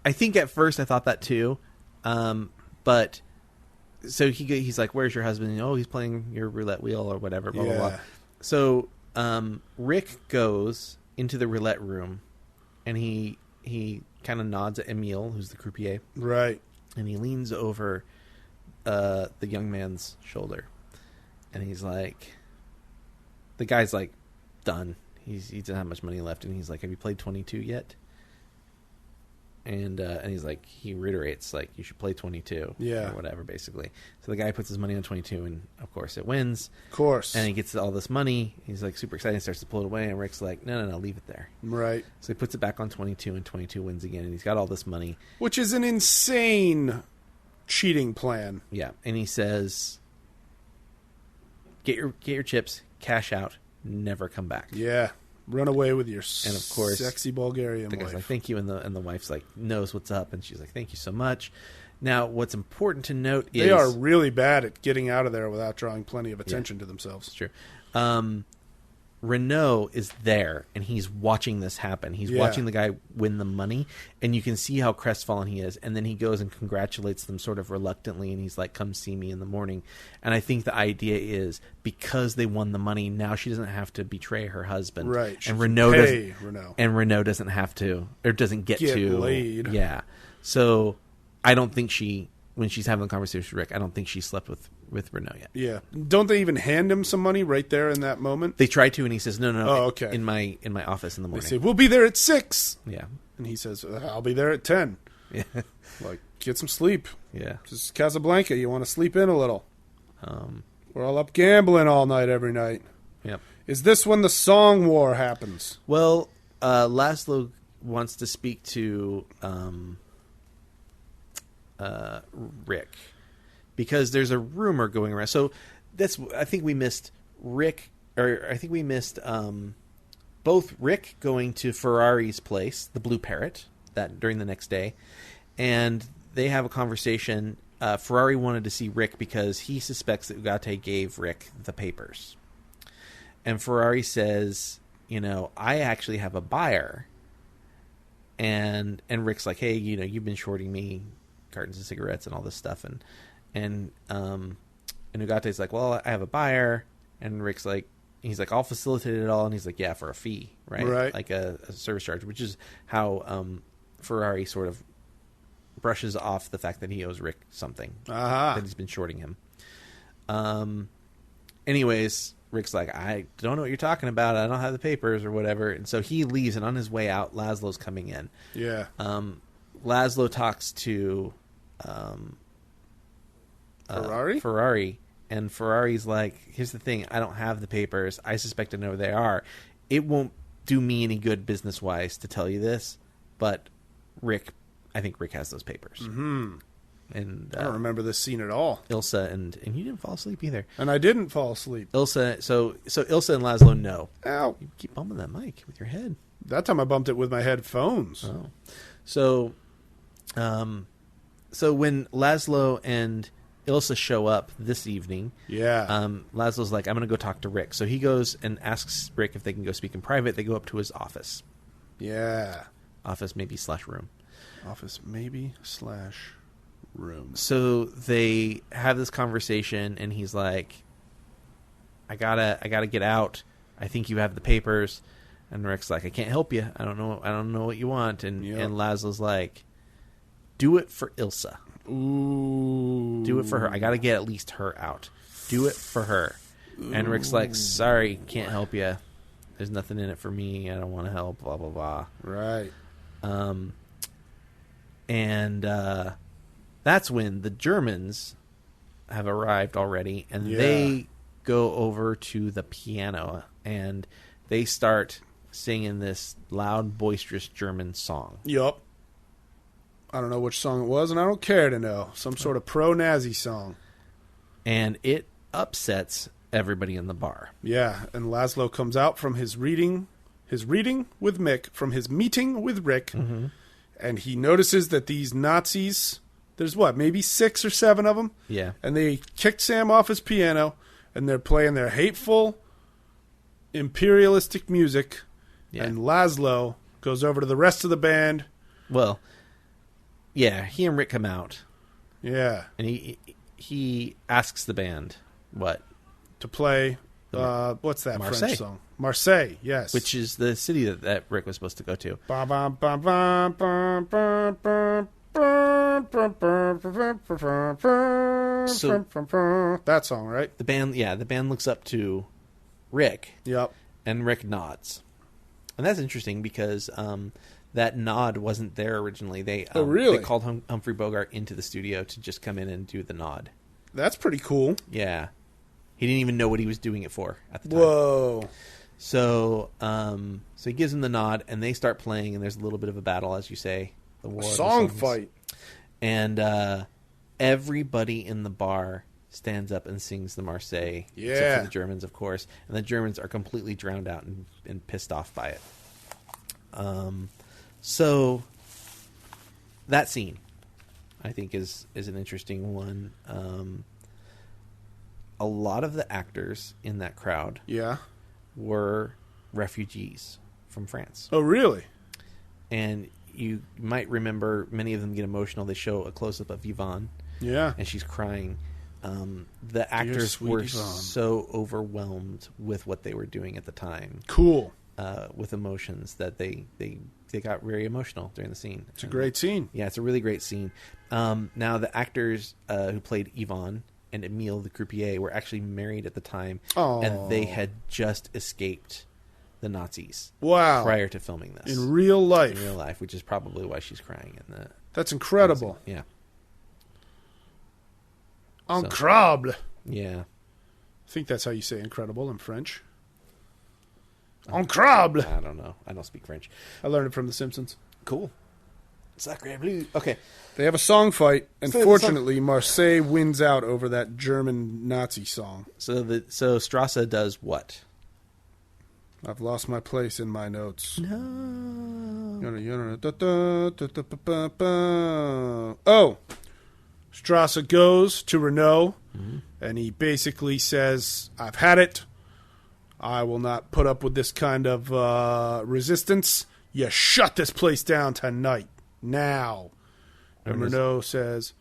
I think at first I thought that too, but so he's like, "Where's your husband?" And, "Oh, he's playing your roulette wheel or whatever." Blah blah blah. So Rick goes into the roulette room, and he kind of nods at Emile, who's the croupier, right? And he leans over the young man's shoulder, and he's like, the guy's like, done. He doesn't have much money left, and he's like, "Have you played 22 yet?" And he's like, he reiterates, like, you should play 22. Yeah. Or whatever, basically. So the guy puts his money on 22, and, of course, it wins. Of course. And he gets all this money. He's, like, super excited and starts to pull it away. And Rick's like, no, leave it there. Right. So he puts it back on 22, and 22 wins again. And he's got all this money. Which is an insane cheating plan. Yeah. And he says, get your chips, cash out, never come back. Yeah. Run away with your and of course, sexy Bulgarian the guy's wife. like, thank you, and the wife's like, knows what's up, and she's like, thank you so much. Now, what's important to note is... They are really bad at getting out of there without drawing plenty of attention to themselves. It's true. Renault is there, and he's watching this happen. He's watching the guy win the money, and you can see how crestfallen he is. And then he goes and congratulates them sort of reluctantly, and he's like, come see me in the morning. And I think the idea is, because they won the money, now she doesn't have to betray her husband. Right. And Renault doesn't have to, or doesn't get to... laid. Yeah. So I don't think when she's having a conversation with Rick, I don't think she slept with Renault yet. Yeah. Don't they even hand him some money right there in that moment? They try to, and he says, no. Oh, okay. In my office in the morning. They say, we'll be there at 6. Yeah. And he says, I'll be there at 10. Yeah. Like, get some sleep. Yeah. Just Casablanca. You want to sleep in a little. We're all up gambling all night every night. Yep. Is this when the song war happens? Well, Laszlo wants to speak to Rick, because there's a rumor going around. So I think we missed Rick, or I think we missed both Rick going to Ferrari's place, the Blue Parrot, that during the next day, and they have a conversation. Ferrari wanted to see Rick because he suspects that Ugarte gave Rick the papers, and Ferrari says, I actually have a buyer, and Rick's like, hey, you've been shorting me cartons of cigarettes and all this stuff, and Ugate's like, well, I have a buyer, and Rick's like, he's like, I'll facilitate it all, and he's like, yeah, for a fee, right? Like a service charge, which is how Ferrari sort of brushes off the fact that he owes Rick something, that he's been shorting him. Anyways, Rick's like, I don't know what you're talking about, I don't have the papers or whatever, and so he leaves, and on his way out, Laszlo's coming in. Yeah. Laszlo talks to Ferrari, and Ferrari's like, here's the thing, I don't have the papers, I suspect I know where they are. It won't do me any good business wise to tell you this, but I think Rick has those papers. Mm-hmm. And I don't remember this scene at all. Ilsa and you didn't fall asleep either. And I didn't fall asleep. Ilsa, so Ilsa and Laszlo know. Ow! You keep bumping that mic with your head. That time I bumped it with my headphones. Oh, so when Laszlo and Ilsa show up this evening, Laszlo's like, I'm going to go talk to Rick. So he goes and asks Rick if they can go speak in private. They go up to his office. Yeah. Office maybe / room. Office maybe / room. So they have this conversation, and he's like, I gotta get out. I think you have the papers. And Rick's like, I can't help you. I don't know what you want. And Laszlo's like, do it for Ilsa. Ooh. Do it for her. I got to get at least her out. Do it for her. Ooh. And Rick's like, sorry, can't help you. There's nothing in it for me. I don't want to help, blah, blah, blah. Right. And that's when the Germans have arrived already, and they go over to the piano, and they start singing this loud, boisterous German song. Yup. I don't know which song it was, and I don't care to know. Some sort of pro-Nazi song. And it upsets everybody in the bar. Yeah, and Laszlo comes out from his reading with Mick, from his meeting with Rick, and he notices that these Nazis, there's maybe 6 or 7 of them? Yeah. And they kicked Sam off his piano, and they're playing their hateful, imperialistic music, and Laszlo goes over to the rest of the band. Well, yeah, he and Rick come out. Yeah. And he asks the band what? To play, what's that Marseille. French song? Marseille, yes. Which is the city that Rick was supposed to go to. So, that song, right? The band looks up to Rick. Yep. And Rick nods. And that's interesting because that nod wasn't there originally. They really? They called Humphrey Bogart into the studio to just come in and do the nod. That's pretty cool. Yeah. He didn't even know what he was doing it for at the time. Whoa. So he gives him the nod, and they start playing, and there's a little bit of a battle, as you say. A song fight. And everybody in the bar stands up and sings the Marseille. Yeah. Except for the Germans, of course. And the Germans are completely drowned out and pissed off by it. So that scene, I think, is an interesting one. A lot of the actors in that crowd were refugees from France. Oh, really? And you might remember many of them get emotional. They show a close-up of Yvonne. Yeah. And she's crying. The actors were Yvonne. So overwhelmed with what they were doing at the time. Cool. With emotions that they got very emotional during the scene. It's a great scene. Yeah, it's a really great scene. Now, the actors who played Yvonne and Emile, the croupier, were actually married at the time. Oh. And they had just escaped the Nazis. Wow. Prior to filming this. In real life. In real life, which is probably why she's crying in the... That's incredible. Yeah. Incroyable. Yeah. I think that's how you say incredible in French. Incroyable. I don't know. I don't speak French. I learned it from The Simpsons. Cool. Sacré bleu. Okay. They have a song fight, and fortunately, Marseille wins out over that German Nazi song. So Strasse does what? I've lost my place in my notes. No. Oh. Strasse goes to Renault, and he basically says, I've had it. I will not put up with this kind of resistance. You shut this place down tonight. Now. And Renault says,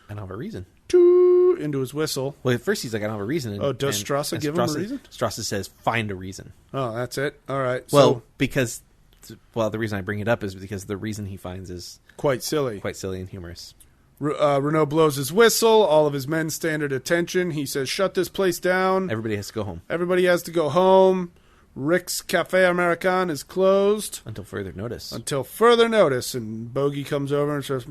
I don't have a reason. Into his whistle. Well, at first he's like, I don't have a reason. Does Strasse give him a reason? Strasse says, find a reason. Oh, that's it? All right. Well, the reason I bring it up is because the reason he finds is... Quite silly. Quite silly and humorous. Renault blows his whistle. All of his men stand at attention. He says, shut this place down. Everybody has to go home. Everybody has to go home. Rick's Cafe American is closed. Until further notice. And Bogey comes over and says,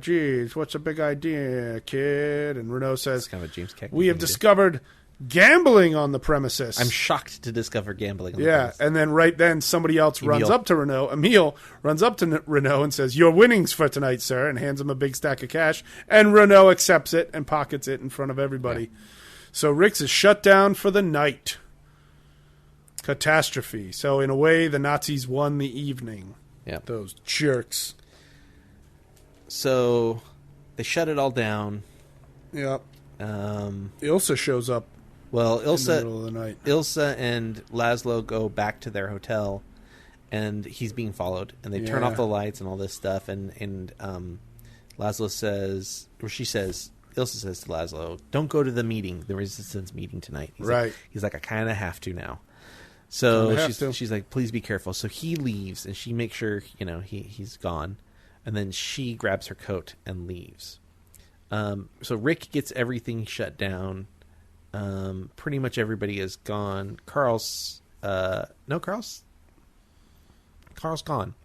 geez, what's a big idea, kid? And Renault says, it's kind of a James Cagney we have discovered gambling on the premises. I'm shocked to discover gambling on the premises. And then right then somebody else runs up to Renault. Emile runs up to Renault and says, your winnings for tonight, sir, and hands him a big stack of cash. And Renault accepts it and pockets it in front of everybody. Yeah. So Rick's is shut down for the night. Catastrophe. So in a way, the Nazis won the evening. Yeah. Those jerks. So they shut it all down. Yep. Ilsa shows up. Well, in the middle of the night. Ilsa and Laszlo go back to their hotel, and he's being followed. And they turn off the lights and all this stuff. And Laszlo says, or she says, Ilsa says to Laszlo, "Don't go to the meeting, the resistance meeting tonight." He's like, I kind of have to now. So she's like, please be careful. So he leaves, and she makes sure he's gone, and then she grabs her coat and leaves. So Rick gets everything shut down. Pretty much everybody is gone. Carl's gone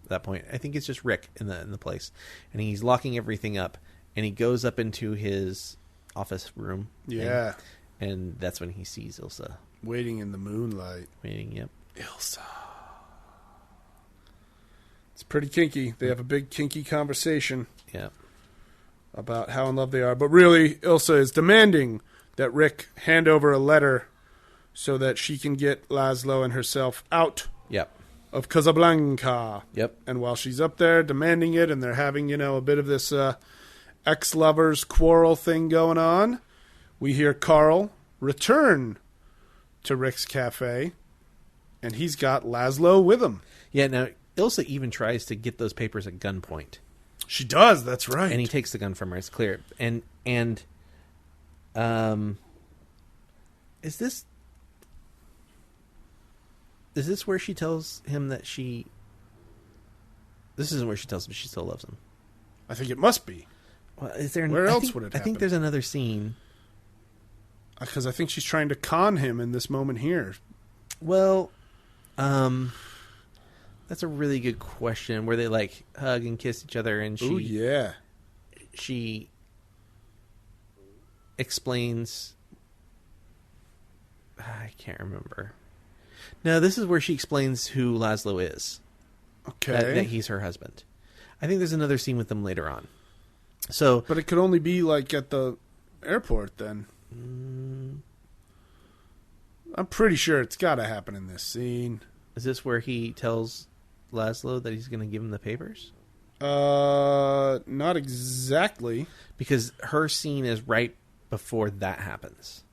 at that point. I think it's just Rick in the place, and he's locking everything up. And he goes up into his office room. Yeah, and that's when he sees Ilsa. Waiting in the moonlight. Yep. Ilsa. pretty kinky. They have a big kinky conversation. Yeah. About how in love they are. But really, Ilsa is demanding that Rick hand over a letter so that she can get Laszlo and herself out of Casablanca. Yep. And while she's up there demanding it, and they're having, a bit of this ex-lovers quarrel thing going on, we hear Carl return to Rick's cafe, and he's got Laszlo with him. Yeah, now, Ilsa even tries to get those papers at gunpoint. She does, that's right. And he takes the gun from her, it's clear. And is this where she tells him that she... This isn't where she tells him she still loves him. I think it must be. Well, is there? Where else would it happen? I think there's another scene. Because I think she's trying to con him in this moment here. Well, that's a really good question. Where they like hug and kiss each other, and she explains. I can't remember. No, this is where she explains who Laszlo is. Okay, that he's her husband. I think there's another scene with them later on. So, but it could only be like at the airport then. I'm pretty sure it's got to happen in this scene. Is this where he tells Laszlo that he's going to give him the papers? Not exactly. Because her scene is right before that happens.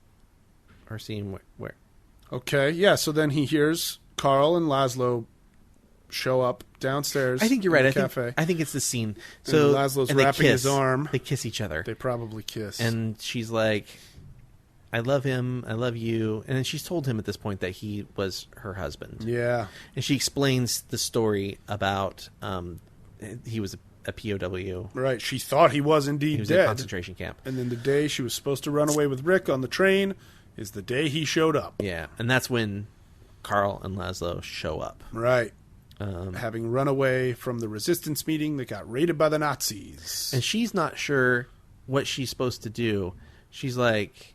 Her scene where? Okay, yeah, so then he hears Carl and Laszlo show up downstairs. I think you're right. I think it's the scene. So and Laszlo's wrapping his arm. They kiss each other. They probably kiss. And she's like, I love him. I love you. And then she's told him at this point that he was her husband. Yeah. And she explains the story about he was a POW. Right. She thought he was indeed he was dead. in a concentration camp. And then the day she was supposed to run away with Rick on the train is the day he showed up. Yeah. And that's when Carl and Laszlo show up. Right. Having run away from the resistance meeting that got raided by the Nazis. And she's not sure what she's supposed to do. She's like,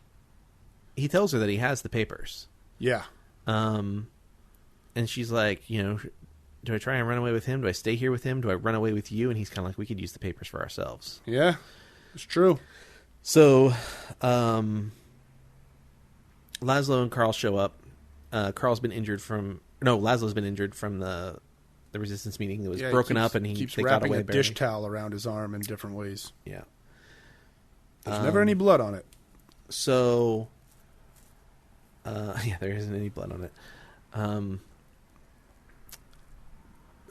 he tells her that he has the papers. Yeah. And she's like, do I try and run away with him? Do I stay here with him? Do I run away with you? And he's kind of like, we could use the papers for ourselves. Yeah, it's true. So, Laszlo and Carl show up. Laszlo's been injured from the resistance meeting that was broken up, and keeps they wrapping got away a dish towel around his arm in different ways. Yeah. There's never any blood on it. So, there isn't any blood on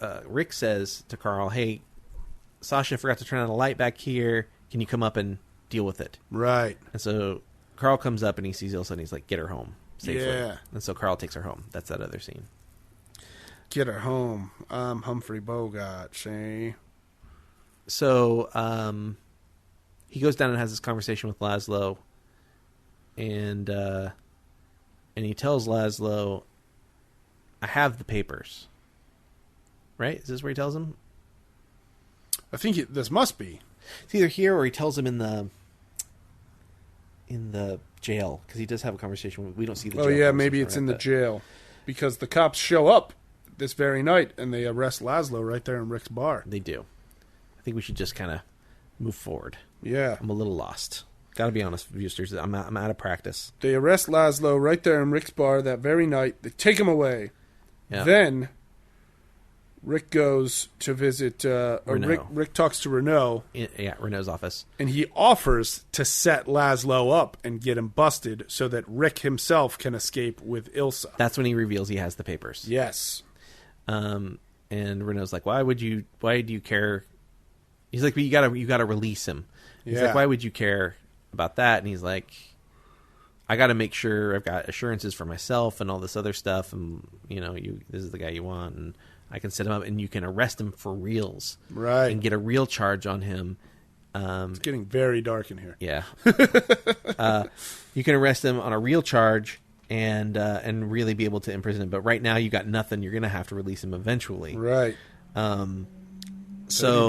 it. Rick says to Carl, hey, Sasha forgot to turn on a light back here. Can you come up and deal with it? Right. And so Carl comes up and he sees Ilsa and he's like, get her home safely. Yeah. And so Carl takes her home. That's that other scene. Get her home. I'm Humphrey Bogart, see? So he goes down and has this conversation with Laszlo, and he tells Laszlo, I have the papers. Right? Is this where he tells him? I think this must be. It's either here or he tells him in the jail, because he does have a conversation. We don't see the jail. Oh, yeah, maybe it's in the jail. Because the cops show up this very night, and they arrest Laszlo right there in Rick's bar. They do. I think we should just kind of move forward. Yeah. I'm a little lost. Got to be honest, Viewsters. I'm out of practice. They arrest Laszlo right there in Rick's bar that very night. They take him away. Yeah. Then Rick goes to visit... Rick talks to Renault. Renault's office. And he offers to set Laszlo up and get him busted so that Rick himself can escape with Ilsa. That's when he reveals he has the papers. Yes. And Renault's like, why do you care? He's like, but you gotta release him. He's like, why would you care about that? And he's like, I gotta make sure I've got assurances for myself and all this other stuff. And this is the guy you want, and I can set him up, and you can arrest him for reals, right? And get a real charge on him. It's getting very dark in here. Yeah. You can arrest him on a real charge and really be able to imprison him. But right now you got nothing. You're going to have to release him eventually. Right. 30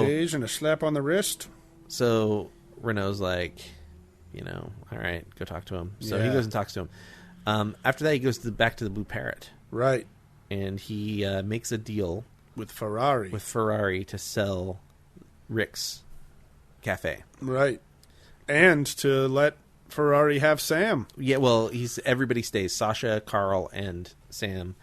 days and a slap on the wrist. So Renault's like, all right, go talk to him. So he goes and talks to him. After that, he goes back to the Blue Parrot. Right. And he makes a deal With Ferrari to sell Rick's cafe. Right. And to let Ferrari have Sam. Yeah, well, everybody stays. Sasha, Carl, and Sam.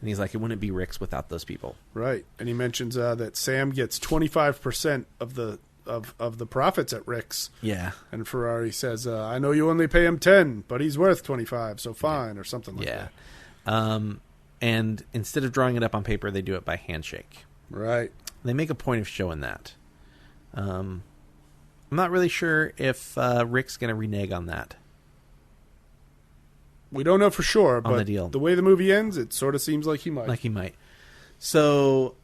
And he's like, it wouldn't be Rick's without those people. Right. And he mentions that Sam gets 25% of the profits at Rick's. Yeah. And Ferrari says, I know you only pay him 10, but he's worth 25, so fine, or something like that. And instead of drawing it up on paper, they do it by handshake. Right. They make a point of showing that. I'm not really sure if Rick's going to renege on that. We don't know for sure, but the deal. The way the movie ends, it sort of seems like he might. So,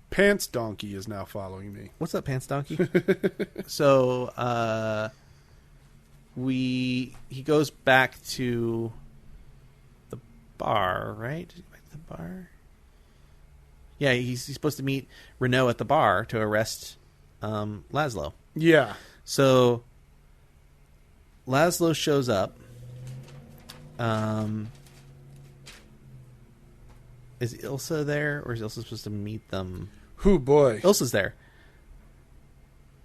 Pants Donkey is now following me. What's up, Pants Donkey? So, he goes back to the bar, right? Back to the bar? Yeah, he's supposed to meet Renault at the bar to arrest Laszlo. Yeah. So Laszlo shows up. Is Ilsa there, or is Ilsa supposed to meet them? Who boy? Ilsa's there,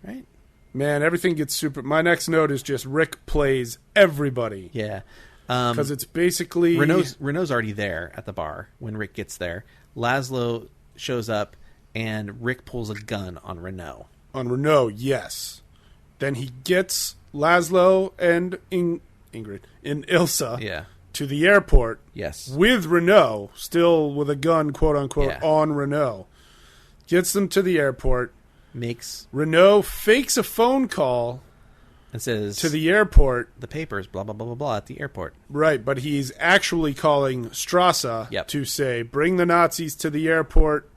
right? Man, everything gets super. My next note is just Rick plays everybody. Yeah, because it's basically Renault's already there at the bar when Rick gets there. Laszlo shows up, and Rick pulls a gun on Renault. On Renault, yes. Then he gets Laszlo and Ingrid and Ilsa to the airport. Yes. With Renault, still with a gun, quote unquote, on Renault. Gets them to the airport. Renault fakes a phone call and says to the airport, the papers, blah blah blah blah blah, at the airport. Right, but he's actually calling Strasse to say, bring the Nazis to the airport.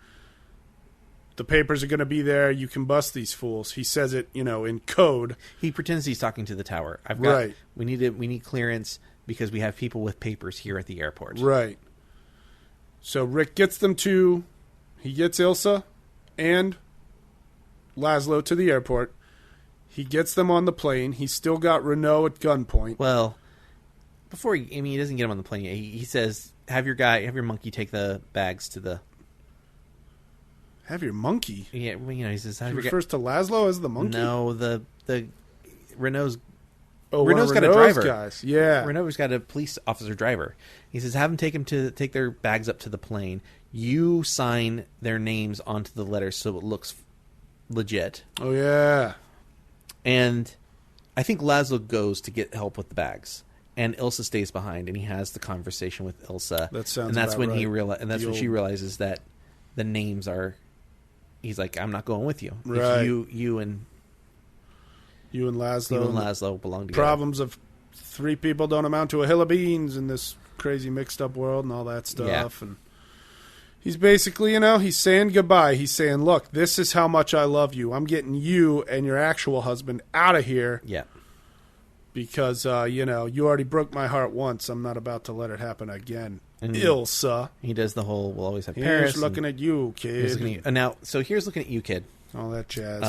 The papers are going to be there. You can bust these fools. He says it, in code. He pretends he's talking to the tower. We need clearance because we have people with papers here at the airport. Right. So Rick gets them he gets Ilsa and Laszlo to the airport. He gets them on the plane. He's still got Renault at gunpoint. Well, he doesn't get him on the plane yet. He says, have your monkey take the bags to the... Have your monkey? Yeah, he says... He refers to Laszlo as the monkey? No, the Renault's... Renault's got a driver. Guys. Yeah. Renault's got a police officer driver. He says, have him take their bags up to the plane. You sign their names onto the letters so it looks legit. Oh, yeah. And I think Laszlo goes to get help with the bags. And Ilsa stays behind, and he has the conversation with Ilsa. That sounds and that's about when right. when she realizes that the names are... He's like, I'm not going with you. Right. You and Laszlo belong together. Problems of three people don't amount to a hill of beans in this crazy mixed up world and all that stuff. Yeah. And he's basically, he's saying goodbye. He's saying, look, this is how much I love you. I'm getting you and your actual husband out of here. Yeah. Because, you already broke my heart once. I'm not about to let it happen again. And Ilsa. He does the whole, we'll always have Paris. Here's looking at you, kid. Here's looking at you, kid. All that jazz.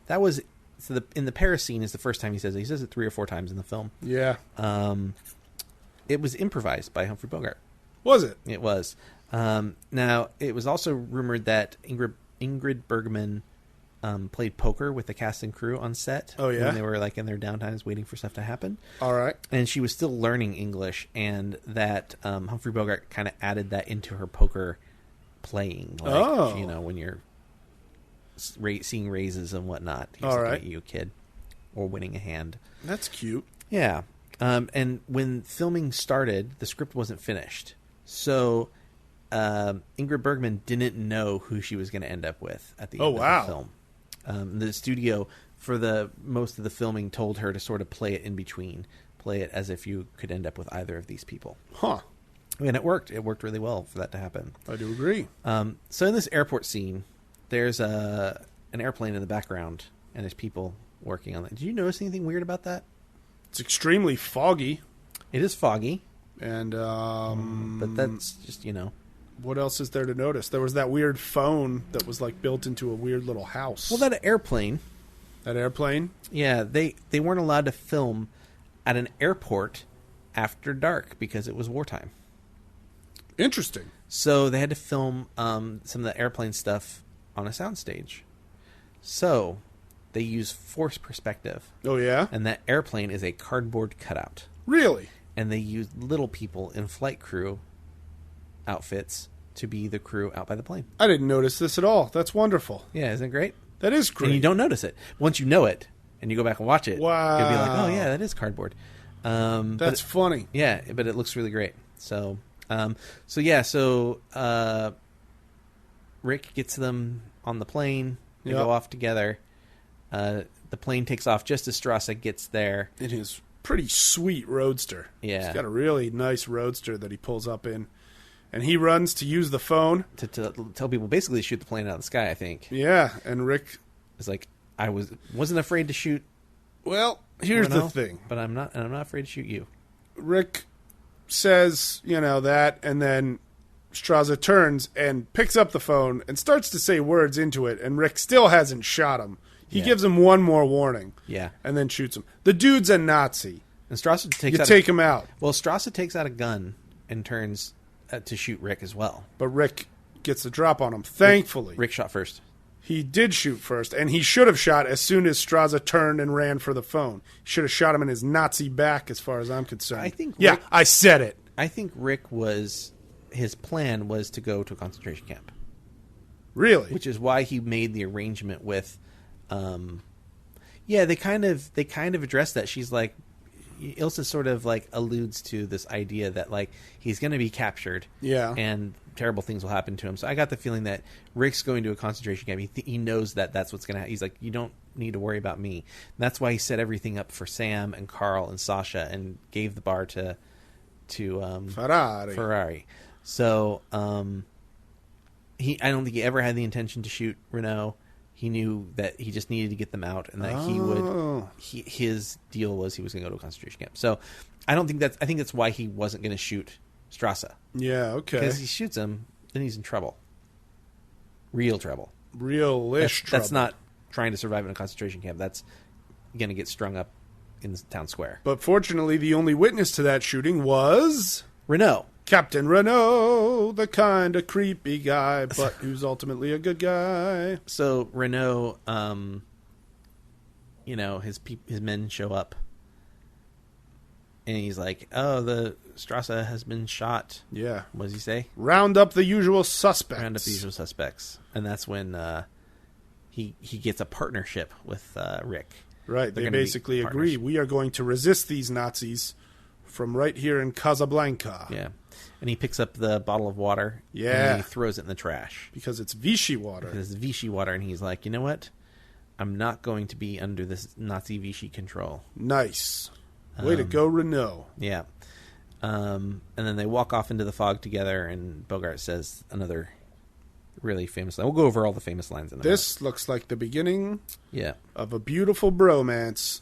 That was... So in the Paris scene is the first time he says it. He says it 3 or 4 times in the film. Yeah. It was improvised by Humphrey Bogart. Was it? It was. Now, it was also rumored that Ingrid Bergman played poker with the cast and crew on set. Oh, yeah? When they were in their downtimes waiting for stuff to happen. All right. And she was still learning English, and that Humphrey Bogart kind of added that into her poker playing. When you're seeing raises and whatnot. He's looking at you, kid. Or winning a hand. That's cute. Yeah. And when filming started, the script wasn't finished. So Ingrid Bergman didn't know who she was going to end up with at the end of the film. The studio, for most of the filming, told her to sort of play it in between. Play it as if you could end up with either of these people. Huh. And it worked. It worked really well for that to happen. I do agree. So in this airport scene, there's an airplane in the background, and there's people working on it. Did you notice anything weird about that? It's extremely foggy. It is foggy. And but that's just, What else is there to notice? There was that weird phone that was built into a weird little house. Well, that airplane. That airplane? Yeah, they weren't allowed to film at an airport after dark because it was wartime. Interesting. So they had to film some of the airplane stuff on a soundstage. So they use force perspective. Oh, yeah? And that airplane is a cardboard cutout. Really? And they used little people in flight crew outfits to be the crew out by the plane. I didn't notice this at all. That's wonderful. Yeah, isn't it great? That is great. And you don't notice it. Once you know it, and you go back and watch it, wow. you'll be like, oh, yeah, that is cardboard. That's funny. Yeah, but it looks really great. So Rick gets them on the plane. They go off together. The plane takes off just as Strasse gets there. In his pretty sweet roadster. Yeah. He's got a really nice roadster that he pulls up in. And he runs to use the phone. To tell people basically to shoot the plane out of the sky, I think. Yeah, and Rick is like, I wasn't afraid to shoot. Well, here's Renault, the thing. But I'm not afraid to shoot you. Rick says, that, and then Strasse turns and picks up the phone and starts to say words into it, and Rick still hasn't shot him. He gives him one more warning. Yeah. And then shoots him. The dude's a Nazi. And Strasse take him out. Well, Strasse takes out a gun and turns to shoot Rick as well. But Rick gets the drop on him, thankfully. Rick shot first. He did shoot first, and he should have shot as soon as Strasse turned and ran for the phone. He should have shot him in his Nazi back, as far as I'm concerned. I think. Yeah, I said it. I think his plan was to go to a concentration camp. Really? Which is why he made the arrangement with. They kind of address that. She's like, Ilsa sort of like alludes to this idea that like he's going to be captured. Yeah. And terrible things will happen to him. So I got the feeling that Rick's going to a concentration camp. He knows that that's what's going to happen. He's like, you don't need to worry about me. And that's why he set everything up for Sam and Carl and Sasha and gave the bar to Ferrari. So I don't think he ever had the intention to shoot Renault. He knew that he just needed to get them out, and that his deal was he was going to go to a concentration camp. So I think that's why he wasn't going to shoot Strasse. Yeah, okay. Because he shoots him, then he's in trouble. Real trouble. Real-ish trouble. That's not trying to survive in a concentration camp. That's going to get strung up in the town square. But fortunately, the only witness to that shooting was Renault. Captain Renault, the kind of creepy guy, but who's ultimately a good guy. So Renault, his men show up, and he's like, "Oh, the Strasse has been shot." Yeah. What does he say? Round up the usual suspects. And that's when he gets a partnership with Rick. Right. They basically agree, we are going to resist these Nazis from right here in Casablanca. Yeah. And he picks up the bottle of water. Yeah. And he throws it in the trash. Because it's Vichy water. Because it's Vichy water. And he's like, you know what? I'm not going to be under this Nazi Vichy control. Nice. Way to go, Renault. Yeah. And then they walk off into the fog together, and Bogart says another really famous line. We'll go over all the famous lines in a This looks like the beginning of a beautiful bromance.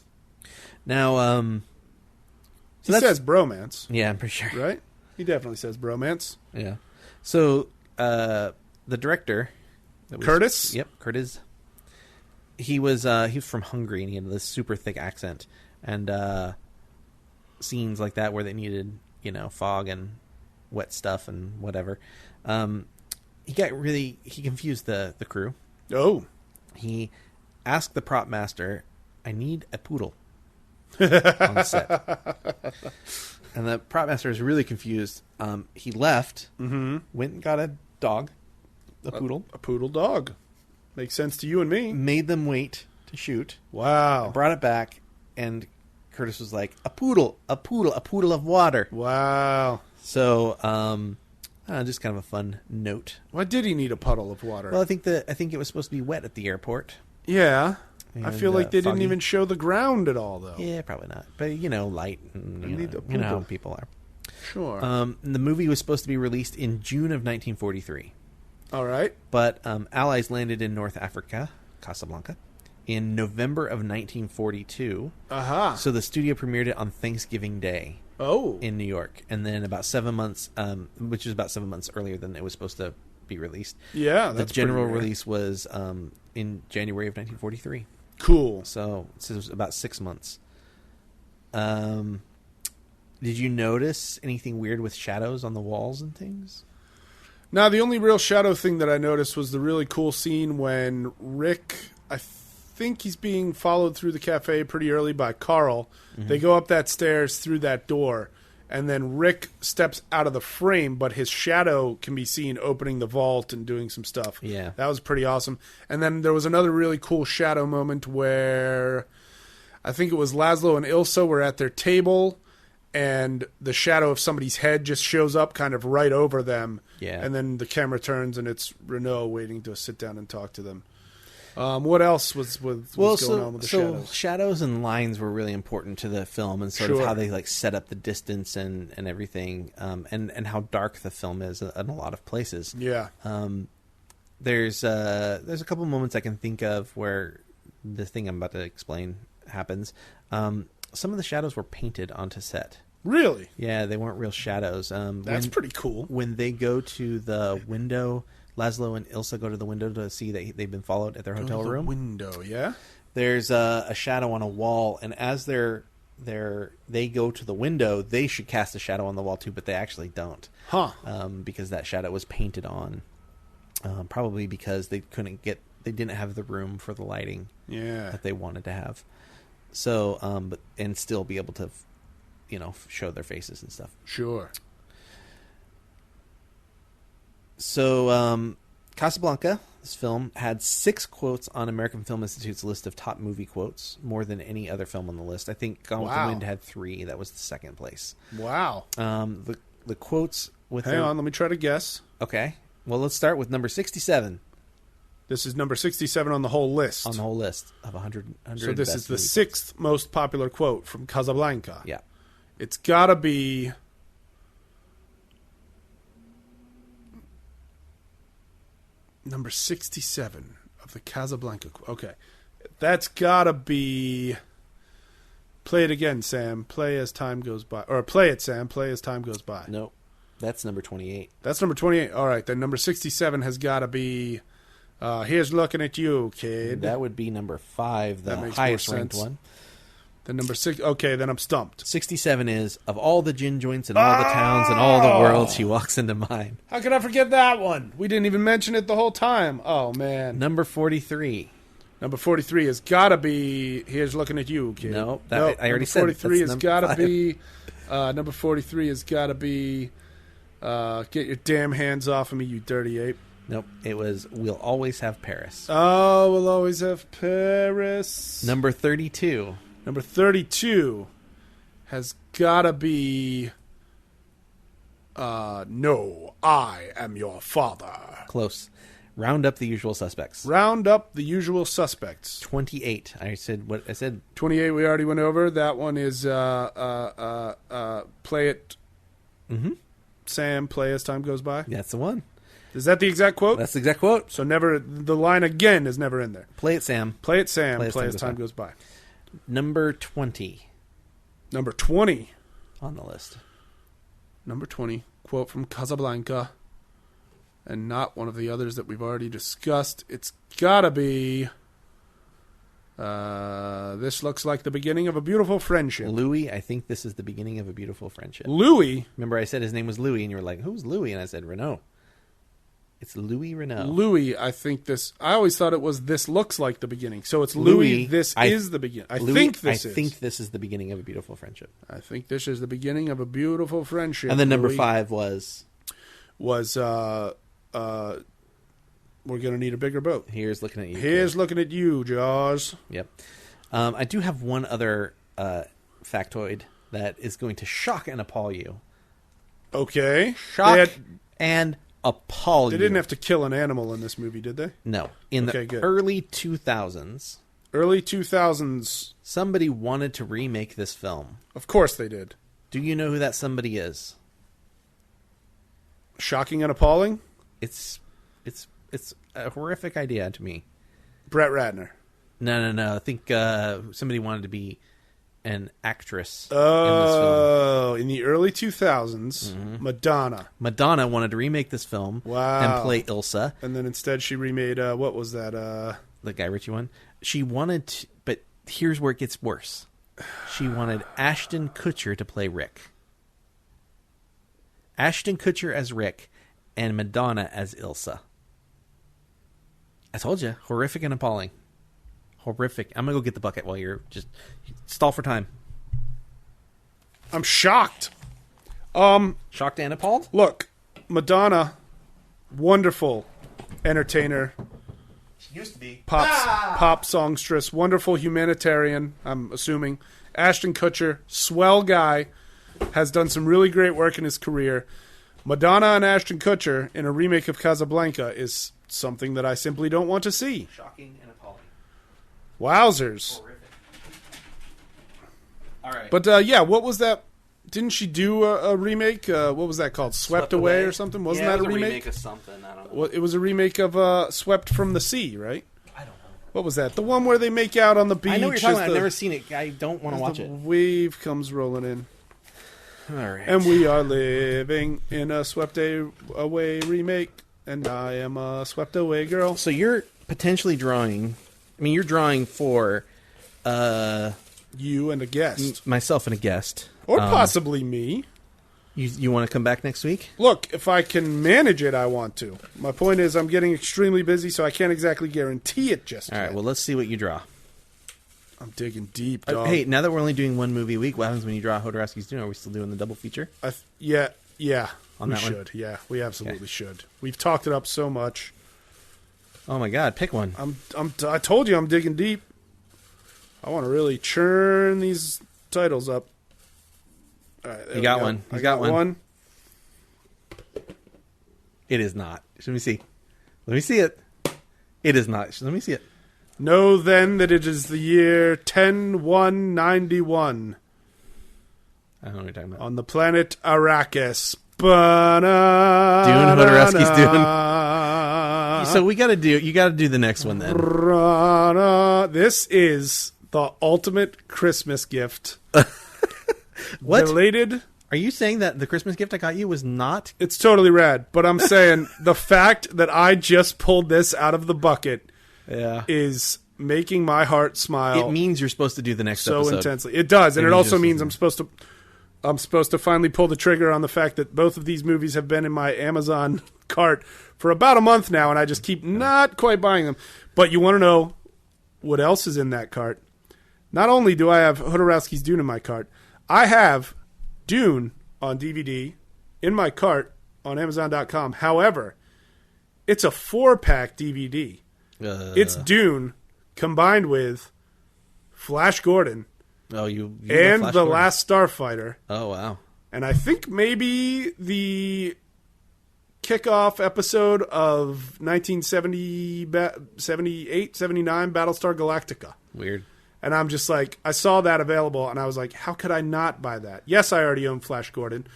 Now, he says bromance. Yeah, I'm pretty sure. Right? He definitely says bromance. Yeah. So, the director... Curtis? Yep, Curtis. He was from Hungary, and he had this super thick accent. And scenes like that where they needed, fog and wet stuff and whatever. He confused the crew. Oh. He asked the prop master, I need a poodle on the set. And the prop master was really confused. He left, went and got a dog, a poodle. A poodle dog. Makes sense to you and me. Made them wait to shoot. Wow. Brought it back, and Curtis was like, a poodle of water. Wow. So, just kind of a fun note. Why did he need a puddle of water? Well, I think it was supposed to be wet at the airport. Yeah. And, I feel like they foggy. didn't even show the ground at all, though. Yeah, probably not. But, light. And, you know how people are. Sure. The movie was supposed to be released in June of 1943. All right. But Allies landed in North Africa, Casablanca, in November of 1942. Aha. So the studio premiered it on Thanksgiving Day. Oh. In New York. And then about 7 months, which is about 7 months earlier than it was supposed to be released. Yeah, the general release was in January of 1943. Cool. So it was about 6 months. Did you notice anything weird with shadows on the walls and things? Now, the only real shadow thing that I noticed was the really cool scene when Rick, I think he's being followed through the cafe pretty early by Carl. Mm-hmm. They go up that stairs through that door, and then Rick steps out of the frame, but his shadow can be seen opening the vault and doing some stuff. Yeah. That was pretty awesome. And then there was another really cool shadow moment where I think it was Laszlo and Ilsa were at their table, and the shadow of somebody's head just shows up kind of right over them. Yeah. And then the camera turns, and it's Renault waiting to sit down and talk to them. What else was going on with the shadows? Shadows and lines were really important to the film, and sort of how they like set up the distance and everything, and how dark the film is in a lot of places. Yeah. There's a couple moments I can think of where the thing I'm about to explain happens. Some of the shadows were painted onto set. Really? Yeah, they weren't real shadows. That's pretty cool. When they go to the window, Laszlo and Ilsa go to the window to see that they've been followed at their hotel room. Window, yeah. There's a shadow on a wall, and as they go to the window, they should cast a shadow on the wall too, but they actually don't. Huh? Because that shadow was painted on. Probably because they didn't have the room for the lighting. Yeah. That they wanted to have. So, and still be able to, show their faces and stuff. Sure. So, Casablanca, this film, had 6 quotes on American Film Institute's list of top movie quotes, more than any other film on the list. I think Gone with the Wind had 3. That was the second place. Wow. The quotes with... Hang on, let me try to guess. Okay. Well, let's start with number 67. This is number 67 on the whole list. On the whole list of 100 So this is the 6th most popular quote from Casablanca. Yeah. It's got to be... number 67 of the Casablanca quote. Okay. That's got to be... Play it again, Sam. Play as time goes by. Or play it, Sam. Play as time goes by. Nope. That's number 28. That's number 28. All right. Then number 67 has got to be... here's looking at you, kid. That would be number 5, the highest ranked one. Then number 6. Okay, then I'm stumped. 67 is, of all the gin joints in all the towns and all the world, she walks into mine. How could I forget that one? We didn't even mention it the whole time. Oh, man. Number 43. Number 43 has got to be, here's looking at you, kid. No, I already said 43 has got to be, number 43 has got to be, get your damn hands off of me, you dirty ape. Nope, it was We'll Always Have Paris. Oh, We'll Always Have Paris. Number 32. Number 32 has got to be, no, I am your father. Close. Round up the usual suspects. Round up the usual suspects. 28. I said what I said. 28 we already went over. That one is play it. Mm-hmm. Sam, play as time goes by. That's the one. Is that the exact quote? That's the exact quote. So never, the line again is never in there. Play it, Sam. Play it, Sam. Play as time goes by. Number 20. Number 20 on the list. Number 20 quote from Casablanca, and not one of the others that we've already discussed. It's gotta be. This looks like the beginning of a beautiful friendship. Louis, I think this is the beginning of a beautiful friendship. Louis? Remember I said his name was Louis, and you were like, who's Louis? And I said, Renault. It's Louis Renault. Louis, I think this... I always thought it was this looks like the beginning. So it's Louis, this is the beginning. I think this is the beginning of a beautiful friendship. I think this is the beginning of a beautiful friendship. And then number 5 was... we're going to need a bigger boat. Here's looking at you. Here's looking at you, Jaws. Yep. I do have one other factoid that is going to shock and appall you. Okay. Shock and appall you. They didn't have to kill an animal in this movie, did they? No. In the early 2000s. Early 2000s. Somebody wanted to remake this film. Of course they did. Do you know who that somebody is? Shocking and appalling? It's a horrific idea to me. Brett Ratner. No. I think somebody wanted to be an actress in this film. In the early 2000s, mm-hmm. Madonna. Madonna wanted to remake this film and play Ilsa. And then instead she remade, what was that? The Guy Ritchie one. She wanted to, but here's where it gets worse. She wanted Ashton Kutcher to play Rick. Ashton Kutcher as Rick, and Madonna as Ilsa. I told you, horrific and appalling. Horrific. I'm gonna go get the bucket while you're just stall for time. I'm shocked. Shocked and appalled? Look, Madonna, wonderful entertainer. She used to be. Pop songstress, wonderful humanitarian, I'm assuming. Ashton Kutcher, swell guy, has done some really great work in his career. Madonna and Ashton Kutcher in a remake of Casablanca is something that I simply don't want to see. Shocking and appalling. Wowzers. Horrific. All right. But, yeah, what was that? Didn't she do a remake? What was that called? Swept Away or something? Wasn't that a remake? Of something. I don't know. Well, it was a remake of Swept from the Sea, right? I don't know. What was that? The one where they make out on the beach. I know what you're talking about. I've never seen it. I don't want to watch it. Wave comes rolling in. All right. And we are living in a Swept Away remake, and I am a Swept Away girl. So you're potentially drawing... I mean, you're drawing for... you and a guest. Myself and a guest. Or possibly me. You want to come back next week? Look, if I can manage it, I want to. My point is I'm getting extremely busy, so I can't exactly guarantee it just All yet. right, well, let's see what you draw. I'm digging deep, dog. Hey, now that we're only doing one movie a week, what happens when you draw Hodorowski's Dune? Are we still doing the double feature? Yeah. On we that one? should. Yeah, we absolutely should. We've talked it up so much. Oh, my God. Pick one. I told you I'm digging deep. I want to really churn these titles up. All right, You got one. I got one. It is not. Let me see. Let me see it. It is not. Let me see it. Know then that it is the year 10-1-91 I don't know what you're talking about. on the planet Arrakis. Dune, Hodorowski's Dune. So you got to do the next one then. This is the ultimate Christmas gift. What? Related. Are you saying that the Christmas gift I got you was not? It's totally rad, but I'm saying the fact that I just pulled this out of the bucket is making my heart smile. It means you're supposed to do the next so episode. Intensely. It does, and it also means I'm supposed to finally pull the trigger on the fact that both of these movies have been in my Amazon cart for about a month now, and I just keep not quite buying them. But you want to know what else is in that cart? Not only do I have Hodorowski's Dune in my cart, I have Dune on DVD in my cart on Amazon.com. However, it's a 4-pack DVD. It's Dune combined with Flash Gordon and The Last Starfighter. Oh, wow. And I think maybe the kickoff episode of 1978, 79 Battlestar Galactica. Weird. And I'm just like, I saw that available, and I was like, how could I not buy that? Yes, I already own Flash Gordon.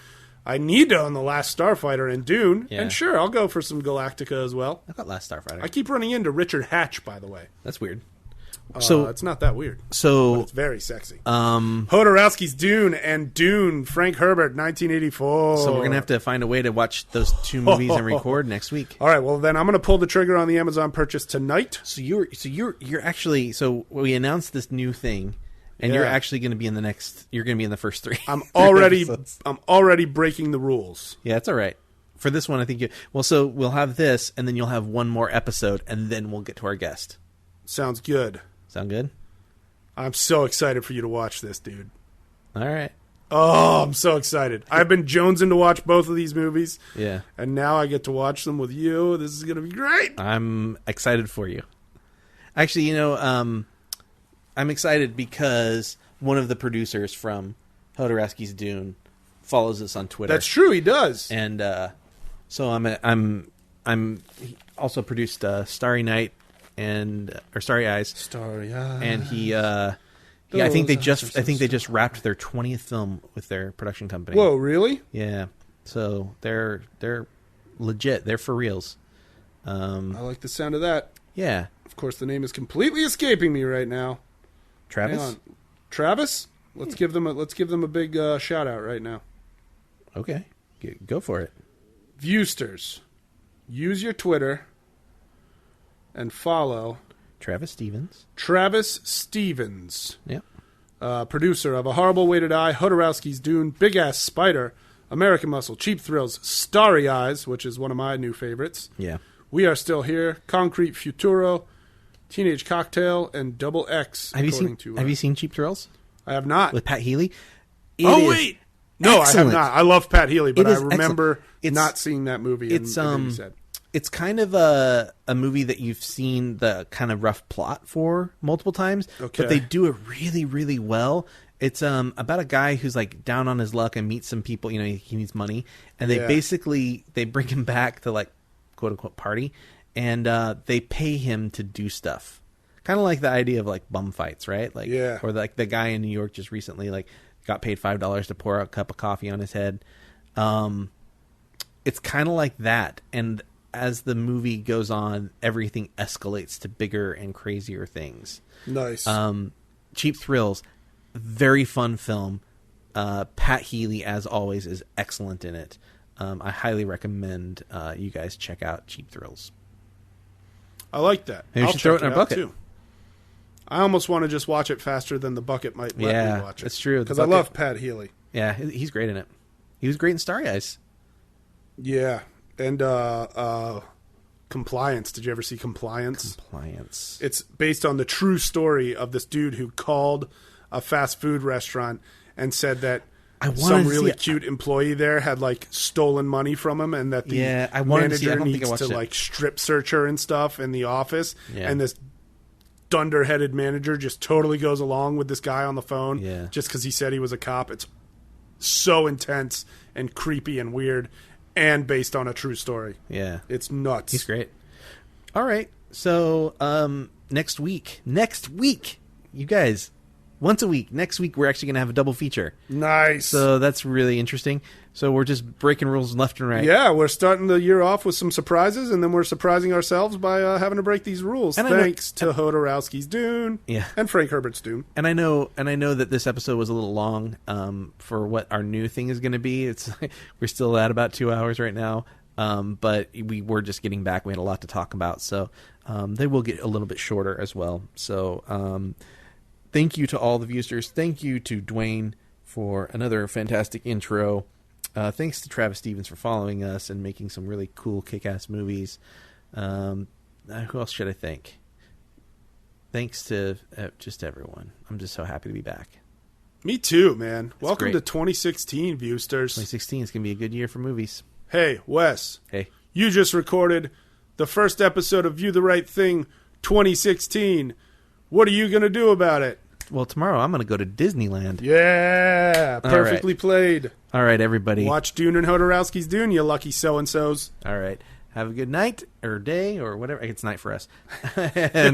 I need to own The Last Starfighter and Dune. Yeah. And sure, I'll go for some Galactica as well. I got Last Starfighter. I keep running into Richard Hatch, by the way. That's weird. So it's not that weird. So but it's very sexy. Hodorowski's Dune and Dune, Frank Herbert, 1984. So we're gonna have to find a way to watch those two movies and record next week. All right. Well, then I'm gonna pull the trigger on the Amazon purchase tonight. So you're actually we announced this new thing, and you're actually gonna be in the next. You're gonna be in the first three. I'm already breaking the rules. Yeah, that's all right. For this one, I think so we'll have this, and then you'll have one more episode, and then we'll get to our guest. Sounds good. Sound good? I'm so excited for you to watch this, dude. All right. Oh, I'm so excited. I've been jonesing to watch both of these movies. Yeah. And now I get to watch them with you. This is going to be great. I'm excited for you. Actually, I'm excited because one of the producers from Hodorowski's Dune follows us on Twitter. That's true, he does. And so he also produced Starry Night or Starry Eyes. Starry Eyes. And he I think they just wrapped their 20th film with their production company. Whoa, really? Yeah. So they're legit. They're for reals. I like the sound of that. Yeah. Of course, the name is completely escaping me right now. Travis? Hang on. Travis? Let's give them a big shout out right now. Okay. Go for it. Viewsters, use your Twitter and follow Travis Stevens. Travis Stevens. Yep. Producer of A Horrible Way to Die, Hodorowski's Dune, Big Ass Spider, American Muscle, Cheap Thrills, Starry Eyes, which is one of my new favorites. Yeah. We Are Still Here, Concrete Futuro, Teenage Cocktail, and Double X. Have you seen Cheap Thrills? I have not. With Pat Healy? Wait! No, excellent. I have not. I love Pat Healy, but I remember excellent. not seeing that movie. It's kind of a movie that you've seen the kind of rough plot for multiple times, but they do it really, really well. It's about a guy who's like down on his luck and meets some people. He needs money, and they bring him back to like quote unquote party, and they pay him to do stuff, kind of like the idea of like bum fights, right? Like, or like the guy in New York just recently like got paid $5 to pour a cup of coffee on his head. It's kind of like that, and as the movie goes on, everything escalates to bigger and crazier things. Nice. Cheap Thrills, very fun film. Pat Healy, as always, is excellent in it. I highly recommend you guys check out Cheap Thrills. I like that. Maybe we should throw it in our bucket. Too. I almost want to just watch it faster than the bucket might let me watch it. That's true. Because I love Pat Healy. Yeah, he's great in it. He was great in Starry Eyes. Yeah. And Compliance. Did you ever see Compliance? Compliance. It's based on the true story of this dude who called a fast food restaurant and said that some really cute employee there had like stolen money from him, and that the manager needs to like strip search her and stuff in the office. Yeah. And this dunderheaded manager just totally goes along with this guy on the phone just because he said he was a cop. It's so intense and creepy and weird. And based on a true story. Yeah. It's nuts. He's great. All right. So, next week, you guys, once a week, next week, we're actually going to have a double feature. Nice. So that's really interesting. So we're just breaking rules left and right. Yeah, we're starting the year off with some surprises, and then we're surprising ourselves by having to break these rules. And thanks to Hodorowski's Dune and Frank Herbert's Dune. And I know that this episode was a little long for what our new thing is going to be. We're still at about 2 hours right now, but we were just getting back. We had a lot to talk about, so they will get a little bit shorter as well. So thank you to all the viewers. Thank you to Dwayne for another fantastic intro. Thanks to Travis Stevens for following us and making some really cool kick-ass movies. Who else should I thank? Thanks to just everyone. I'm just so happy to be back. Me too, man. Welcome to 2016, Viewsters. 2016 is going to be a good year for movies. Hey, Wes. Hey. You just recorded the first episode of View the Right Thing 2016. What are you going to do about it? Well, tomorrow I'm going to go to Disneyland. Yeah, perfectly played. All right, everybody. Watch Dune and Hodorowski's Dune, you lucky so-and-sos. All right. Have a good night or day or whatever. It's night for us. And